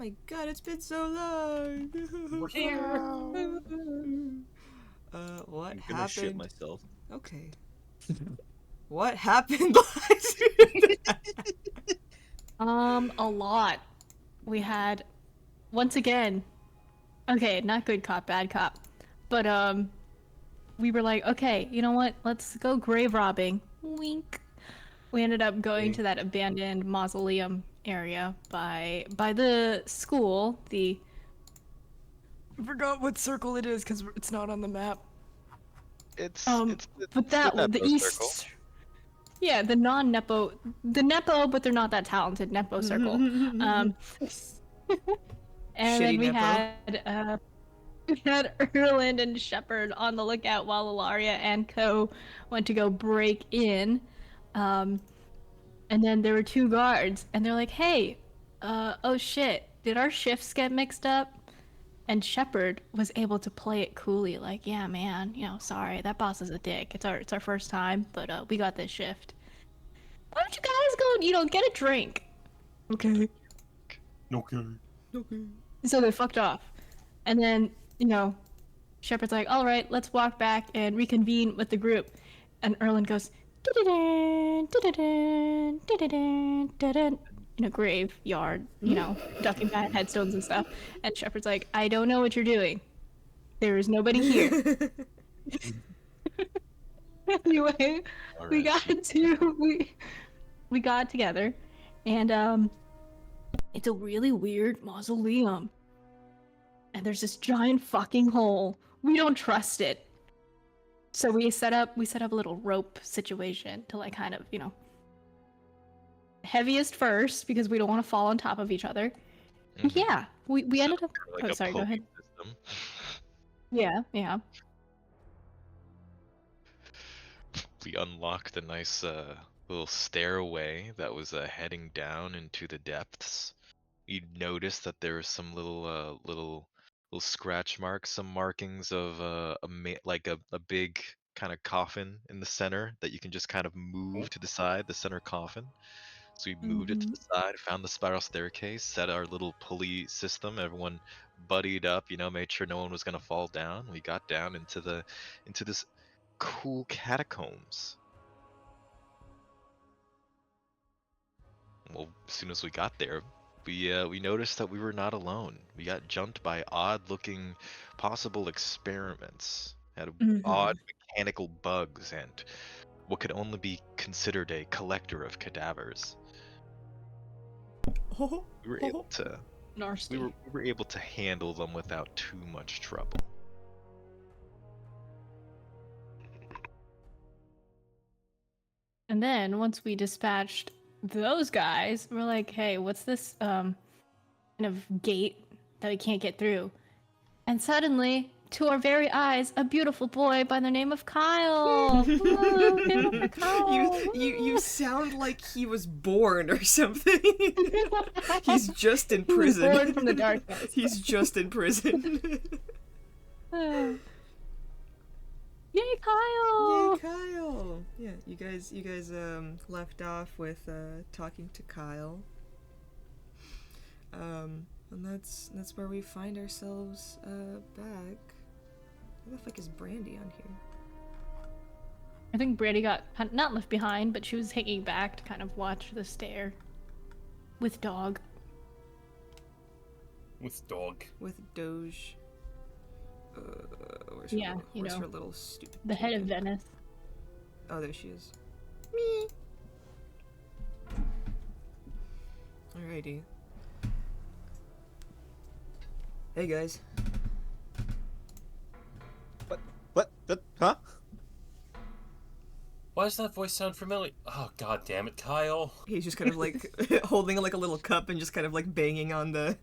my god, it's been so long. We're here. What I'm gonna shit happened? myself. Okay. What happened last year? A lot. We had, once again, okay, not good cop, bad cop, but we were like, okay, you know what? Let's go grave robbing. Wink. We ended up going to that abandoned mausoleum area by the school. I forgot what circle it is because it's not on the map. It's But that the the Nepo east. circle. Yeah, the non-Nepo, the Nepo, but they're not that talented Nepo circle. And Shitty then we Nepo. had Erland and Shepard on the lookout while Ilaria and Co went to go break in. And then there were two guards, and they're like, "Hey, oh shit, did our shifts get mixed up?" And Shepard was able to play it coolly, like, "Yeah, man, sorry, that boss is a dick. It's our first time, but we got this shift. Why don't you guys go, get a drink?" Okay. Okay. So they fucked off. And then, Shepard's like, all right, let's walk back and reconvene with the group. And Erland goes, "Dun, dun, dun, dun, dun, dun," in a graveyard, ducking behind headstones and stuff. And Shepard's like, "I don't know what you're doing. There is nobody here." Anyway, we got together, and it's a really weird mausoleum. And there's this giant fucking hole. We don't trust it. So we set up a little rope situation to like kind of, heaviest first because we don't want to fall on top of each other. Mhm. Yeah, we ended up. Like Oh, a sorry. Go ahead. pulley system. Yeah. We unlocked a nice little stairway that was heading down into the depths. You noticed that there were some little scratch marks, some markings of like a big kind of coffin in the center that you can just kind of move to the side, the center coffin. So we moved it to the side, found the spiral staircase, set our little pulley system. Everyone buddied up, made sure no one was gonna fall down. We got down into this cool catacombs. Well, as soon as we got there, we noticed that we were not alone. We got jumped by odd-looking possible experiments, had odd mechanical bugs, and what could only be considered a collector of cadavers. We were able to Nasty. we were able to handle them without too much trouble. And then once we dispatched those guys, we're like, hey, what's this kind of gate that we can't get through? And suddenly, to our very eyes, a beautiful boy by the name of Kyle. Whoa, beautiful Kyle. You sound like he was born or something. He's just in prison. Born from the darkness. He's just in prison. Yay, Kyle! Yay, Kyle! Yeah, you guys left off with talking to Kyle. And that's where we find ourselves back. Where the fuck is Brandy on here? I think Brandy got not left behind, but she was hanging back to kind of watch the stair with dog. With dog. With Doge. Where's her little stupid the head of Venice. Oh, there she is. Me. Alrighty. Hey guys. What? Huh? Why does that voice sound familiar? Oh, god damn it, Kyle. He's just kind of like holding like a little cup and just kind of like banging on the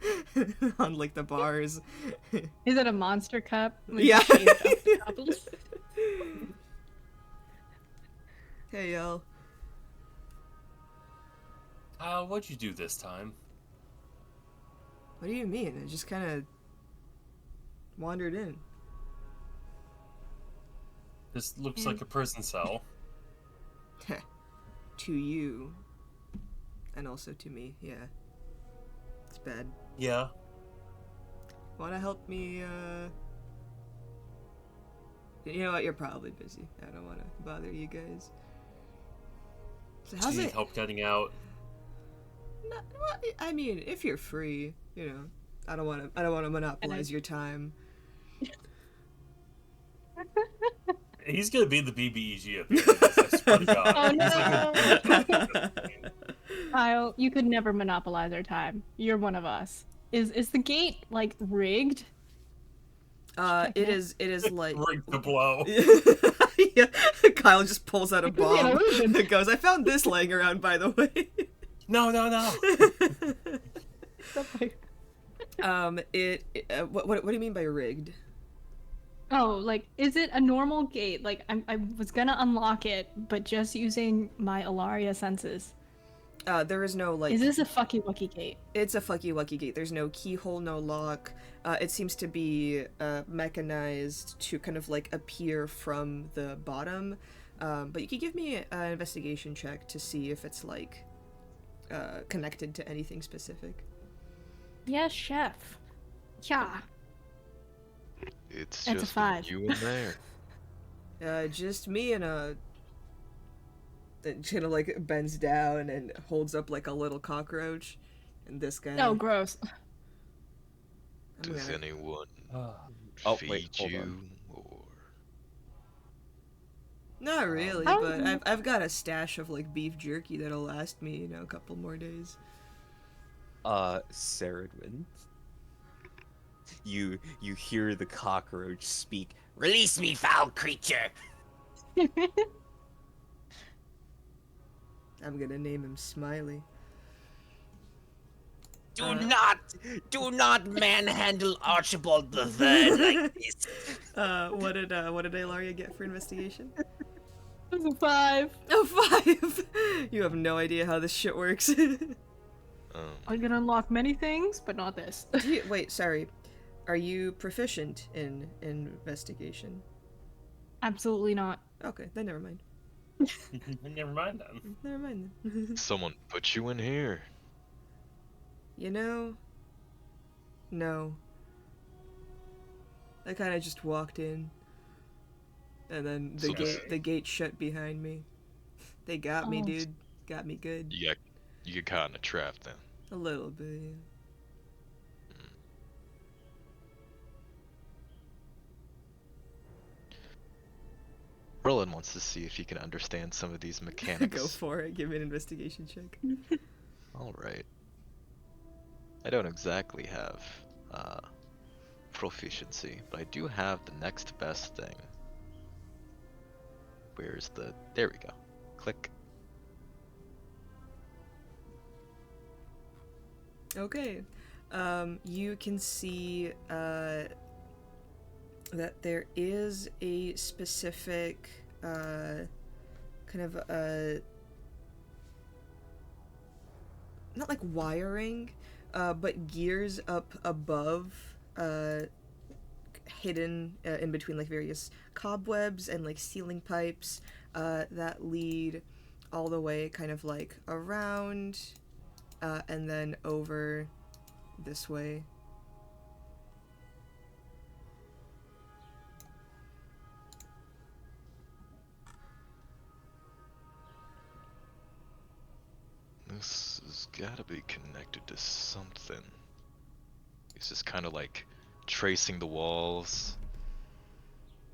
on like the bars. Is it a monster cup? Yeah. The Hey y'all. Kyle, what'd you do this time? What do you mean? I just kind of wandered in. This looks like a prison cell. To you. And also to me, yeah. It's bad. Yeah. Wanna help me, You know what, you're probably busy. I don't wanna bother you guys. So Do how's you need it? help getting out? No, well, I mean, if you're free, you know, I don't wanna monopolize your time. He's gonna be the BBEG at the end of this, I swear to God. Oh, He's like no. Kyle, you could never monopolize our time. You're one of us. Is the gate like rigged? It is like rigged to blow. yeah. Kyle just pulls out a It could be an bomb. illusion. It goes, I found this laying around, by the way. No. What do you mean by rigged? Oh, like, is it a normal gate? Like, I was gonna unlock it, but just using my Ilaria senses. There is no, like... Is this a fucky wucky gate? It's a fucky wucky gate. There's no keyhole, no lock. It seems to be mechanized to kind of, like, appear from the bottom. But you could give me an investigation check to see if it's, like, connected to anything specific. Yes, chef. Yeah. It's That's a just 5. you in there. Just me and a... It kind of, like, bends down and holds up, like, a little cockroach. And this guy... Oh, gross. Does anyone Oh, feed wait, hold you? on. Or... Not really, I but don't- I've got a stash of, like, beef jerky that'll last me, you know, a couple more days. Saradwin. You hear the cockroach speak. Release me, foul creature! I'm gonna name him Smiley. Do not manhandle Archibald the Third like this. What did Ilaria get for investigation? That's a 5. Oh, 5! You have no idea how this shit works. I can unlock many things, but not this. Wait, sorry. Are you proficient in investigation? Absolutely not. Okay, then never mind. Never mind then. Never mind then. Someone put you in here. You know? No. I kind of just walked in. And then So the gate shut behind me. They got me, Oh. dude. Got me good. You get caught in a trap then. A little bit, yeah. Roland wants to see if he can understand some of these mechanics. Go for it. Give me an investigation check. Alright. I don't exactly have proficiency, but I do have the next best thing. Where's the... There we go. Click. Okay. You can see that there is a specific kind of not like wiring, but gears up above, hidden in between like various cobwebs and like ceiling pipes that lead all the way kind of like around and then over this way. This has gotta be connected to something. He's just kind of like tracing the walls.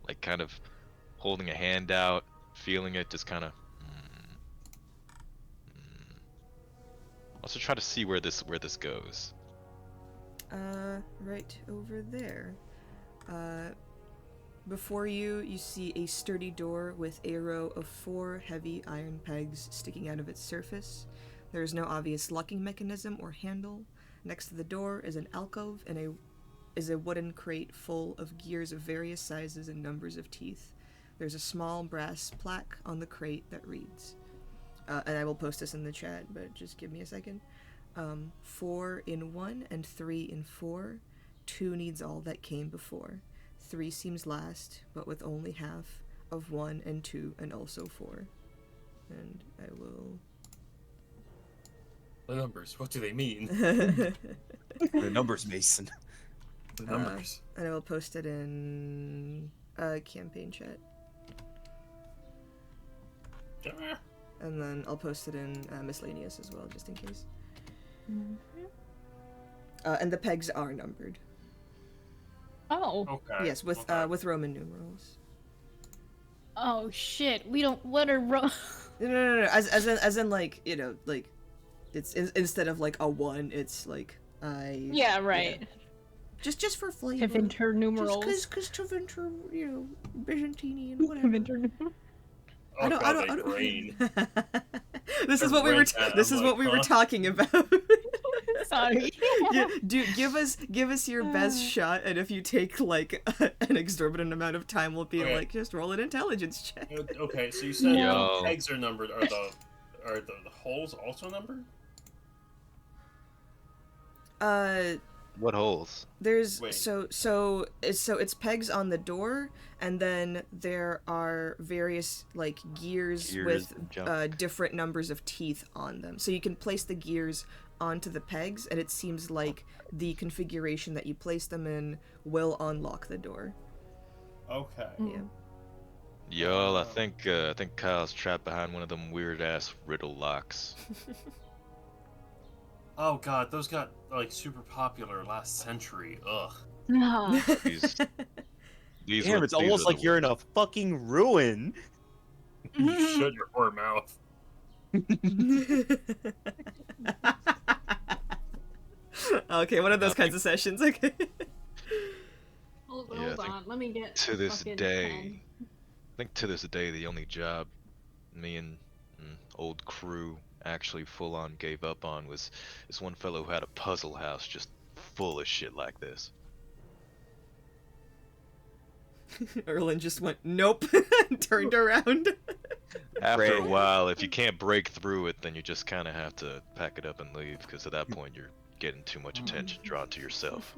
Like kind of holding a hand out, feeling it, just kind of... Also try to see where this goes. Right over there. Before you, you see a sturdy door with a row of 4 heavy iron pegs sticking out of its surface. There is no obvious locking mechanism or handle. Next to the door is an alcove and is a wooden crate full of gears of various sizes and numbers of teeth. There's a small brass plaque on the crate that reads, and I will post this in the chat, but just give me a second. 4 in 1 and 3 in 4. 2 needs all that came before. 3 seems last, but with only half of 1 and 2 and also 4. And I will The numbers, what do they mean? The numbers, Mason. The numbers. And I will post it in campaign chat. Ah. And then I'll post it in miscellaneous as well, just in case. And the pegs are numbered. Oh. Okay. Yes, with Roman numerals. Oh shit. We don't. What are No. As in like, you know, like it's instead of like a 1, it's like Yeah, right. Yeah. Just for flavor. Tevinter numerals. Just cause Tevinter, you know, Byzantine and whatever. Tevinter. Oh, God, my brain. This is I what we were. read that, This I'm is like, what we were huh? talking about. Sorry. Give us your best shot, and if you take like an exorbitant amount of time, we'll be Okay. like, just roll an intelligence check. Okay, so you said Yo. the pegs are numbered. Are the holes also numbered? What holes? There's Wait. so it's pegs on the door, and then there are various like gears Gears with and junk. different numbers of teeth on them. So you can place the gears onto the pegs, and it seems like the configuration that you place them in will unlock the door. Okay. Yeah. Yo, I think Kyle's trapped behind one of them weird ass riddle locks. Oh God, those got like super popular last century. Ugh. No. These Damn, it's almost like you're in a fucking ruin. You shut your poor mouth. Okay, one of those I kinds of sessions. Okay. Hold Yeah, I think on. Let me get to a this fucking day, pen. I think to this day, the only job me and old crew actually full on gave up on was this one fellow who had a puzzle house just full of shit like this. Erlen just went nope and turned around. After a Right. while, if you can't break through it, then you just kind of have to pack it up and leave, because at that point you're getting too much attention drawn to yourself.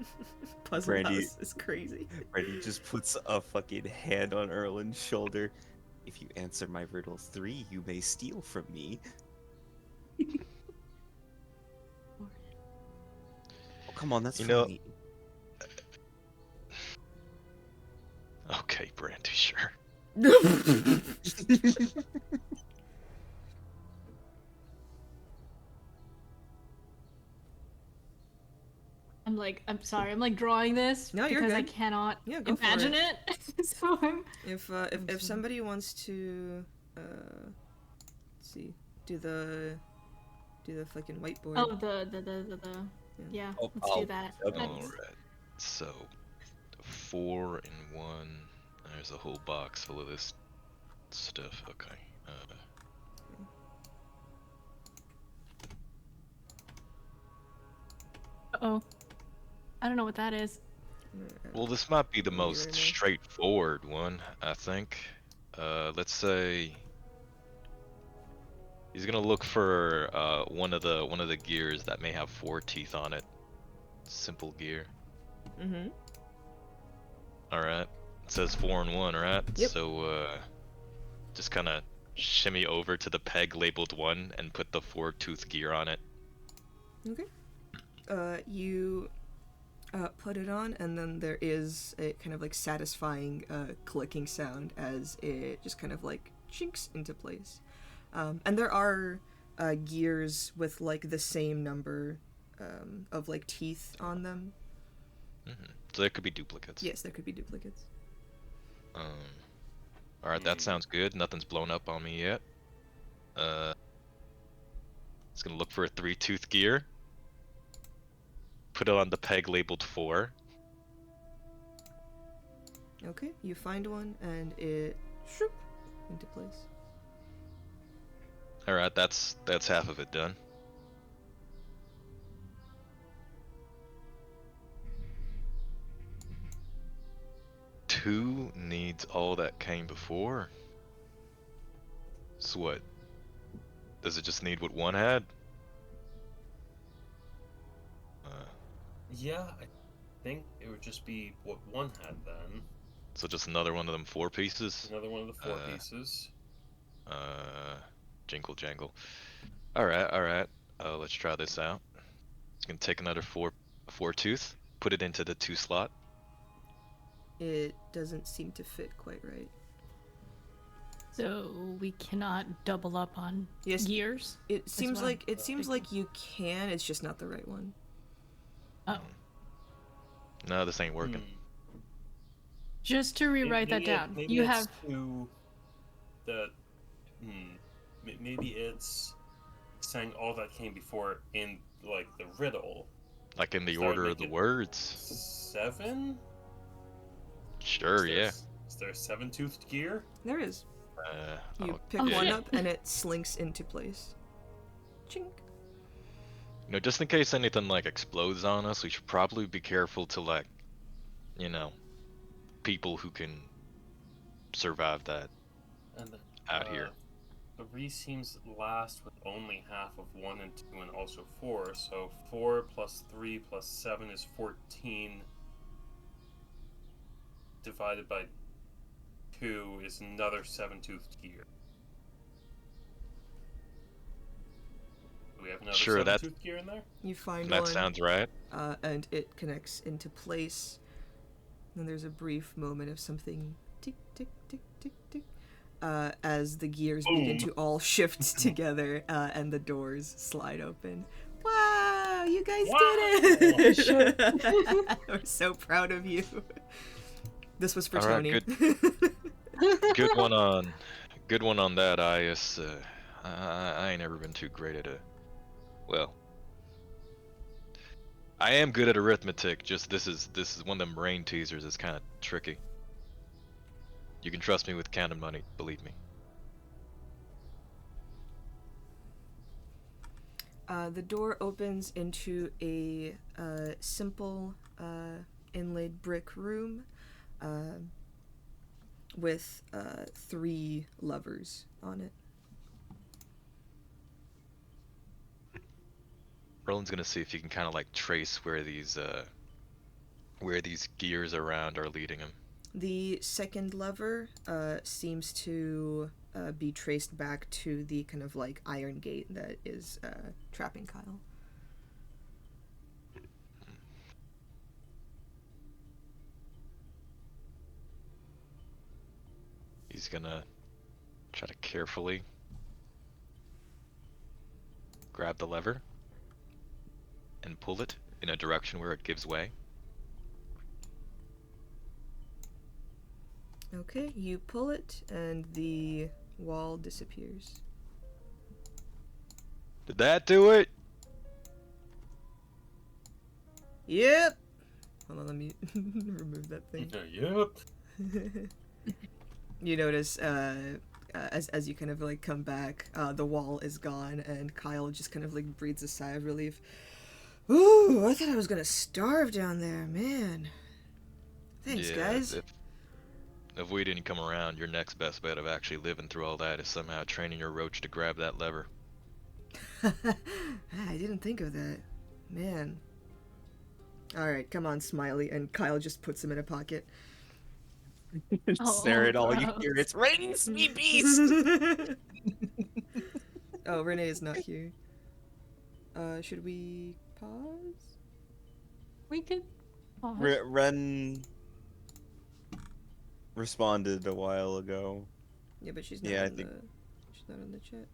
Puzzle Brandy- house is crazy. Randy just puts a fucking hand on Erlen's shoulder. If you answer my riddle 3, you may steal from me. Oh, come on, that's You know- funny. Okay, Brandy, sure. I'm sorry, I'm like drawing this No, you're because I good. cannot Yeah, go for imagine it. So I'm If somebody wants to, let's see, do the fucking whiteboard. Oh, the yeah. Oh, Let's do that. okay. That's- Alright, so 4 and 1. There's a whole box full of this stuff. Okay. Uh-oh. I don't know what that is. Well, this might be the Maybe most right now. straightforward one, I think. Let's say he's gonna look for one of the gears that may have 4 teeth on it. Simple gear. Mm-hmm. All right. It says 4 and 1, right? Yep. So just kind of shimmy over to the peg labeled 1 and put the 4-tooth gear on it. Okay. You put it on, and then there is a kind of like satisfying clicking sound as it just kind of like chinks into place. And there are gears with like the same number of like teeth on them. So there could be duplicates. Yes, there could be duplicates. All right, that sounds good. Nothing's blown up on me yet. It's gonna look for a 3-tooth gear. Put it on the peg labeled 4. Okay, you find one, and it shoop into place. All right, that's half of it done. Two needs all that came before. So what? Does it just need what 1 had? Yeah, I think it would just be what 1 had then. So just another one of them 4 pieces? Another one of the 4 pieces. Jingle jangle. Alright, alright. Let's try this out. It's gonna take another four tooth, put it into the 2 slot. It doesn't seem to fit quite right. So we cannot double up on Yes, gears. It seems well. like you can. It's just not the right one. Oh, No, this ain't working. just to rewrite that down. Maybe You it's have to the. Maybe it's saying all that came before in like the riddle. Like in the So that would order of make the it words. 7. Sure, yeah. Is there a 7-toothed gear? There is. You I'll- pick Oh, one shit. up and it slinks into place. Chink. You know, just in case anything like explodes on us, we should probably be careful to like, you know, people who can survive that And out here. 3 seems last with only half of 1 and 2 and also 4. So 4 plus 3 plus 7 is 14. Divided by 2 is another 7-toothed gear. Do we have another Sure, that- 7-toothed gear in there? You find That one, sounds right. and it connects into place. Then there's a brief moment of something tick, tick, tick, tick, tick, as the gears begin Boom. to all shift together, and the doors slide open. Wow, you guys did it! We're so proud of you. This was for All right, Tony. Good one on that, Ias. I ain't never been too great at well, I am good at arithmetic. Just this is one of them brain teasers. It's kind of tricky. You can trust me with counting money. Believe me. The door opens into a simple inlaid brick room with 3 levers on it. Roland's gonna see if he can kind of like trace where these gears around are leading him. The second lever seems to be traced back to the kind of like iron gate that is trapping Kyle. He's gonna try to carefully grab the lever and pull it in a direction where it gives way. Okay, you pull it and the wall disappears. Did that do it? Yep! Hold on, let me remove that thing. Yep. You notice, as you kind of like come back, the wall is gone, and Kyle just kind of like breathes a sigh of relief. Ooh, I thought I was gonna starve down there, man. Thanks, Yeah, guys. If we didn't come around, your next best bet of actually living through all that is somehow training your roach to grab that lever. I didn't think of that, man. All right, come on, Smiley, and Kyle just puts him in a pocket. Stare at all you gross. hear. It's rings me beast. Oh, Renee is not here. Should we pause? We could. Ren responded a while ago. Yeah, but she's not. Yeah, I in think- she's not in the chat.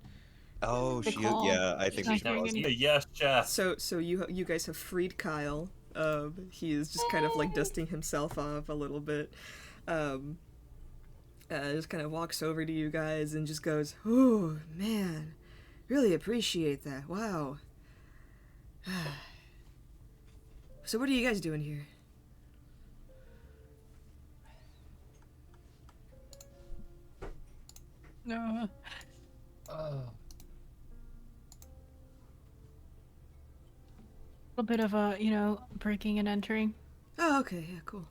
Oh, The she. call. Yeah, I think She's we should not pause. hearing Yeah, yes, Jess. So you guys have freed Kyle. He is just kind of like dusting himself off a little bit. Just kind of walks over to you guys and just goes, "Oh man, really appreciate that. Wow." So what are you guys doing here? No. A little bit of a, breaking and entering. Oh, okay, yeah, cool.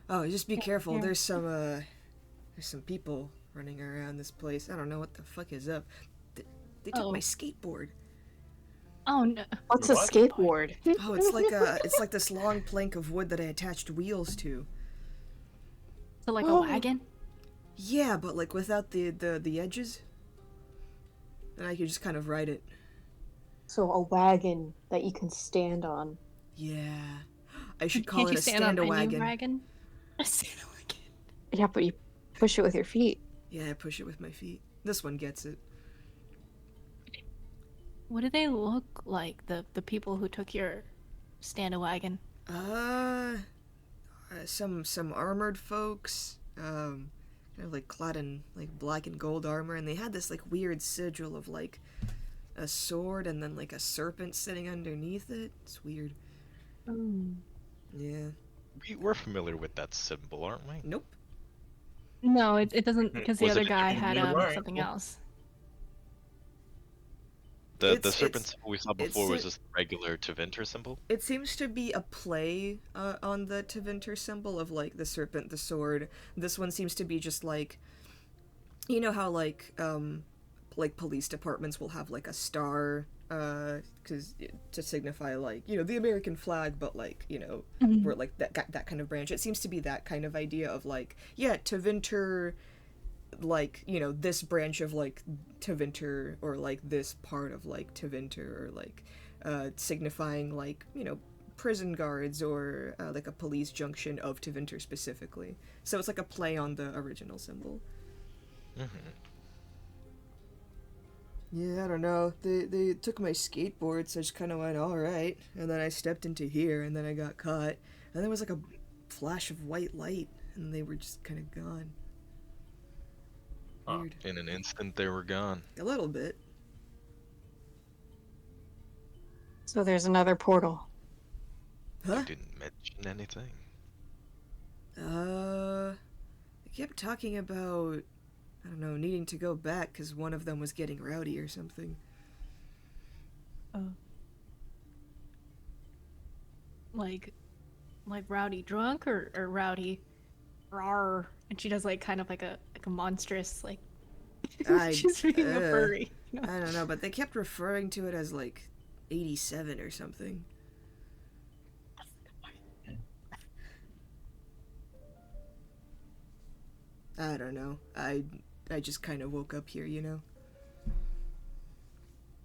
Oh, just be careful. here. There's some people running around this place. I don't know what the fuck is up. They took Oh. my skateboard. Oh no. What's a What? skateboard? Oh, it's like this long plank of wood that I attached wheels to. So like a Oh. wagon? Yeah, but like without the edges. And I could just kind of ride it. So a wagon that you can stand on. Yeah. I should call Can't it you a stand on any stand-a-wagon. wagon? A stand-a-wagon. Yeah, but you push it with your feet. Yeah, I push it with my feet. This one gets it. What do they look like? The people who took your stand-a-wagon? Some armored folks, kind of like clad in like black and gold armor, and they had this like weird sigil of like a sword and then like a serpent sitting underneath it. It's weird. Ooh. Yeah. We're familiar with that symbol, aren't we? Nope. No, it doesn't, because the Was other it a guy different had symbol? something else. The It's- serpent it's- symbol we saw before was just the regular Tevinter symbol? It seems to be a play on the Tevinter symbol of like the serpent, the sword. This one seems to be just like, you know how like police departments will have like a star, because to signify like, you know, the American flag, but like, you know, we're like that kind of branch. It seems to be that kind of idea of like, yeah, Tevinter, like, you know, this branch of like Tevinter, or like this part of like Tevinter, or like signifying like, you know, prison guards, or like a police junction of Tevinter specifically. So it's like a play on the original symbol. Yeah, I don't know. They took my skateboard, so I just kind of went, all right. And then I stepped into here, and then I got caught. And there was like a flash of white light, and they were just kind of gone. Weird. In an instant, they were gone. A little bit. So there's another portal. Huh? You didn't mention anything. They kept talking about, I don't know, needing to go back because one of them was getting rowdy or something. Like rowdy drunk, or rowdy rawr? And she does like kind of like a monstrous like she's being a furry. You know? I don't know, but they kept referring to it as like 87 or something. I don't know. I just kind of woke up here, you know?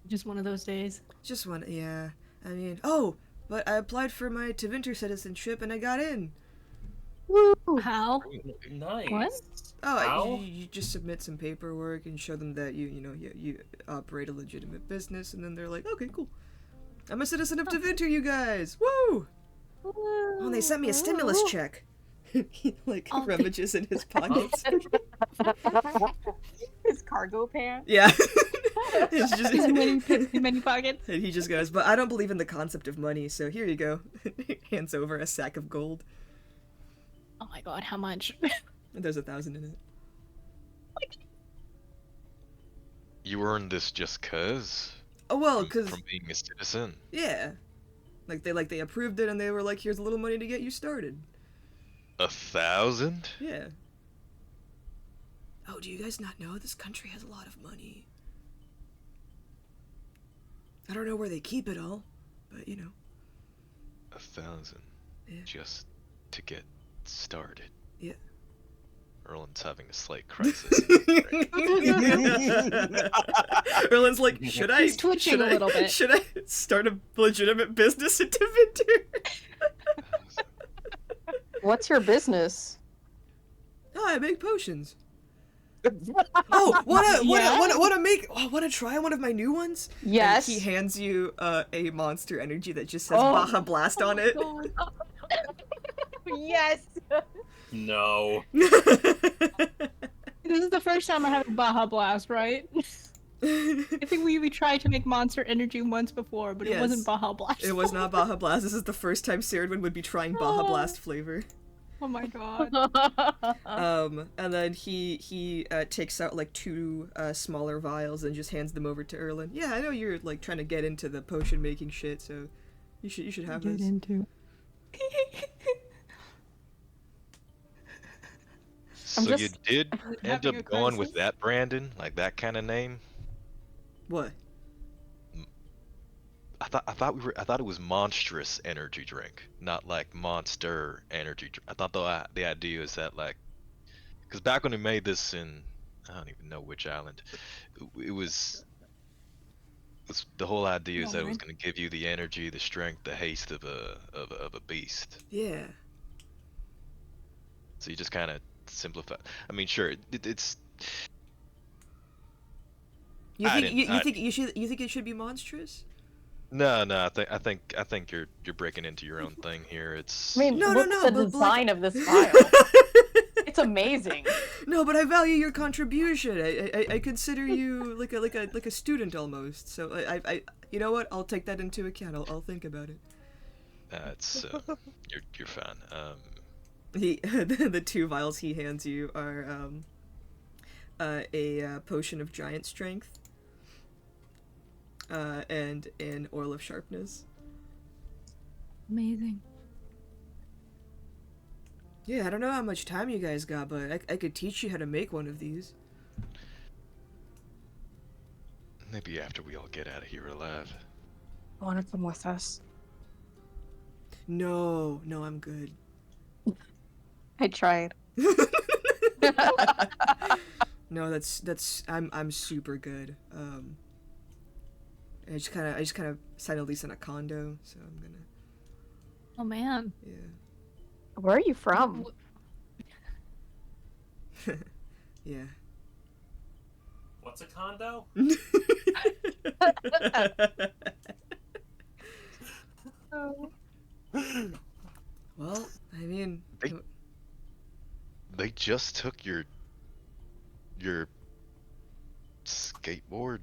Just one of those days. Just one, yeah. I mean, oh, but I applied for my Tevinter citizenship and I got in. Woo! How? Nice. What? Oh, How? you just submit some paperwork and show them that you operate a legitimate business, and then they're like, okay, cool. I'm a citizen of Tevinter, you guys! Woo! Oh, and they sent me a stimulus check. He like rummages in his pockets. His cargo pants. Yeah. It's just His many pockets. And he just goes, but I don't believe in the concept of money, so here you go. Hands over a sack of gold. Oh my god, how much? And there's 1,000 in it. You earned this just cause? Oh well, cause From being a citizen? yeah, they approved it, and they were like, here's a little money to get you started. 1,000? Yeah. Oh, do you guys not know this country has a lot of money? I don't know where they keep it all, but you know. 1,000. Yeah. Just to get started. Yeah. Erlen's having a slight crisis. Erlen's like, should I? He's twitching a little bit. Should I start a legitimate business in Tevinter? What's your business? Oh, I make potions. Oh, wanna try one of my new ones? Yes. And he hands you a monster energy that just says Oh. Baja Blast on it. Yes. No. This is the first time I have a Baja Blast, right? I think we tried to make Monster Energy once before, but it wasn't Yes. Baja Blast. It was not Baja Blast. This is the first time Cyrwin would be trying Baja Blast flavor. Oh my god. And then he takes out like 2 smaller vials and just hands them over to Erlen. Yeah, I know you're like trying to get into the potion making shit, so you should have this. into. So I'm you just did end having a up going with crisis. that, Brandon? Like that kind of name? What? I thought it was monstrous energy drink, not like monster energy drink. I thought the idea is that like, because back when we made this in, I don't even know which island, it was The whole idea is that it was Alright. going to give you the energy, the strength, the haste of a beast. Yeah. So you just kind of simplify. I mean, sure, it's. You I think didn't. you think it should be monstrous? No, no. I think you're breaking into your own thing here. It's. I mean, No, look no, at no, the but like- design of this file. It's amazing. No, but I value your contribution. I consider you like a student almost. So I you know what? I'll take that into account. I'll think about it. It's. You're fine. He the two vials he hands you are a potion of giant strength and an oil of sharpness. Amazing. Yeah, I don't know how much time you guys got, but I could teach you how to make one of these. Maybe after we all get out of here alive. Want to come with us? No, I'm good. I tried. No, that's I'm super good. I just kind of signed a lease on a condo, so I'm gonna Oh man. yeah. Where are you from? Yeah. What's a condo? Well, I mean, They just took your skateboard.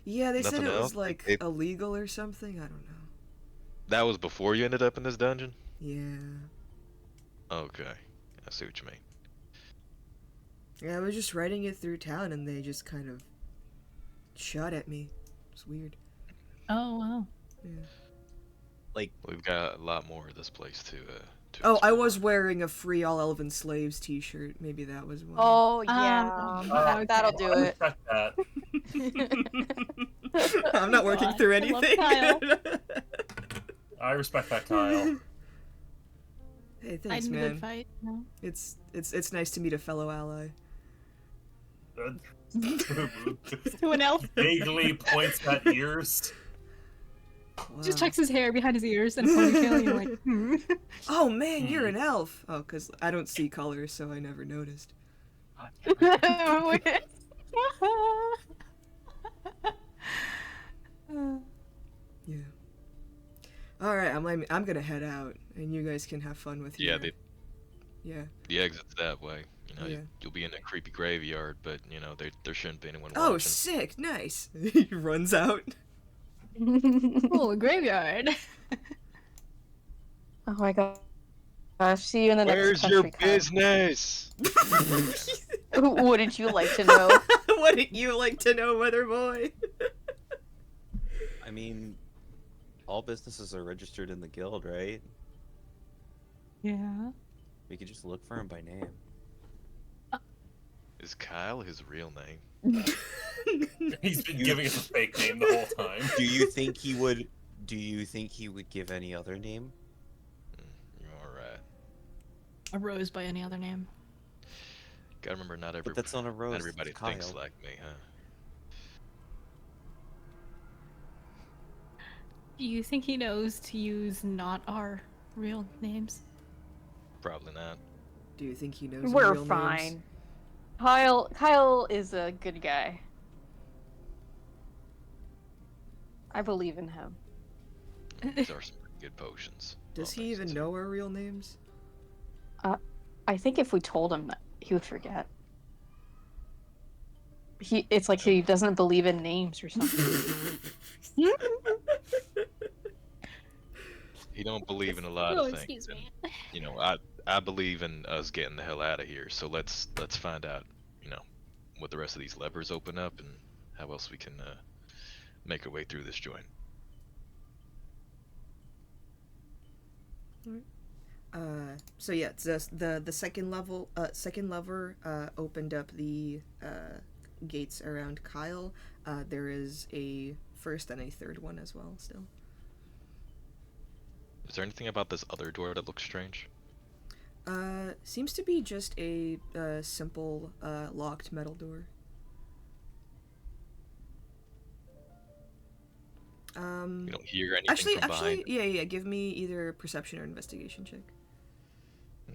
yeah, they said Nothing it was else? like It- illegal or something. I don't know. That was before you ended up in this dungeon? Yeah. Okay. I see what you mean. Yeah, I was just riding it through town and they just kind of shot at me. It's weird. Oh wow. Yeah. We've got a lot more of this place to Oh, I explore. was wearing a Free All Elven Slaves t-shirt. Maybe that was one. Oh yeah, okay. that'll do it. Check that. I'm not working God, through I love anything. Kyle. I respect that, Kyle. Hey, I thanks, didn't man. fight. No. It's nice to meet a fellow ally. To an elf. Vaguely points at ears. Just Wow. tucks his hair behind his ears and a ponytail. And you're like, Oh man, you're an elf. Oh, cause I don't see color, so I never noticed. Yeah. All right, I'm gonna head out, and you guys can have fun with Yeah, your... Yeah. the exit's that way. You know, Yeah. you'll be in a creepy graveyard, but you know there shouldn't be anyone Oh, watching. sick! Nice. He runs out. oh, a graveyard. Oh my god. See you in the Where's next your country, Kyle. business? Wouldn't you like to know? Wouldn't you like to know, Weather Boy? I mean, all businesses are registered in the guild, right? Yeah. We could just look for him by name. Is Kyle his real name? He's been giving us a fake name the whole time. Do you think he would? Do you think he would give any other name? You're alright. A rose by any other name. Gotta remember, not But that's not a rose. not everybody it's thinks Kyle. like me, huh? Do you think he knows to use not our real names? Probably not. Do you think he knows our We're real fine. names? Kyle is a good guy. I believe in him. These are some pretty good potions. Does all he even things know our real names? I think if we told him that, he would forget. It's like he doesn't believe in names or something. He don't believe in a lot Oh, of things. excuse me. And, you know, I believe in us getting the hell out of here. So let's find out, you know, what the rest of these levers open up and how else we can make our way through this joint. So yeah, it's the second lever opened up the gates around Kyle. There is a first and a third one as well still. Is there anything about this other door that looks strange? Seems to be just a simple locked metal door. You don't hear anything Actually, from behind. yeah. Give me either perception or investigation check. Hmm.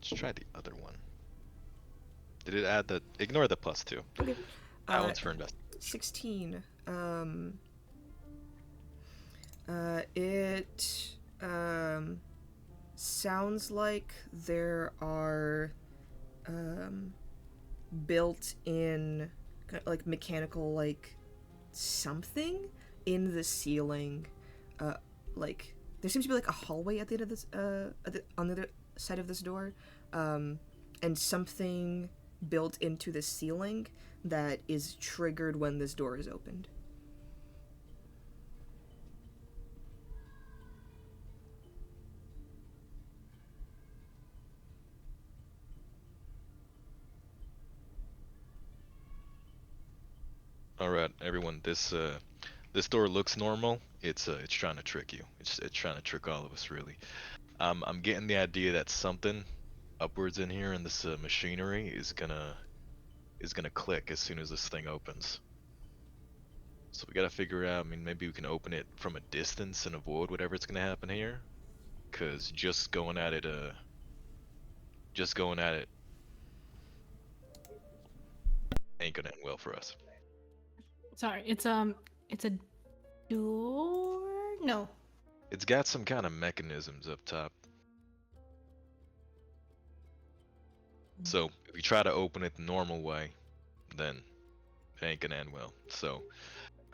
Let's try the other one. Did it add the? Ignore the +2. Okay. That one's for investigation. 16. It sounds like there are built-in like mechanical like something in the ceiling. Like there seems to be like a hallway at the end of this on the other side of this door, and something built into the ceiling that is triggered when this door is opened. All right, everyone. This door looks normal. It's trying to trick you. It's trying to trick all of us, really. I'm getting the idea that something upwards in here in this machinery is gonna click as soon as this thing opens. So we gotta figure out. I mean, maybe we can open it from a distance and avoid whatever's gonna happen here. Cause just going at it ain't gonna end well for us. Sorry, it's a door. No. It's got some kind of mechanisms up top. So if we try to open it the normal way, then it ain't gonna end well. So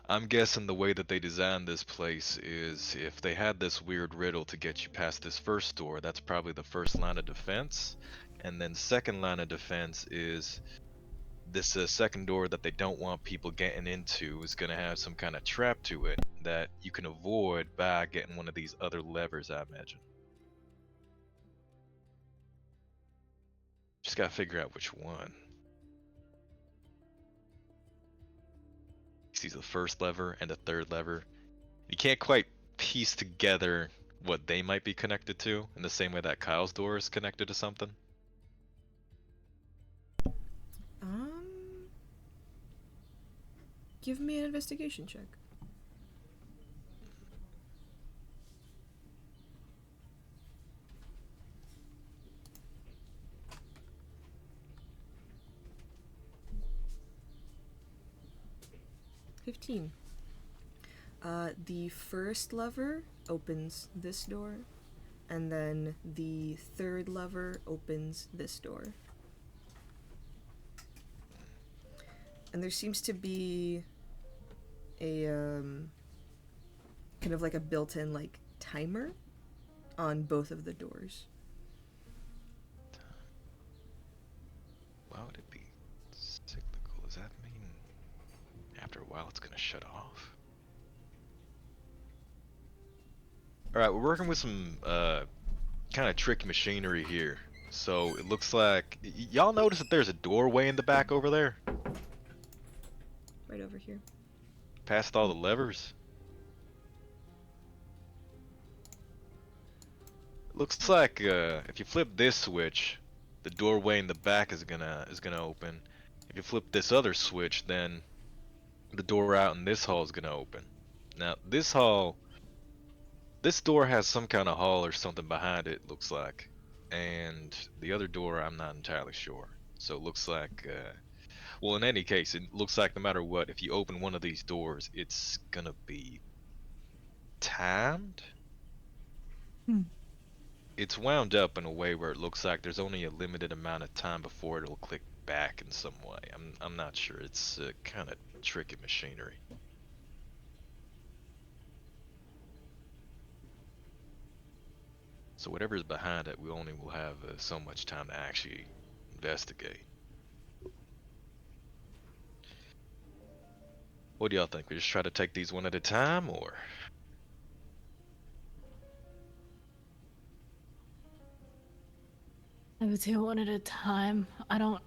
I'm guessing the way that they designed this place is if they had this weird riddle to get you past this first door, that's probably the first line of defense. And then second line of defense is this second door that they don't want people getting into is going to have some kind of trap to it that you can avoid by getting one of these other levers, I imagine. Just gotta figure out which one. You see the first lever and the third lever. You can't quite piece together what they might be connected to in the same way that Kyle's door is connected to something. Give me an investigation check. $15. The first lever opens this door, and then the third lever opens this door. And there seems to be a kind of like a built-in like timer on both of the doors. Why would it be cyclical? Does that mean after a while it's gonna shut off? Alright, we're working with some kind of tricky machinery here. So it looks like y'all notice that there's a doorway in the back over there? Right over here. Past all the levers? Looks like if you flip this switch, the doorway in the back is gonna open. If you flip this other switch, then the door out in this hall is gonna open. Now this door has some kind of hall or something behind it, looks like, and the other door I'm not entirely sure. So it looks like well, in any case, it looks like no matter what, if you open one of these doors, it's gonna be timed. It's wound up in a way where it looks like there's only a limited amount of time before it'll click back in some way. I'm not sure. It's kind of tricky machinery. So whatever's behind it, we only will have so much time to actually investigate. What do y'all think? We just try to take these one at a time, or? I would say one at a time. I don't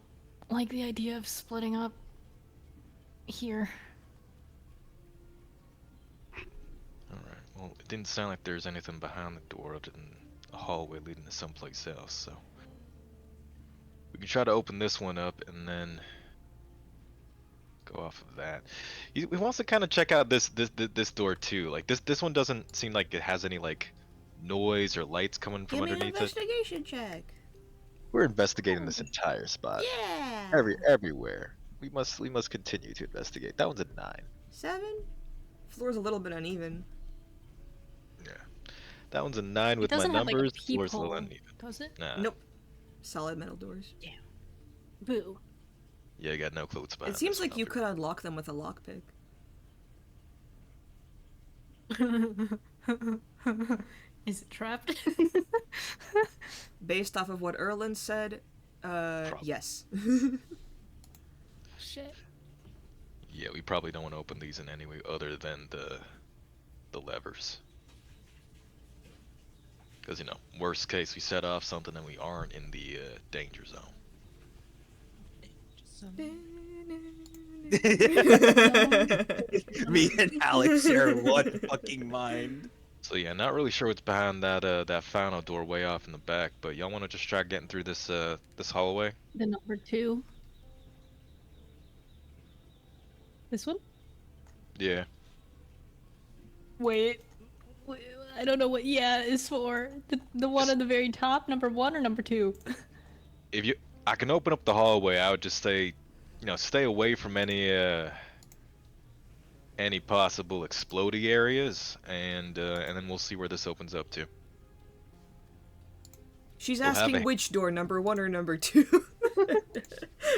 like the idea of splitting up here. Alright, well, it didn't sound like there's anything behind the door other than a hallway leading to someplace else, so we can try to open this one up and then go off of that. He wants to kind of check out this door too. Like this one doesn't seem like it has any like noise or lights coming from Give me an underneath it. investigation check. We're investigating this entire spot. Yeah. Everywhere. We must continue to investigate. That one's a 9. 7. Floor's a little bit uneven. Yeah. That one's a 9 It with my doesn't have like a numbers. The floor's a little peephole, uneven. does it? Nah. Nope. Solid metal doors. Boo. Yeah, I got no clue what's behind It seems this like one you either. could unlock them with a lockpick. Is it trapped? Based off of what Erlen said, yes. Shit. Yeah, we probably don't want to open these in any way other than the levers. Because, you know, worst case, we set off something and we aren't in the danger zone. Me and Alex share one fucking mind. So yeah, not really sure what's behind that that final door way off in the back, but y'all want to just try getting through this this hallway? The number 2. This one? Yeah. Wait. I don't know what yeah is for. The one at the very top, number 1 or number 2? If you, I can open up the hallway. I would just stay, you know, stay away from any possible exploding areas, and then we'll see where this opens up to. She's We'll have asking a- which door, number 1 or number 2.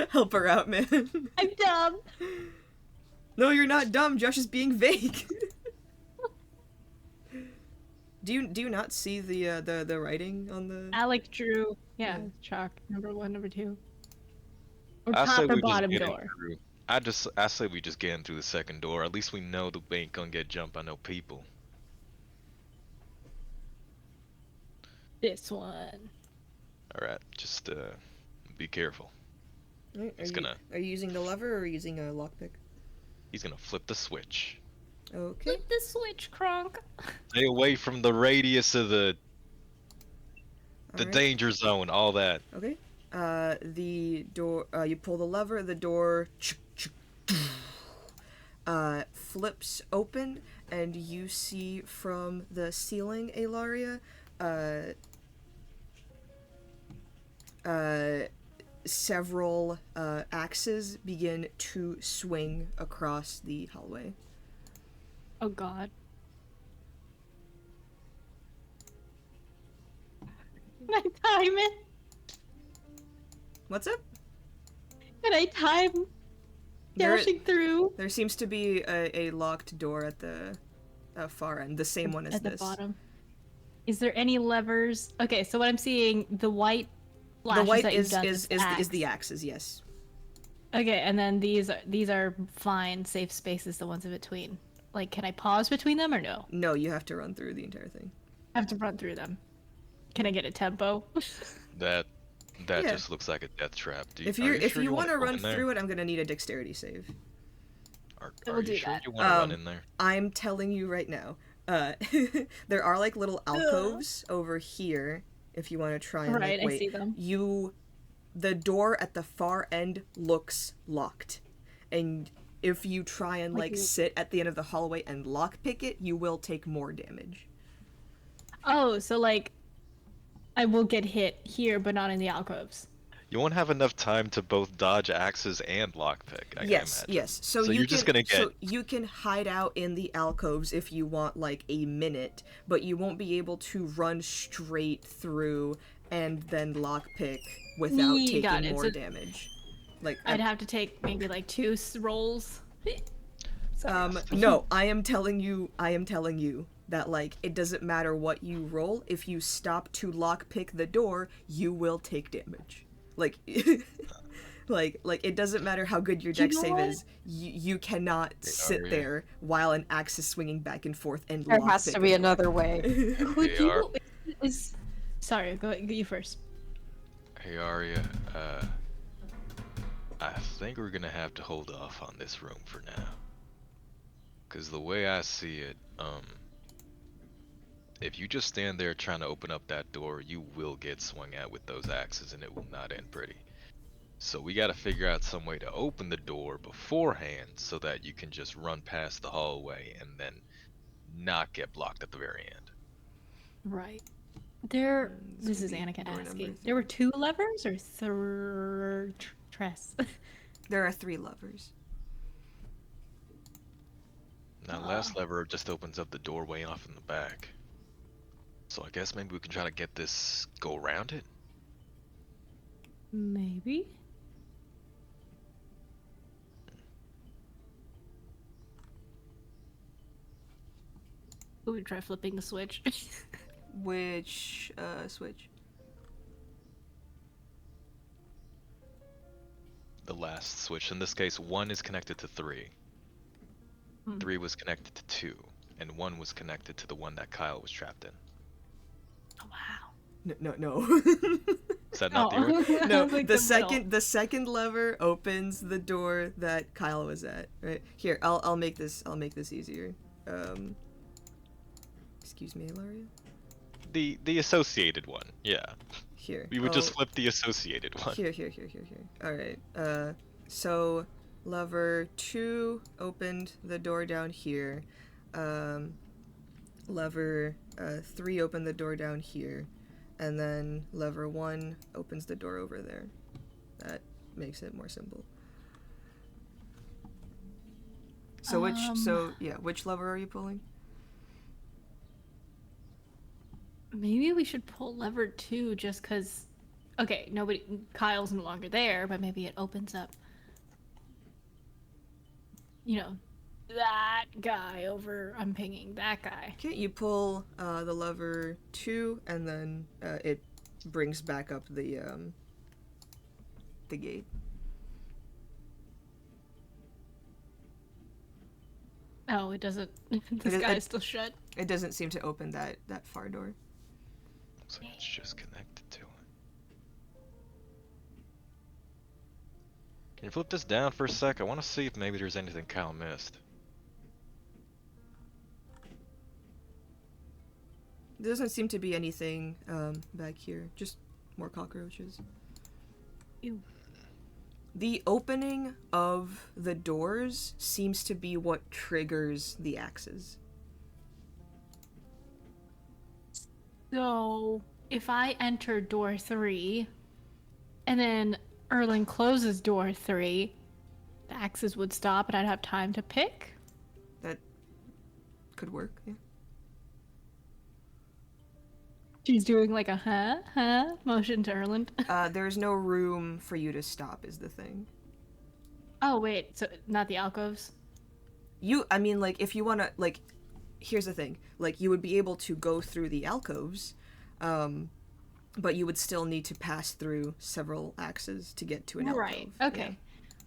Help her out, man. I'm dumb. No, you're not dumb. Josh is being vague. Do you not see the writing on the? Alec drew. Yeah, Yeah. chalk. Number 1, number 2. Or I say top or we just bottom get in door. through. I say we just get in through the second door. At least we know the bank gonna get jumped by no people. This one. All right, just be careful. Are He's you, gonna- are you using the lever or are you using a lockpick? He's gonna flip the switch. Okay. Flip the switch, Kronk. Stay away from the radius of the Alright. danger zone. All that. Okay. The door. You pull the lever. The door. Flips open, and you see from the ceiling, Alaria, several axes begin to swing across the hallway. Oh god. Can I time it? What's up? Can I time dashing through? There seems to be a locked door at the far end, the same one as At this. the bottom. Is there any levers? Okay, so what I'm seeing, the white flashes The white that you've is done is the axes, yes. Okay, and then these are fine, safe spaces, the ones in between. Like, can I pause between them or no? No, you have to run through the entire thing. I have to run through them. Can I get a tempo? That Yeah. just looks like a death trap. If are you if sure you want to wanna go run in there? through it, I'm gonna need a dexterity save. Are We'll you do sure that. you want to run in there? I'm telling you right now. There are like little alcoves over here. If you want to try and Right, like, wait, I see them. the door at the far end looks locked, and if you try and like you- sit at the end of the hallway and lockpick it, you will take more damage. Oh, so like, I will get hit here, but not in the alcoves. You won't have enough time to both dodge axes and lockpick. I Yes, can imagine. yes. So you're just gonna get. So you can hide out in the alcoves if you want like a minute, but you won't be able to run straight through and then lockpick without Got taking it. more So damage. Like I'd have to take maybe like 2 rolls. no, I am telling you that like it doesn't matter what you roll, if you stop to lockpick the door, you will take damage. Like like it doesn't matter how good your You dex know save what? is, you cannot sit are. there while an axe is swinging back and forth and There lockpick has to a be door. another way. Could They are. you is sorry, go you first. Hey Arya, I think we're gonna have to hold off on this room for now. Cause the way I see it, if you just stand there trying to open up that door, you will get swung at with those axes and it will not end pretty. So we got to figure out some way to open the door beforehand so that you can just run past the hallway and then not get blocked at the very end. Right. There. This would is be Annika door number asking. 3. There were 2 levers or third tress? There are 3 levers. Now, last lever just opens up the doorway off in the back. So I guess maybe we can try to get this, go around it? Maybe. We would try flipping the switch. Which switch? The last switch. In this case, 1 is connected to 3. 3 was connected to 2. And 1 was connected to the one that Kyle was trapped in. Oh, wow. No. Is that not the order? No, Like the second lever opens the door that Kyle was at. Right here, I'll make this easier. Excuse me, Ilaria. The associated one, yeah. Here. We would just flip the associated one. Here. All right. So lever 2 opened the door down here. Lever 3 opened the door down here. And then lever 1 opens the door over there. That makes it more simple. So which lever are you pulling? Maybe we should pull lever 2 just because. Okay, Kyle's no longer there, but maybe it opens up. That guy over. I'm pinging that guy. Okay, you pull the lever 2, and then it brings back up the gate. Oh, it doesn't. This guy's still shut. It doesn't seem to open that far door. Looks like it's just connected to it. Can you flip this down for a sec? I want to see if maybe there's anything Kyle missed. There doesn't seem to be anything back here. Just more cockroaches. Ew. The opening of the doors seems to be what triggers the axes. So, if I enter door 3, and then Erlen closes door 3, the axes would stop and I'd have time to pick? That could work, yeah. She's doing like a huh motion to Erlen. There's no room for you to stop is the thing. Oh, wait, so not the alcoves? If you want to, here's the thing. You would be able to go through the alcoves, but you would still need to pass through several axes to get to an alcove. Right, okay. Yeah.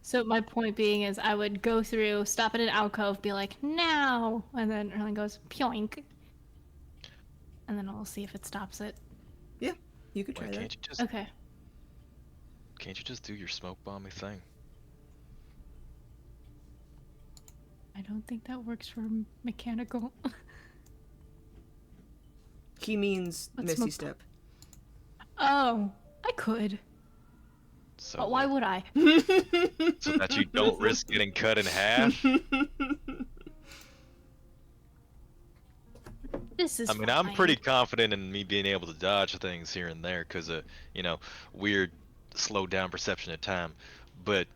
So my point being is I would go through, stop at an alcove, be like, now! And then Erlen goes, pyoink. And then we'll see if it stops it. Yeah, you could try that. Okay. Can't you just do your smoke bomby thing? I don't think that works for mechanical. He means What's Misty Step. Oh, I could. So But why would I? So that you don't risk getting cut in half? This is I'm fine. pretty confident in me being able to dodge things here and there because of, weird slowed down perception of time. But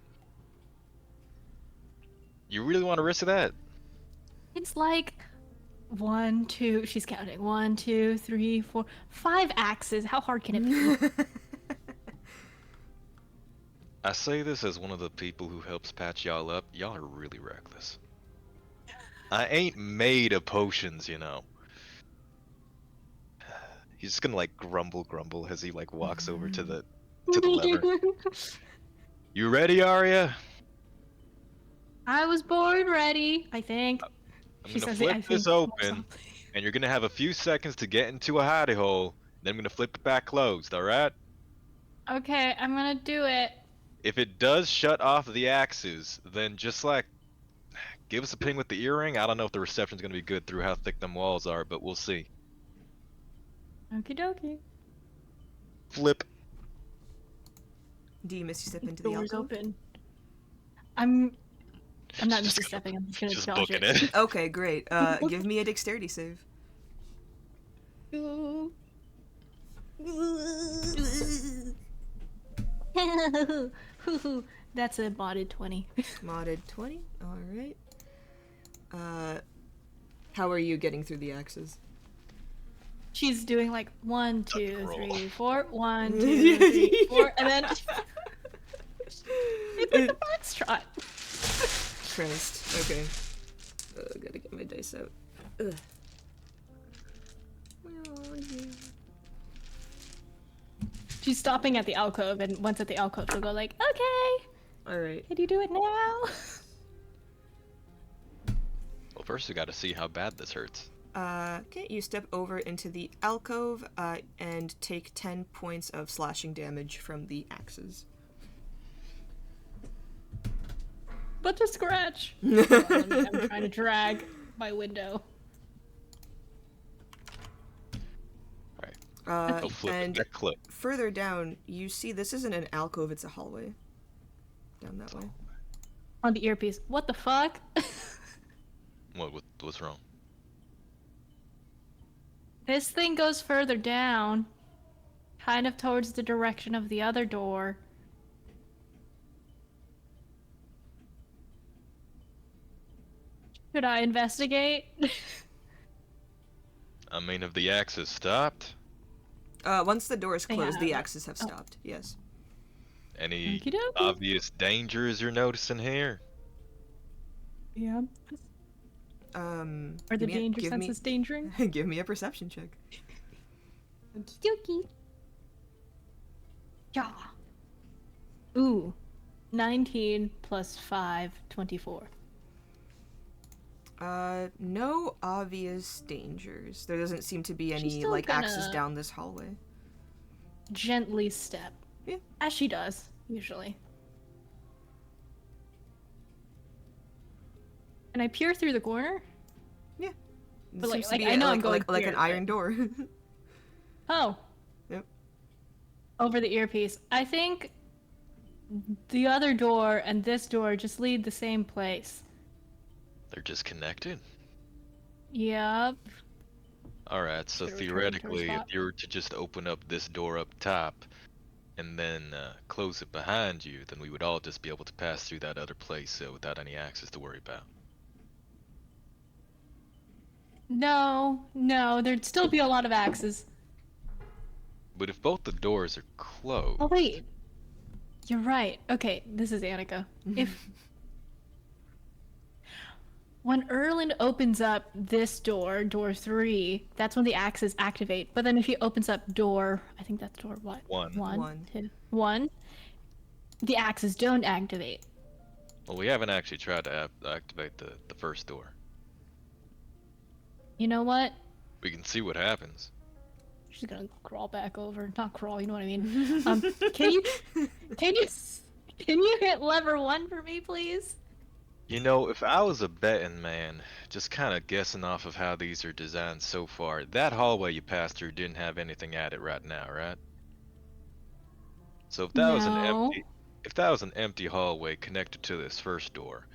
you really want to risk that? It's like 1, 2, she's counting. 1, 2, 3, 4, 5 axes. How hard can it be? I say this as one of the people who helps patch y'all up. Y'all are really reckless. I ain't made of potions, He's just gonna grumble as he walks over to the lever. You ready, Arya? I was born ready, I think. I'm gonna flip this open, and you're gonna have a few seconds to get into a hidey hole. Then I'm gonna flip it back closed, alright? Okay, I'm gonna do it. If it does shut off the axes, then just give us a ping with the earring. I don't know if the reception's gonna be good through how thick them walls are, but we'll see. Okie dokie. Flip. Do you misty step into the Door's alcove? open. I'm not Just misty stepping. I'm just gonna Just dodge booking it. it. Okay, great. Give me a dexterity save. That's a modded 20. Modded 20. All right. How are you getting through the axes? She's doing like 1, 2, roll. 3, 4. 1, 2, 3, 4, and then it's like the foxtrot. Christ. Okay. Gotta get my dice out. Ugh. She's stopping at the alcove, and once at the alcove, she'll go like, "Okay, Alright. can you do it now?" Well, first we gotta see how bad this hurts. Okay, you step over into the alcove, and take 10 points of slashing damage from the axes. But to scratch. I'm trying to drag my window. I'll flip and that clip. further down, you see this isn't an alcove, it's a hallway. Down that way. On the earpiece. What the fuck? What's wrong? This thing goes further down, kind of towards the direction of the other door. Should I investigate? I mean, have the axes stopped? Once the door is They closed, the have. axes have stopped, yes. Any Okey-dokey. obvious dangers you're noticing here? Yeah. Are the give me a- danger give me- senses dangering? Give me a perception check. Okey-dokey. Yeah. Ooh. 19 plus 5, 24. No obvious dangers. There doesn't seem to be She's any, still like, axes gonna- down this hallway. Gently step. Yeah. As she does, usually. Can I peer through the corner? It But, like- seems to like, be I know I'm like, going like here, an iron but- door. Oh. Yep. Over the earpiece. I think the other door and this door just lead the same place. They're just connected? Yep. Alright, so Should return to her theoretically, if spot. you were to just open up this door up top, and then close it behind you, then we would all just be able to pass through that other place without any access to worry about. No, there'd still be a lot of axes. But if both the doors are closed, Oh wait. You're right. Okay, this is Annika. If when Erland opens up this door, door 3, that's when the axes activate. But then if he opens up door, I think that's door what? One. One. 2, 1, the axes don't activate. well, we haven't actually tried to activate the first door. You know what? We can see what happens. She's gonna crawl back over. Not crawl, you know what I mean. Can you hit lever 1 for me, please? You know, if I was a betting man, just kind of guessing off of how these are designed so far, that hallway you passed through didn't have anything at it right now, right? So if that was No. if that was an empty hallway connected to this first door,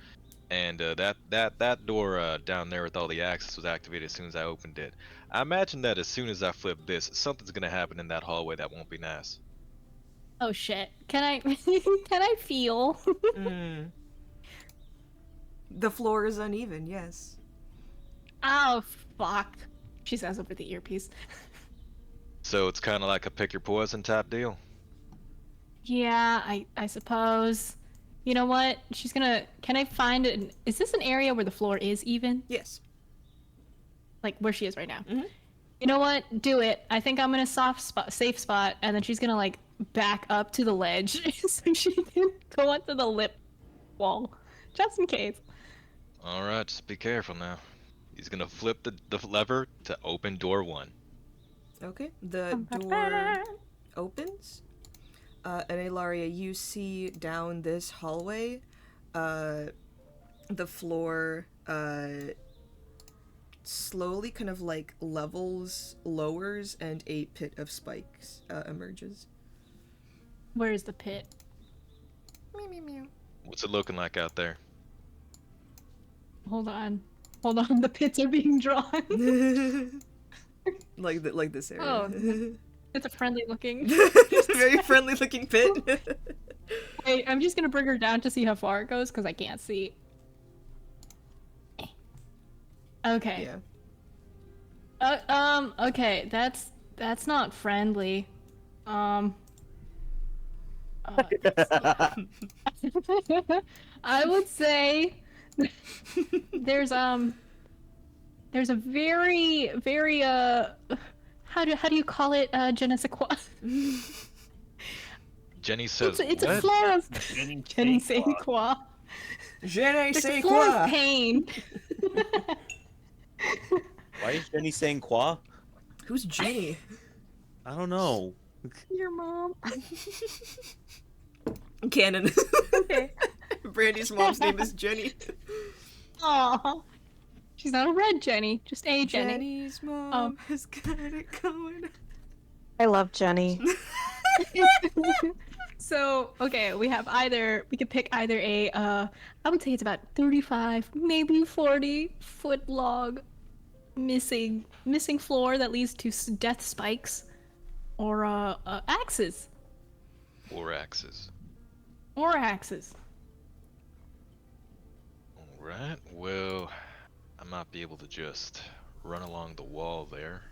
and that door down there with all the axes was activated as soon as I opened it, I imagine that as soon as I flip this, something's gonna happen in that hallway that won't be nice. Oh shit. Can I can I feel? Mm. The floor is uneven, yes. Oh fuck. She says over the earpiece. So it's kind of like a pick your poison type deal. Yeah, I suppose. You know what? She's gonna. Can I find an? Is this an area where the floor is even? Yes. Like where she is right now? Mhm. You know what? Do it. I think I'm in a safe spot, and then she's gonna like back up to the ledge so she can go onto the lip wall, just in case. All right, just be careful now. He's gonna flip the lever to open door 1. Okay. The door opens. And Ilaria, you see down this hallway, the floor slowly kind of like levels, lowers, and a pit of spikes emerges. Where is the pit? What's it looking like out there? Hold on. The pits are being drawn. like this area. Oh, it's a friendly looking. Just a very friendly looking pit. Wait, I'm just gonna bring her down to see how far it goes because I can't see. Okay. Yeah. Okay, that's not friendly. Yeah. I would say there's a very how do you call it, je ne sais quoi? Jenny says, It's a what? floor of Jenny je ne say sais quoi? quoi. Je ne There's sais a floor quoi. of pain. Why is Jenny saying qua? Who's Jenny? I don't know. Your mom. Canon. Okay. Brandy's mom's name is Jenny. Aw. She's not a red Jenny, just a Jenny. Jenny's mom has got it going. I love Jenny. So, okay, we could pick either a, I would say it's about 35, maybe 40-foot long missing floor that leads to death spikes, or, axes. Or axes. Alright, well, I might be able to just run along the wall there.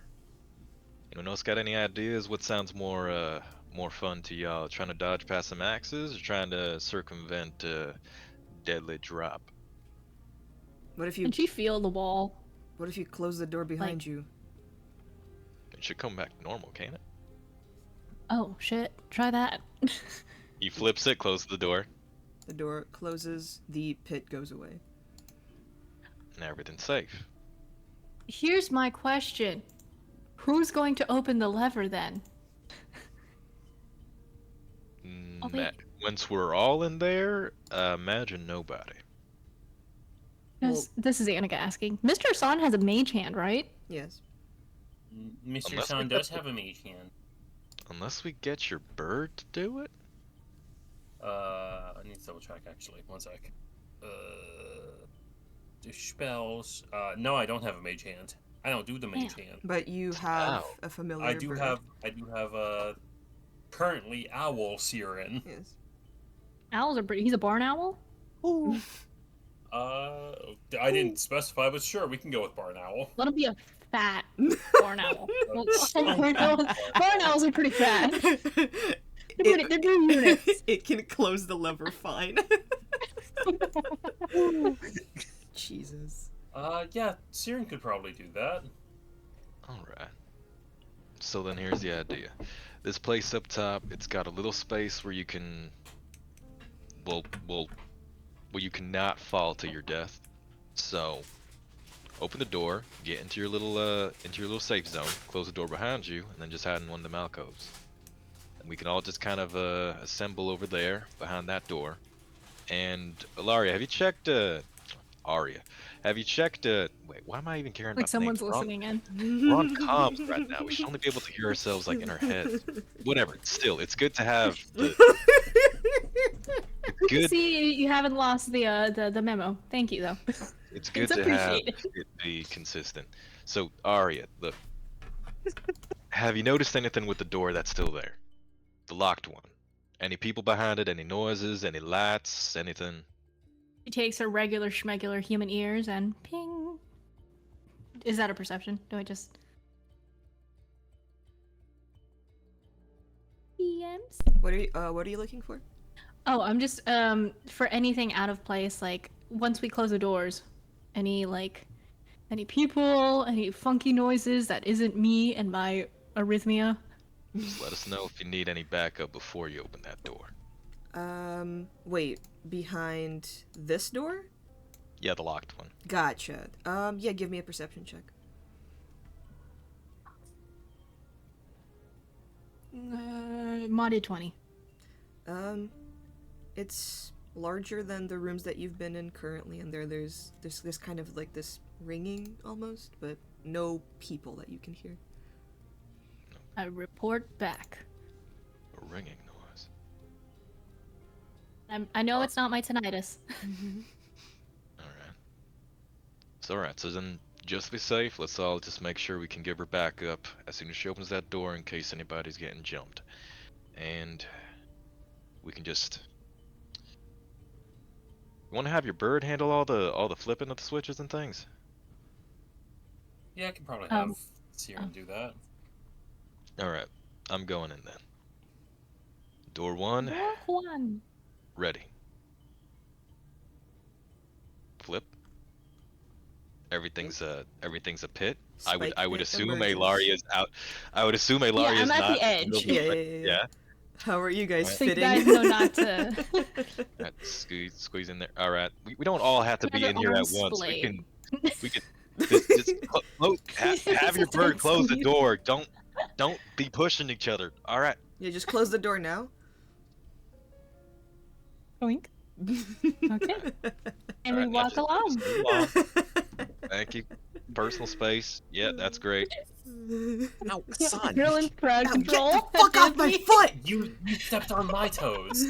Anyone else got any ideas? What sounds more fun to y'all? Trying to dodge past some axes or trying to circumvent a deadly drop? What if you Can she feel the wall? What if you close the door behind you? It should come back normal, can't it? Oh, shit. Try that. He flips it, closes the door, The door closes, the pit goes away. and everything's safe. Here's my question. Who's going to open the lever then? Oh, wait. Once we're all in there, imagine nobody. This is Annika asking. Mr. San has a mage hand, right? Yes. Mr. Unless San we does get have a mage hand. Unless we get your bird to do it? I need to double check actually. One sec. The spells. No, I don't have a mage hand. I don't do the mage hand. But you have Ow. a familiar I do bird. have currently owl Siren. Yes. Owls are pretty. He's a barn owl? Ooh. I didn't specify, but sure, we can go with barn owl. Let him be a fat barn owl. Well, barn owls are pretty fat. They're doing units. It can close the lever fine. Jesus. Yeah, Siren could probably do that. Alright. So then here's the idea. This place up top, it's got a little space where you can... Well, where you cannot fall to your death. So, open the door, get into your little safe zone, close the door behind you, and then just hide in one of the alcoves. And we can all just kind of assemble over there, behind that door. And, Ilaria, have you checked, Aria, have you checked, wait, why am I even caring Like about someone's names? listening in. We're on comms right now. We should only be able to hear ourselves like in our heads. Whatever. Still, it's good to have the. It's good. See, you haven't lost the memo. Thank you, though. It's good It's to have appreciated. it be consistent. So, Arya, look. Have you noticed anything with the door that's still there? The locked one. Any people behind it? Any noises? Any lights? Anything? She takes her regular schmegular human ears and ping. Is that a perception? Do I just... DMs? What are you looking for? Oh, I'm just, for anything out of place, like, once we close the doors, any people, any funky noises that isn't me and my arrhythmia. Just let us know if you need any backup before you open that door. Wait, behind this door? Yeah, the locked one. Gotcha. Yeah, give me a perception check. Modded 20. It's larger than the rooms that you've been in currently, and there's this kind of like this ringing almost, but no people that you can hear. I report back. A ringing noise. I know it's not my tinnitus. Alright. It's alright, so then, just to be safe, let's all just make sure we can give her back up as soon as she opens that door in case anybody's getting jumped. And we can just... You want to have your bird handle all the flipping of the switches and things? Yeah, I can probably have Um, Sierra do that. Alright, I'm going in then. Door 1, Door one. ready. Flip. Everything's a pit. I would Spike pit assume emerges. Alaria's out. I would assume Alaria's I'm at not the edge. Yeah. How are you guys Right. So you fitting? guys know not to. Right, squeeze in there. All right, we don't all have to be Rather in here at arms once. splayed. We can have your bird close the door. Don't be pushing each other. All right. Yeah, just close the door now. Oink. Okay. And we walk along. Thank you. Personal space. Yeah, that's great. No, son. Merlin's crowd Ow, control. Get the fuck off my foot! You stepped on my toes.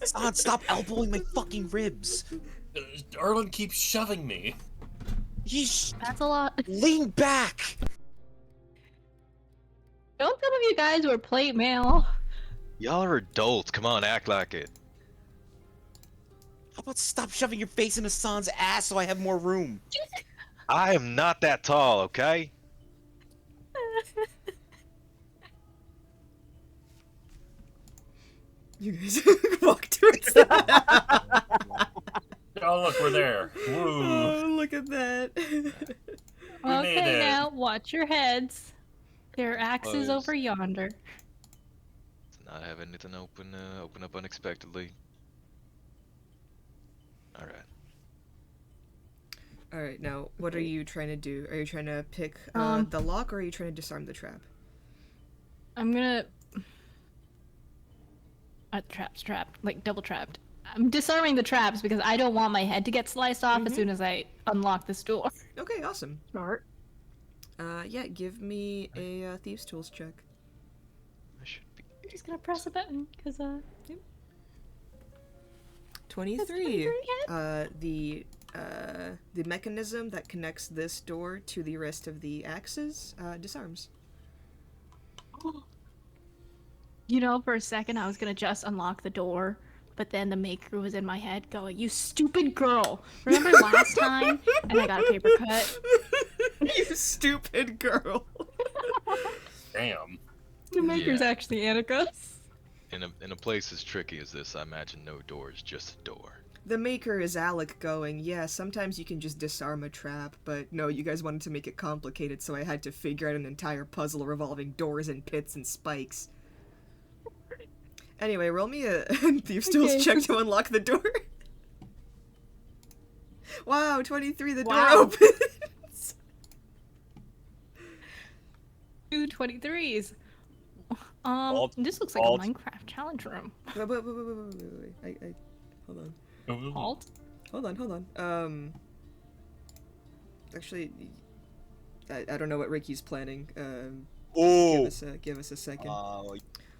Son, stop elbowing my fucking ribs. Erlen keeps shoving me. Yeesh. That's a lot. Lean back. Don't some of you guys were plate mail? Y'all are adults. Come on, act like it. How about stop shoving your face in Hassan's ass so I have more room? I am not that tall, okay? You guys walk towards that. Oh, look, we're there. Woo. Oh, look at that. made Okay, it. now watch your heads. There are axes Close. over yonder. Let's not have anything open up unexpectedly. All right. All right, now what are you trying to do? Are you trying to pick Um, the lock, or are you trying to disarm the trap? I'm gonna. Trapped. Like double trapped. I'm disarming the traps because I don't want my head to get sliced off as soon as I unlock this door. Okay, awesome. Smart. Yeah, give me a thieves' tools check. I should be. I'm just gonna press a button because 23. The mechanism that connects this door to the rest of the axes disarms. You know, for a second I was gonna just unlock the door, but then the maker was in my head going, "You stupid girl! Remember last time?" And I got a paper cut. You stupid girl. Damn. The maker's Yeah. actually Annika. In a place as tricky as this, I imagine no door is just a door. The maker is Alec going, yeah, sometimes you can just disarm a trap, but no, you guys wanted to make it complicated, so I had to figure out an entire puzzle revolving doors and pits and spikes. Anyway, roll me a thieves' tools Okay. check to unlock the door. Wow, 23, the Wow. door opens. 2 23s. Alt- This looks like alt. a Minecraft challenge room. Wait. Hold on. Alt. Hold on. Actually, I don't know what Ricky's planning. Oh. Give us a second. Oh,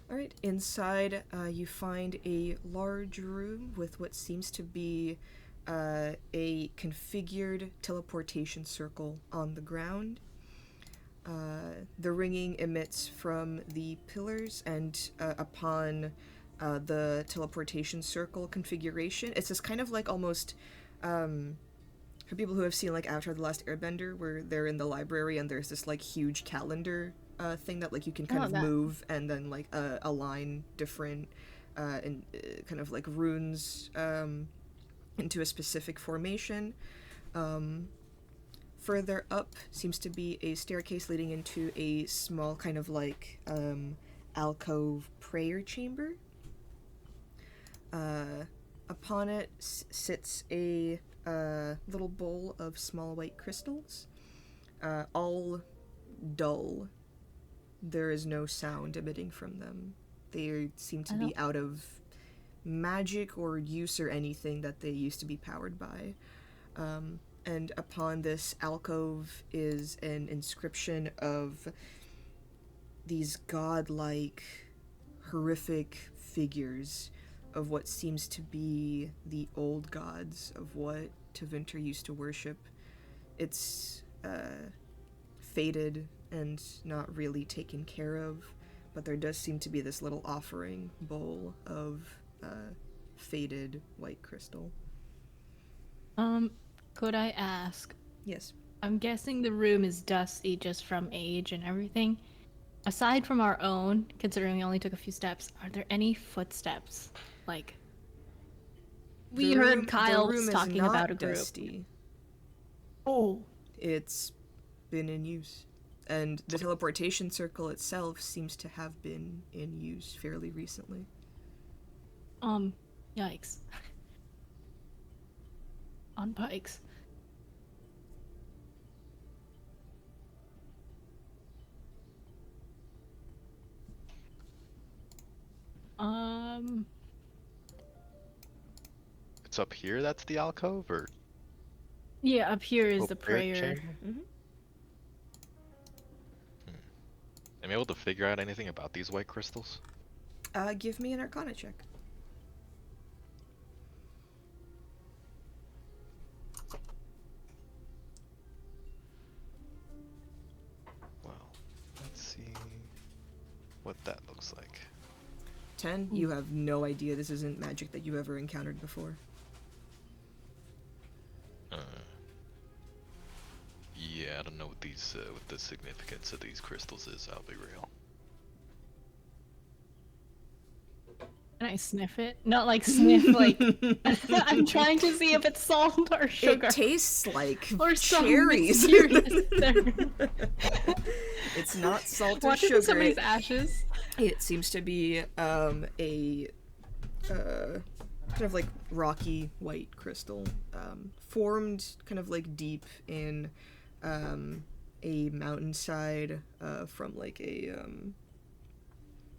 Alright, inside you find a large room with what seems to be a configured teleportation circle on the ground. The ringing emits from the pillars, and upon the teleportation circle configuration, it's this kind of like almost, for people who have seen like Avatar: The Last Airbender, where they're in the library and there's this like huge calendar thing that like you can kind of that. move and then like align different and kind of like runes into a specific formation. Further up seems to be a staircase leading into a small kind of like alcove prayer chamber. Upon it sits a little bowl of small white crystals, all dull. There is no sound emitting from them. They seem to be out of magic or use or anything that they used to be powered by. And upon this alcove is an inscription of these godlike, horrific figures of what seems to be the old gods of what Tevinter used to worship. It's faded and not really taken care of, but there does seem to be this little offering bowl of faded white crystal. Could I ask? Yes. I'm guessing the room is dusty just from age and everything. Aside from our own, considering we only took a few steps, are there any footsteps? Like, we heard Kyle was talking about a group. Dusty. Oh. It's been in use. And the teleportation circle itself seems to have been in use fairly recently. Yikes. On bikes. It's up here. That's the alcove, or Yeah, up here is little the prayer prayer. chamber? Mm-hmm. Am I able to figure out anything about these white crystals? Give me an Arcana check. Well, let's see what that looks like. 10. You have no idea. This isn't magic that you've ever encountered before. Yeah, I don't know what these, what the significance of these crystals is. I'll be real. Can I sniff it? Not like sniff, like I'm trying to see if it's salt or sugar. It tastes like or some cherries. mysterious thing. It's not salt or Watch sugar. somebody's ashes. It seems to be a kind of like rocky white crystal, formed kind of like deep in a mountainside from like a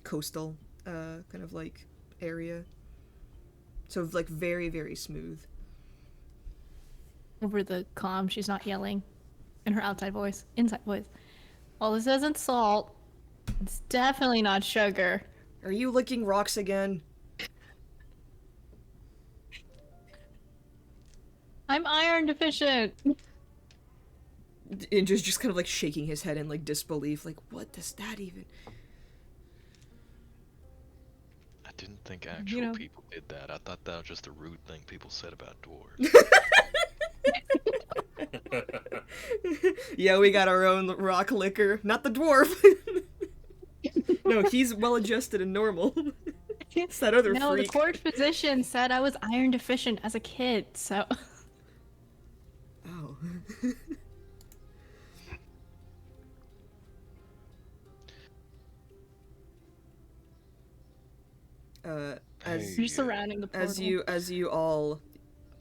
coastal kind of like area. So like very, very smooth. Over the comm, she's not yelling in her inside voice. Well, this isn't salt. It's definitely not sugar. Are you licking rocks again? I'm iron deficient. And just kind of like shaking his head in like disbelief, like what does that even? I didn't think actual people did that. I thought that was just a rude thing people said about dwarves. Yeah, we got our own rock licker. Not the dwarf. No, he's well adjusted and normal. It's that other No, freak. the court physician said I was iron deficient as a kid, so. Oh. As You're surrounding the portal. as you all,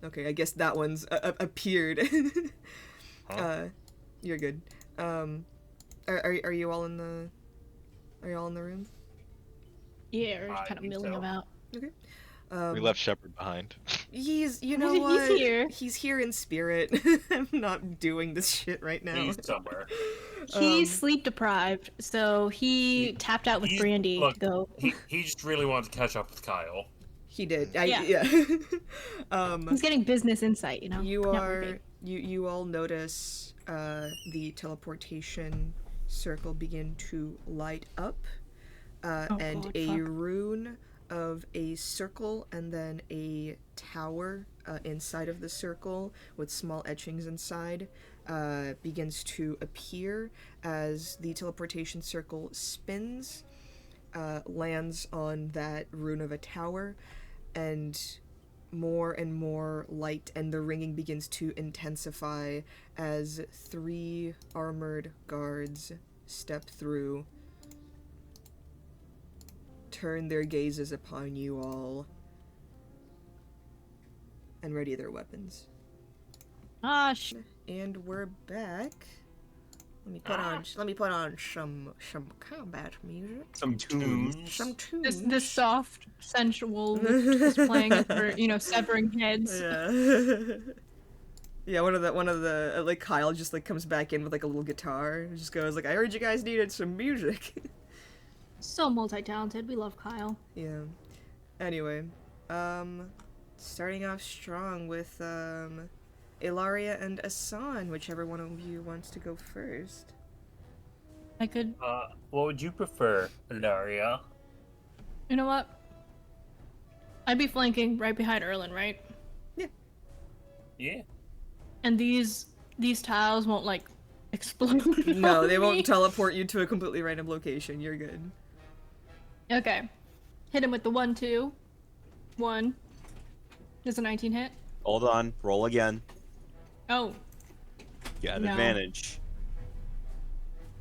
okay, I guess that one's appeared. You're good. Are you all in the? Are you all in the room? Yeah, we're just kind of think milling so. about. Okay. We left Shepard behind. He's, you know He's what? here. He's here in spirit. I'm not doing this shit right now. He's somewhere. He's sleep deprived, so he tapped out with Brandy Look, to go. he just really wanted to catch up with Kyle. He did. Yeah. He's getting business insight, you know. You networking. are you all notice the teleportation circle begin to light up, and God, a fuck. rune of a circle and then a tower inside of the circle with small etchings inside begins to appear as the teleportation circle spins, lands on that rune of a tower, and more light and the ringing begins to intensify as 3 armored guards step through, turn their gazes upon you all, and ready their weapons. And we're back. Let me put on some combat music. Some tunes. Some tunes. This soft, sensual lift is playing as we're, severing heads. Yeah. Yeah, one of the like Kyle just like comes back in with like a little guitar and just goes like, I heard you guys needed some music. So multi-talented. We love Kyle. Yeah. Anyway, Starting off strong with, Ilaria and Asan, whichever one of you wants to go first. I could. What would you prefer, Ilaria? You know what? I'd be flanking right behind Erlin, right? Yeah. And these tiles won't like explode. No, on they me? won't teleport you to a completely random location. You're good. Okay. Hit him with the 1-2. 1. Does a 19 hit? Hold on. Roll again. Oh. You got No. advantage.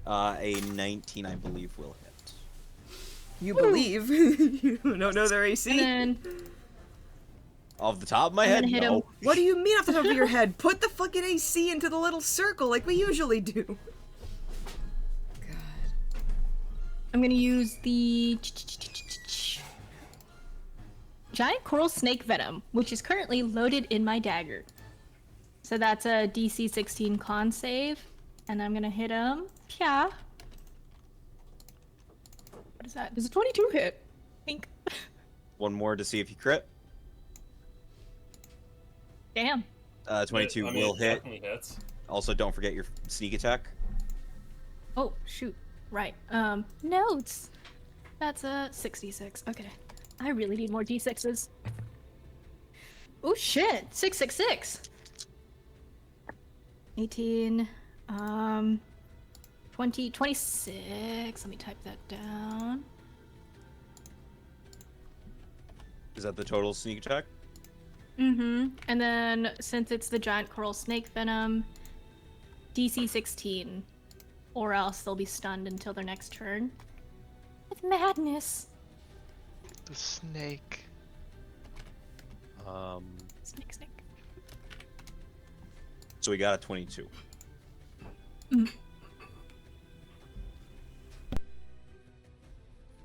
A 19, I believe, will hit. You believe. You don't know their AC. And then Off the top of my I'm head, gonna hit no. him. What do you mean off the top of your head? Put the fucking AC into the little circle like we usually do. God. I'm gonna use the giant coral snake venom, which is currently loaded in my dagger. So that's a DC 16 con save, and I'm gonna hit him. Yeah. What is that? Does a 22 hit? Think. One more to see if you crit. Damn. 22 I mean, will it hit. definitely hits. Also, don't forget your sneak attack. Oh shoot. Right. Notes. That's a 66. Okay. I really need more D6s. Oh shit. 666. 18. 20. 26. Let me type that down. Is that the total sneak attack? Mm-hmm. And then since it's the giant coral snake venom, DC 16. Or else they'll be stunned until their next turn. With madness. The snake. Snake, snake. So we got a 22.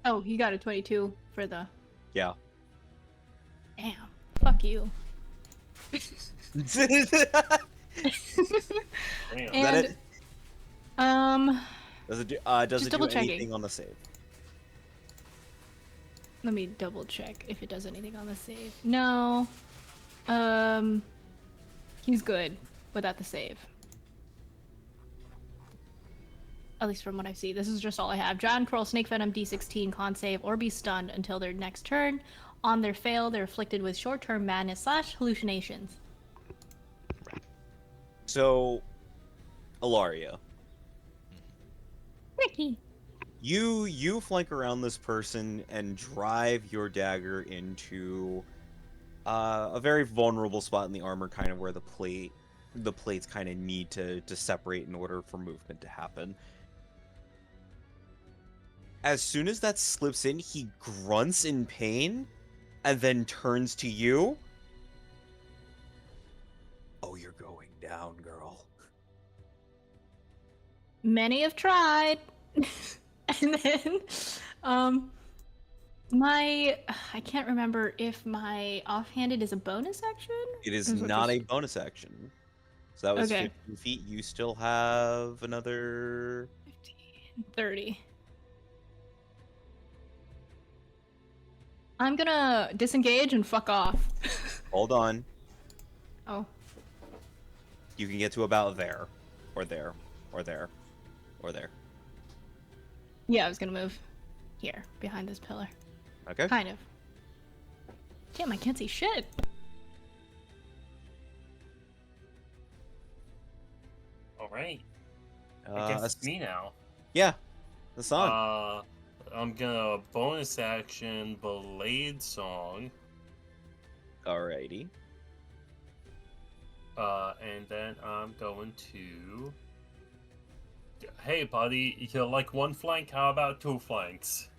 Oh, you got a 22 for the... Yeah. Damn. Fuck you. Damn. And, that it? Just Does it do double checking. anything on the save? let me double check if it does anything on the save. No. He's good without the save. At least from what I see. This is just all I have. Giant Coral, Snake Venom, D16, con save, or be stunned until their next turn. On their fail, they're afflicted with short-term madness / hallucinations. So, Ilaria, Ricky. you flank around this person and drive your dagger into a very vulnerable spot in the armor, kind of where the plates kind of need to separate in order for movement to happen. As soon as that slips in, he grunts in pain and then turns to you. Oh, you're going down, girl. Many have tried. And then, I can't remember if my offhanded is a bonus action? It is Or what not a just- bonus action. So that was Okay. 15 feet. You still have another... 15, 30. I'm gonna disengage and fuck off. Hold on. Oh. You can get to about there. Or there. Or there. Or there. Yeah, I was gonna move here, behind this pillar. Okay? Kind of. Damn, I can't see shit. Alright. I guess it's me now. Yeah. The song. I'm gonna bonus action Blade Song. Alrighty. And then I'm going to... Hey, buddy, you like one flank? How about two flanks?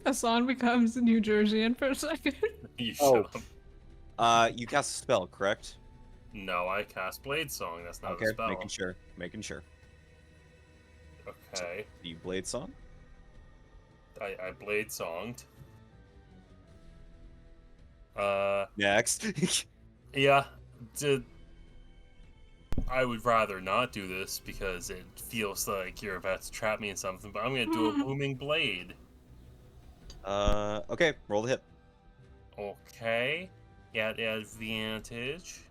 Hassan becomes New Jerseyan for a second. You Oh. shut up. You cast a spell, correct? No, I cast Blade Song. That's not Okay, a spell. making sure. Making sure. Okay. Do you blade song? I Blade Songed. Next. Yeah. I would rather not do this because it feels like you're about to trap me in something, but I'm gonna do a Booming Blade. Okay, roll the hit. Okay. Got advantage.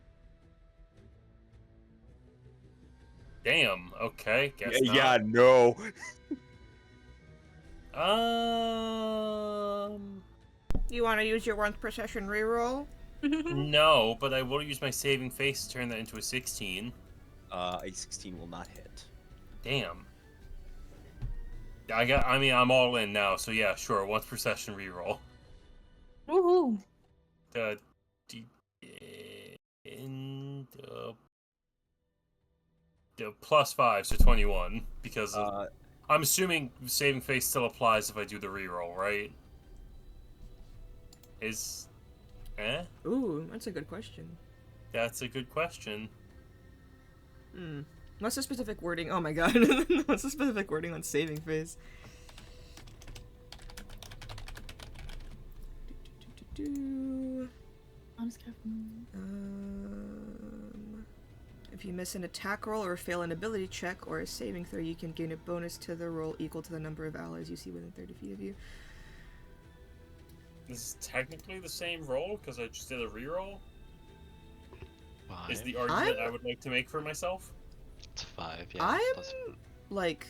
Damn. Okay. Guess Yeah, not. no. You want to use your 1st procession reroll? No, but I will use my saving face to turn that into a 16. A 16 will not hit. Damn. I mean, I'm all in now, so yeah, sure. 1st procession reroll. Woohoo! The +5, so 21. Because I'm assuming saving face still applies if I do the reroll, right? Ooh, that's a good question. That's a good question. What's the specific wording? Oh my god. What's the specific wording on saving phase? If you miss an attack roll or fail an ability check or a saving throw, you can gain a bonus to the roll equal to the number of allies you see within 30 feet of you. This is technically the same roll because I just did a reroll. 5. Is the argument I would like to make for myself? It's 5, yeah. I'm plus- like,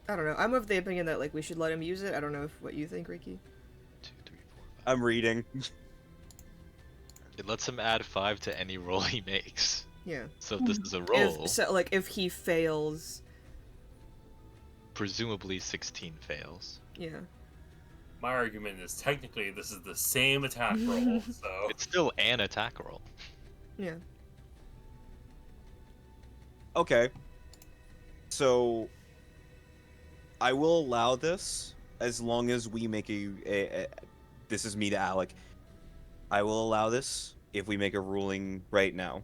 I don't know. I'm of the opinion that like we should let him use it. I don't know what you think, Ricky. 2, 3, 4, 5. I'm reading. It lets him add 5 to any roll he makes. Yeah. So if this is a roll, If he fails, presumably 16 fails. yeah. My argument is technically this is the same attack roll, so It's still an attack roll. Yeah. Okay. So I will allow this as long as we make a this is me to Alec. I will allow this if we make a ruling right now.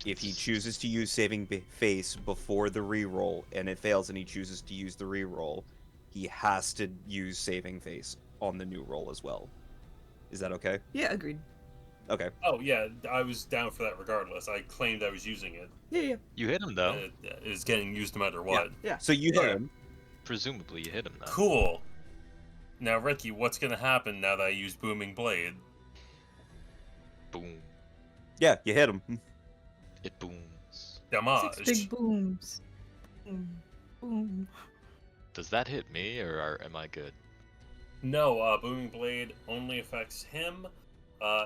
If he chooses to use saving face before the reroll and it fails and he chooses to use the reroll, he has to use saving face on the new roll as well. Is that okay? Yeah, agreed. Okay. oh yeah, I was down for that regardless. I claimed I was using it. Yeah. You hit him though. It is getting used no matter what. Yeah. So you hit him. Presumably you hit him though. Cool. Now, Ricky, what's gonna happen now that I use Booming Blade? Boom. Yeah, you hit him. It booms. Damage. 6 big booms. Boom. Boom. Does that hit me, or am I good? No, Booming Blade only affects him.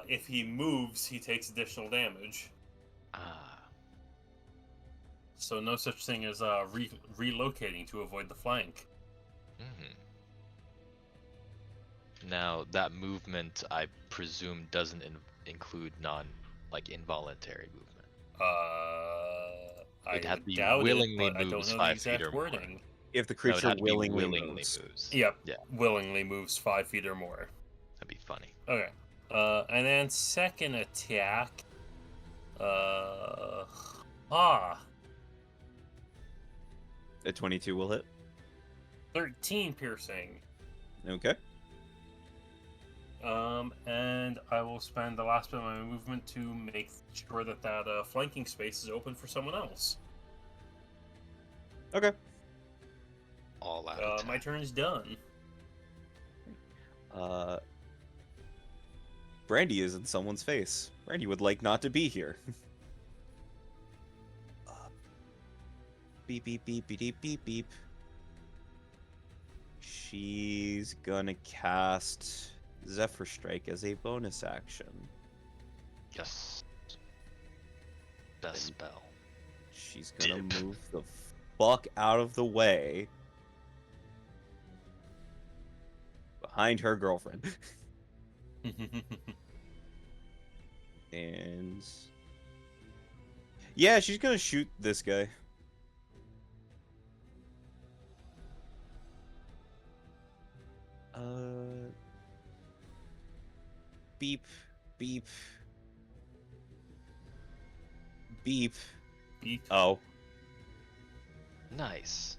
If he moves, he takes additional damage. Ah. So no such thing as relocating to avoid the flank. Mm-hmm. Now, that movement, I presume, doesn't include involuntary movement. It'd have to be doubt willingly it, but I don't moves know 5 the exact feet or more. wording. If the No, it'd creature have to be willingly moves. Yep. Yeah, Willingly moves 5 feet or more. that'd be funny. Okay. And then second attack. A 22 will hit. 13 piercing. Okay. And I will spend the last bit of my movement to make sure that flanking space is open for someone else. Okay. All out. My turn is done. Brandy is in someone's face. Brandy would like not to be here. Beep, beep, beep, beep, beep, beep, beep. She's gonna cast Zephyr Strike as a bonus action. Yes. Best spell. She's gonna Dip. move the fuck out of the way. Behind her girlfriend. And yeah, she's gonna shoot this guy. Beep, beep, beep. Beep. Oh, Nice.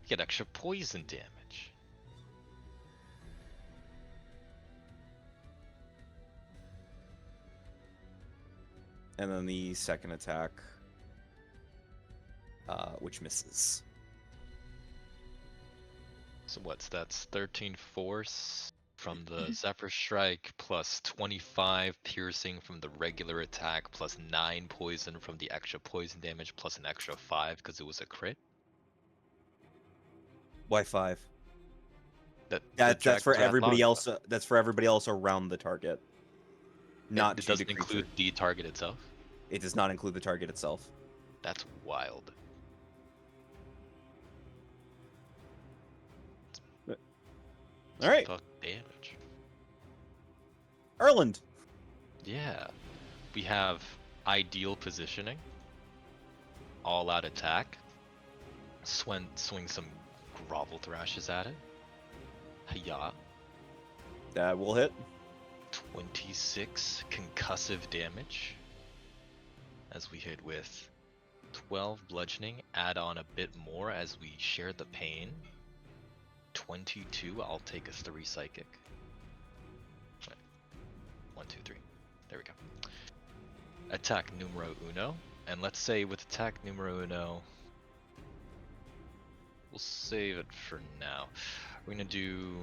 You get extra poison damage. and then the second attack, which misses. So that's 13 force from the Zephyr Strike, plus 25 piercing from the regular attack, plus 9 poison from the extra poison damage, plus an extra 5 because it was a crit. Why 5? That's That's for everybody else. That's for everybody else around the target. Not It to the doesn't creature. include the target itself. It does not include the target itself. That's wild. All right, Fuck damage. Erland. Yeah, we have ideal positioning, all out attack, swing some grovel thrashes at it. Hiya. That will hit. 26 concussive damage as we hit with 12 bludgeoning, add on a bit more as we share the pain. 22, I'll take a 3 psychic. Wait. 1, 2, 3. There we go. Attack numero uno. And let's say with attack numero uno, we'll save it for now. We're gonna do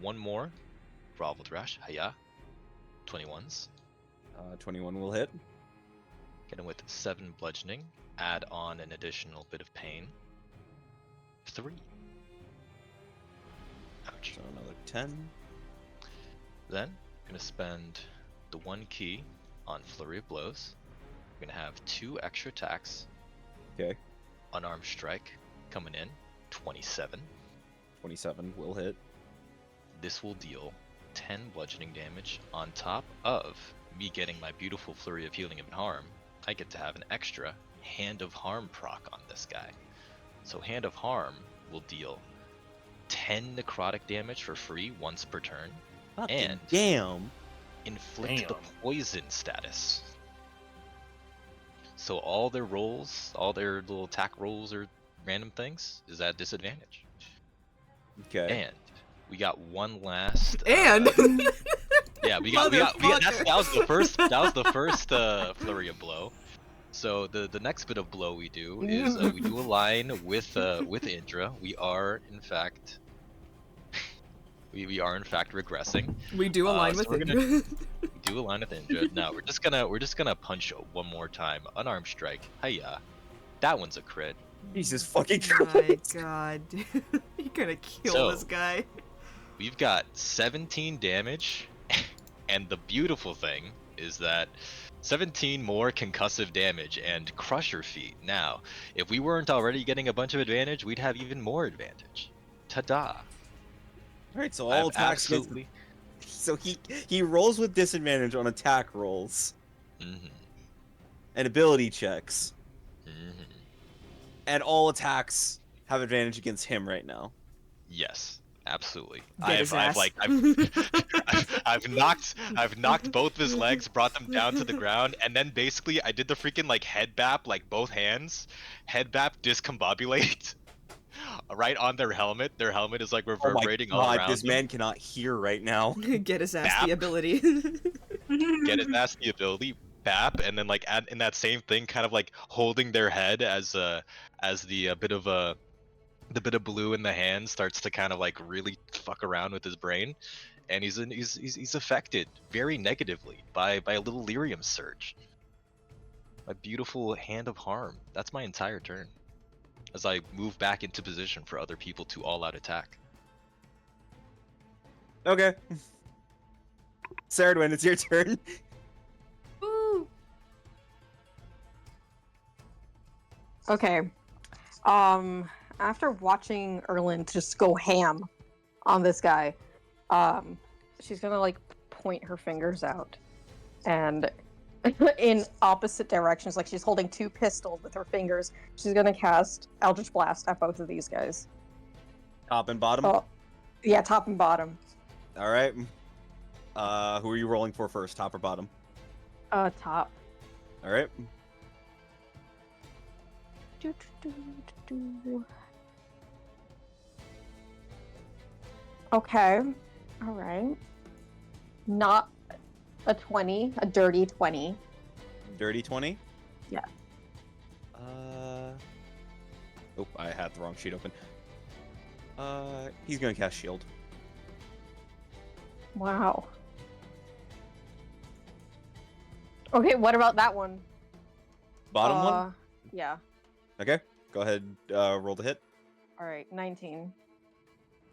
one more. Grovel Thrash. Hiya. 21s. 21 will hit. Get him with 7 bludgeoning. Add on an additional bit of pain. 3. Ouch. So another 10. Then, I'm gonna spend the 1 key on Flurry of Blows. We're gonna have 2 extra attacks. Okay. Unarmed Strike coming in. 27. 27 will hit. This will deal 10 bludgeoning damage on top of me getting my beautiful Flurry of Healing and Harm. I get to have an extra Hand of Harm proc on this guy. So Hand of Harm will deal 10 necrotic damage for free once per turn. Fucking And damn. inflict the poison status. So all their rolls, all their little attack rolls or random things is at disadvantage. Okay. And we got one last. And Yeah, we got that was the first flurry of blow. So the next bit of blow we do is we do a line with Indra. We are in fact we are in fact regressing. we do align with we're it. We do a line with Indra. Now we're just gonna punch one more time. Unarmed strike. Hiya. That one's a crit. Jesus fucking My Christ. God, you're gonna kill So- this guy. We've got 17 damage, and the beautiful thing is that 17 more concussive damage and crusher feat. Now, if we weren't already getting a bunch of advantage, we'd have even more advantage. Ta-da! Alright, so I've all attacks against absolutely. So he rolls with disadvantage on attack rolls Mhm. and ability checks. Mhm. And all attacks have advantage against him right now. Yes, absolutely. Get his ass. I've knocked both of his legs, brought them down to the ground, and then basically I did the freaking like head bap, like both hands, head bap discombobulate, right on their helmet. Their helmet is like Oh my reverberating all god, around this them. man cannot hear right now. Get his ass Bap. the ability. Get his ass the ability, bap, and then like add in that same thing, kind of like holding their head as the bit of the bit of blue in the hand starts to kind of like really fuck around with his brain, and he's affected very negatively by a little lyrium surge. My beautiful Hand of Harm. That's my entire turn as I move back into position for other people to all out attack. Okay. Saradwin, it's your turn. Woo! Okay. After watching Erland just go ham on this guy, she's gonna like point her fingers out and in opposite directions, like she's holding 2 pistols with her fingers. She's gonna cast Eldritch Blast at both of these guys. Top and bottom. Oh, yeah, top and bottom. Alright. Who are you rolling for first, top or bottom? Top. Alright. Do, do, do, do. Okay. All right. Not a 20, a dirty 20. Dirty 20? Yeah. Oh, I had the wrong sheet open. He's gonna cast shield. Wow. Okay, what about that one? Bottom one? Yeah. Okay, go ahead, roll the hit. Alright, 19.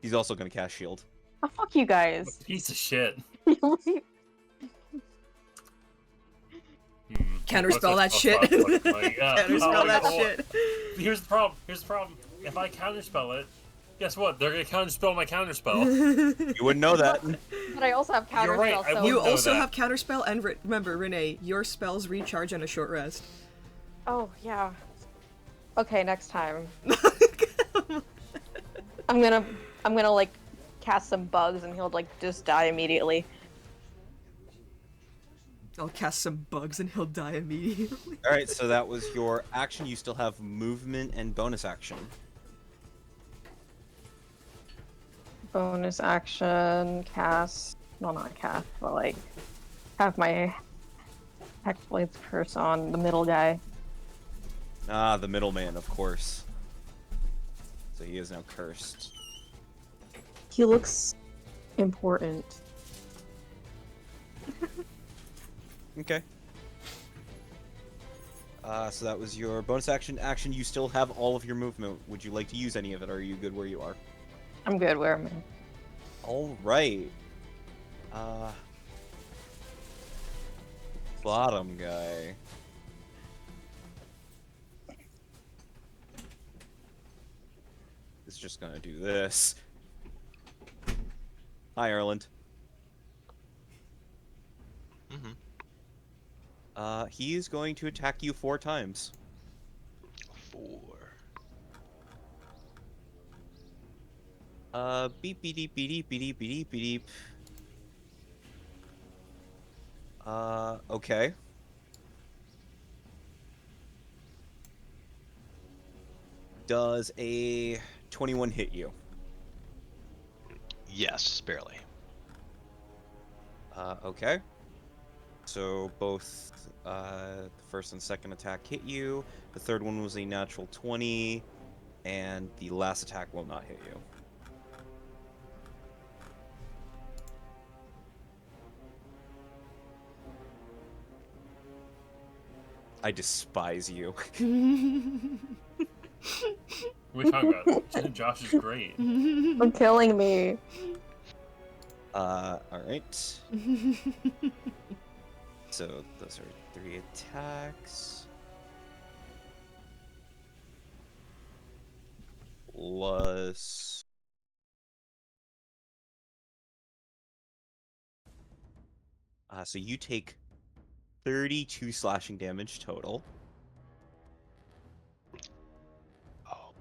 He's also gonna cast shield. Oh, fuck you guys. Piece of shit. Counterspell that What's shit. Counterspell that shit. Here's the problem. If I counterspell it, guess what? They're gonna counterspell my counterspell. You wouldn't know that. But I also have counterspell, You're right, I so... You wouldn't know also that. have counterspell, and remember, Renee, your spells recharge on a short rest. Oh, yeah. Okay, next time. I'm gonna like cast some bugs and he'll like just die immediately. I'll cast some bugs and he'll die immediately. All right, so that was your action. You still have movement and bonus action. Bonus action, cast, well not cast, but like have my Hexblade's curse on the middle guy. Ah, the middleman, of course. So he is now cursed. He looks important. Okay. So that was your bonus action. Action, you still have all of your movement. Would you like to use any of it, or are you good where you are? I'm good where I'm at. All right. Bottom guy. Is just gonna do this. Hi, Ireland. He is going to attack you 4 times. 4. Beep beep beep beep beep beep beep beep. Okay. Does a 21 hit you? Yes, barely. Okay. So both the first and second attack hit you. The third one was a natural 20, and the last attack will not hit you. I despise you. What are we talking about? Josh is great. You're killing me. Alright. So those are 3 attacks. Plus... so you take 32 slashing damage total. Oh.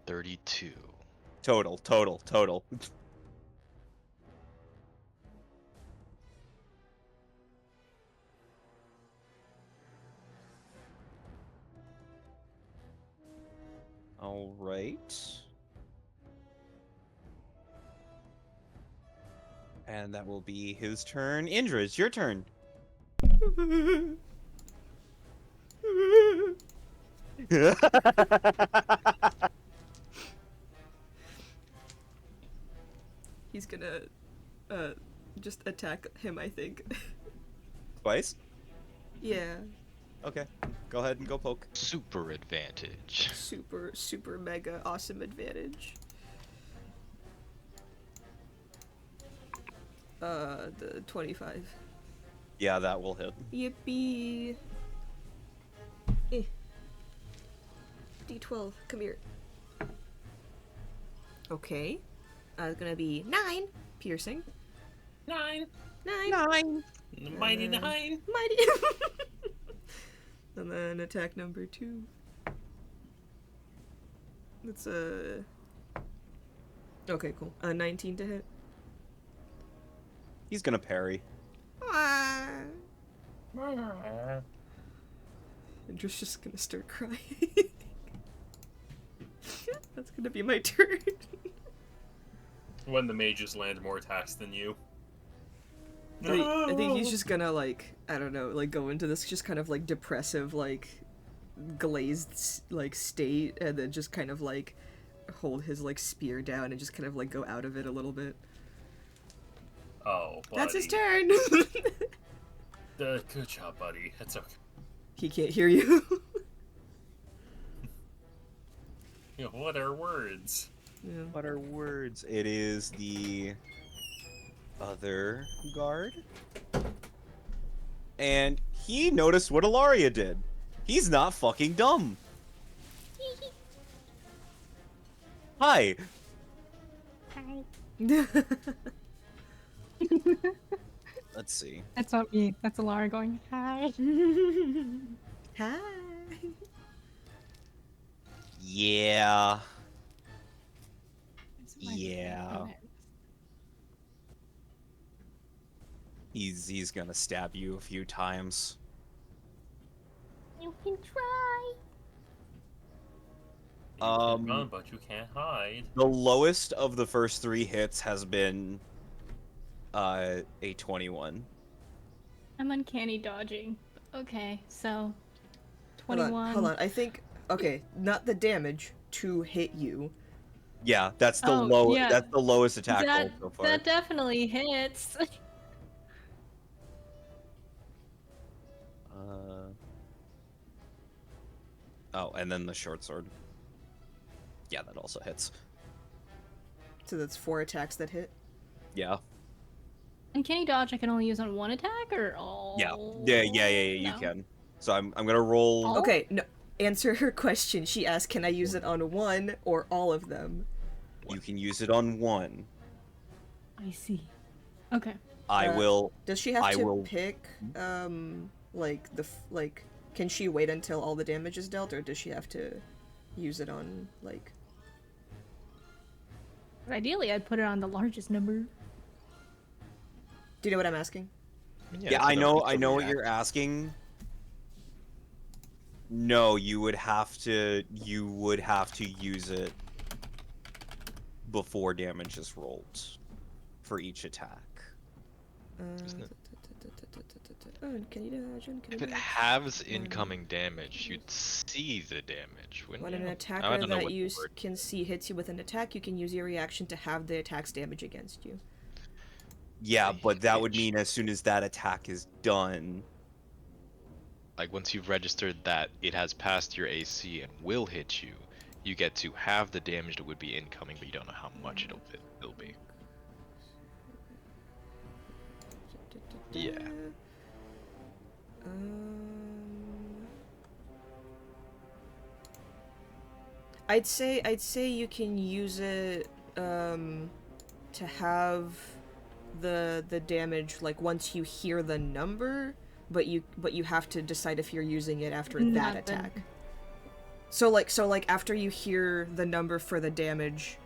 32. Total. All right. And that will be his turn. Indra, it's your turn. He's gonna just attack him, I think. Twice? Yeah. Okay. Go ahead and go poke. Super advantage. Super mega awesome advantage. The 25. Yeah, that will hit. Yippee. D12, come here. Okay. It's gonna be 9 piercing. 9. 9. Mighty 9. Mighty. And then attack number 2. That's okay, cool. 19 to hit. He's gonna parry. Indra's just gonna start crying. That's gonna be my turn. When the mages land more attacks than you. I think he's just gonna, like, I don't know, like, go into this just kind of, like, depressive, like, glazed, like, state, and then just kind of, like, hold his, like, spear down and just kind of, like, go out of it a little bit. Oh, buddy. That's his turn. Good job, buddy. It's okay. He can't hear you. You know, what are words? Yeah. What are words? It is the other guard. And he noticed what Ilaria did. He's not fucking dumb. Hi. Hi. Let's see. That's not me. That's Alara going, hi. Hi. Yeah. That's my Yeah. favorite. He's gonna stab you a few times. You can try. You can run, but you can't hide. The lowest of the first 3 hits has been a 21. I'm uncanny dodging. Okay, so Hold 21. on. I think, okay, not the damage to hit you. Yeah, that's the Oh, yeah. that's the lowest attack roll That, so far. that definitely hits. Oh, and then the short sword. Yeah, that also hits. So that's 4 attacks that hit. Yeah. Uncanny dodge I can only use on one attack or all? Yeah, you No. can. So I'm gonna roll. Oh. Okay, no. Answer her question. She asked, can I use it on one or all of them? You can use it on one. I see. Okay. I will. Does she have I to will- pick, like, can she wait until all the damage is dealt, or does she have to use it on, like... But ideally, I'd put it on the largest number. Do you know what I'm asking? Yeah, I know what you're asking. No, you would have to use it before damage is rolled for each attack. Isn't it? Can you dodge? If it halves incoming damage, you'd see the damage, wouldn't When you? an I attacker don't know that what you the word can see hits you with an attack, you can use your reaction to have the attack's damage against you. Yeah, but that would Damage. mean as soon as that attack is done. Like once you've registered that it has passed your AC and will hit you, you get to have the damage that would be incoming, but you don't know how much it'll be. Yeah. I'd say you can use it to have the damage like once you hear the number, but you have to decide if you're using it after that Not the- attack. So like after you hear the number for the damage,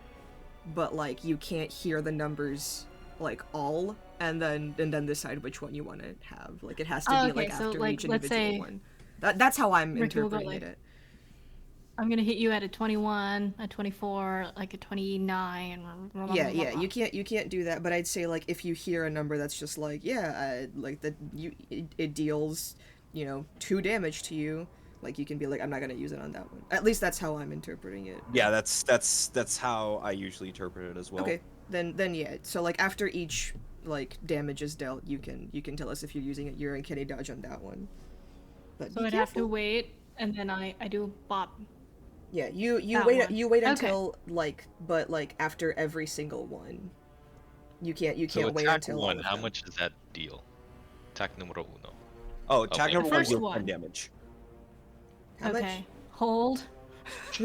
but like you can't hear the numbers like all, and then decide which one you want to have. Like it has to Oh, be okay, like so, after like, each let's individual say one. That's how I'm Ricky will go, interpreting like, it. I'm gonna hit you at a 21, a 24, like a 29. Yeah, you can't do that. But I'd say like if you hear a number that's just like like that it deals 2 damage to you, like you can be like I'm not gonna use it on that one. At least that's how I'm interpreting it. Yeah, that's how I usually interpret it as well. Okay, then yeah. So like after each like damage is dealt, you can tell us if you're using it. You're in Kenny dodge on that one. But So be I'd have to careful. wait, and then I do bop. Yeah, you That wait one. you wait Okay. until like after every single one. You can't So wait attack until all one, of how them. much does that deal? Attack numero uno. Oh, attack Okay. number The one first deals one. 10 damage. How Okay. Hold. much?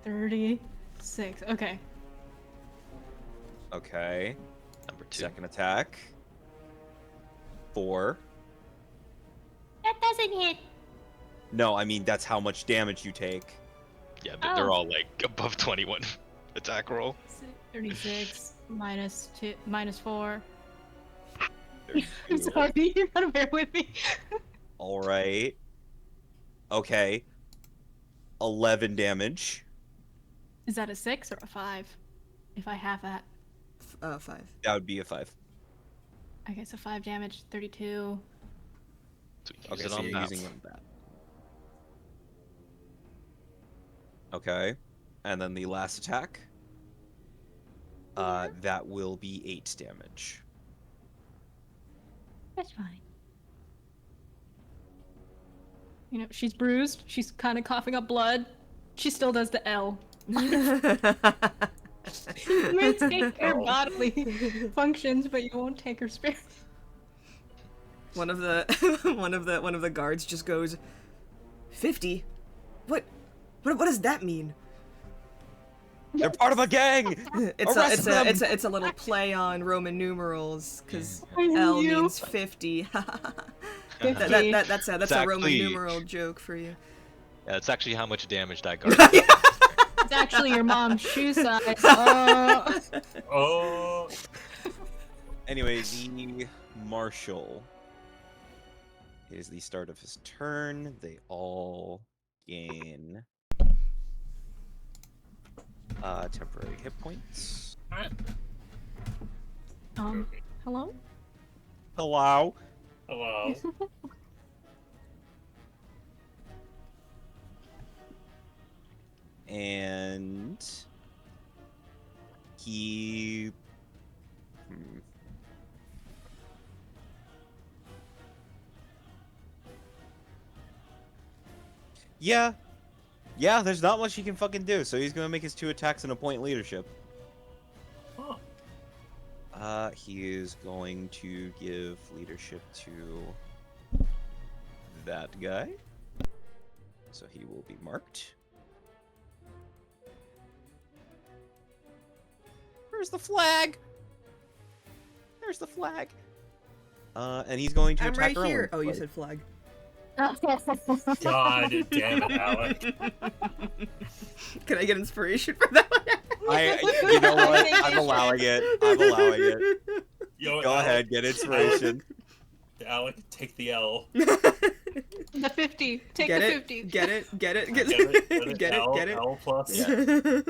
36. Okay. Okay. Number 2. Second attack. 4. That doesn't hit. No, I mean that's how much damage you take. Yeah, Oh. they're all like above 21 attack roll. 36 minus 2 minus 4. There's I'm 2. sorry, you gotta bear with me. All right. Okay. 11 damage. Is that a 6 or a 5? If I have that. 5. That would be a 5. Okay, so 5 damage, 32. So use Okay, it so on you're that. using that. Okay. And then the last attack. That will be 8 damage. That's fine. You know, she's bruised. She's kind of coughing up blood. She still does the L. You may take her Oh. bodily functions, but you won't take her spirit. One of the one of the guards just goes, 50? What does that mean? They're part of a gang. Arrest them! It's a little play on Roman numerals because I knew L you. means 50. 50. That's a Roman Exactly. numeral joke for you. Yeah, that's actually how much damage that guard did. It's actually your mom's shoe size. Oh. Anyway, the marshal. It is the start of his turn. They all gain temporary hit points. Hello? Hello. Hello. And he Yeah, there's not much he can fucking do, so he's gonna make his 2 attacks and appoint leadership. Huh. He is going to give leadership to that guy. So he will be marked. Where's the flag? There's the flag. And he's going to I'm attack right here. Erlen. Oh, you said flag. God damn it, Alec. Can I get inspiration for that one? You know what? I'm allowing it. I'm allowing it. Yo, Go Alec, ahead, get inspiration. Alec, take the L. The 50. Take Get the it? 50. Get it? Get it? Get it? Get it? L, Get it? L plus. Yeah.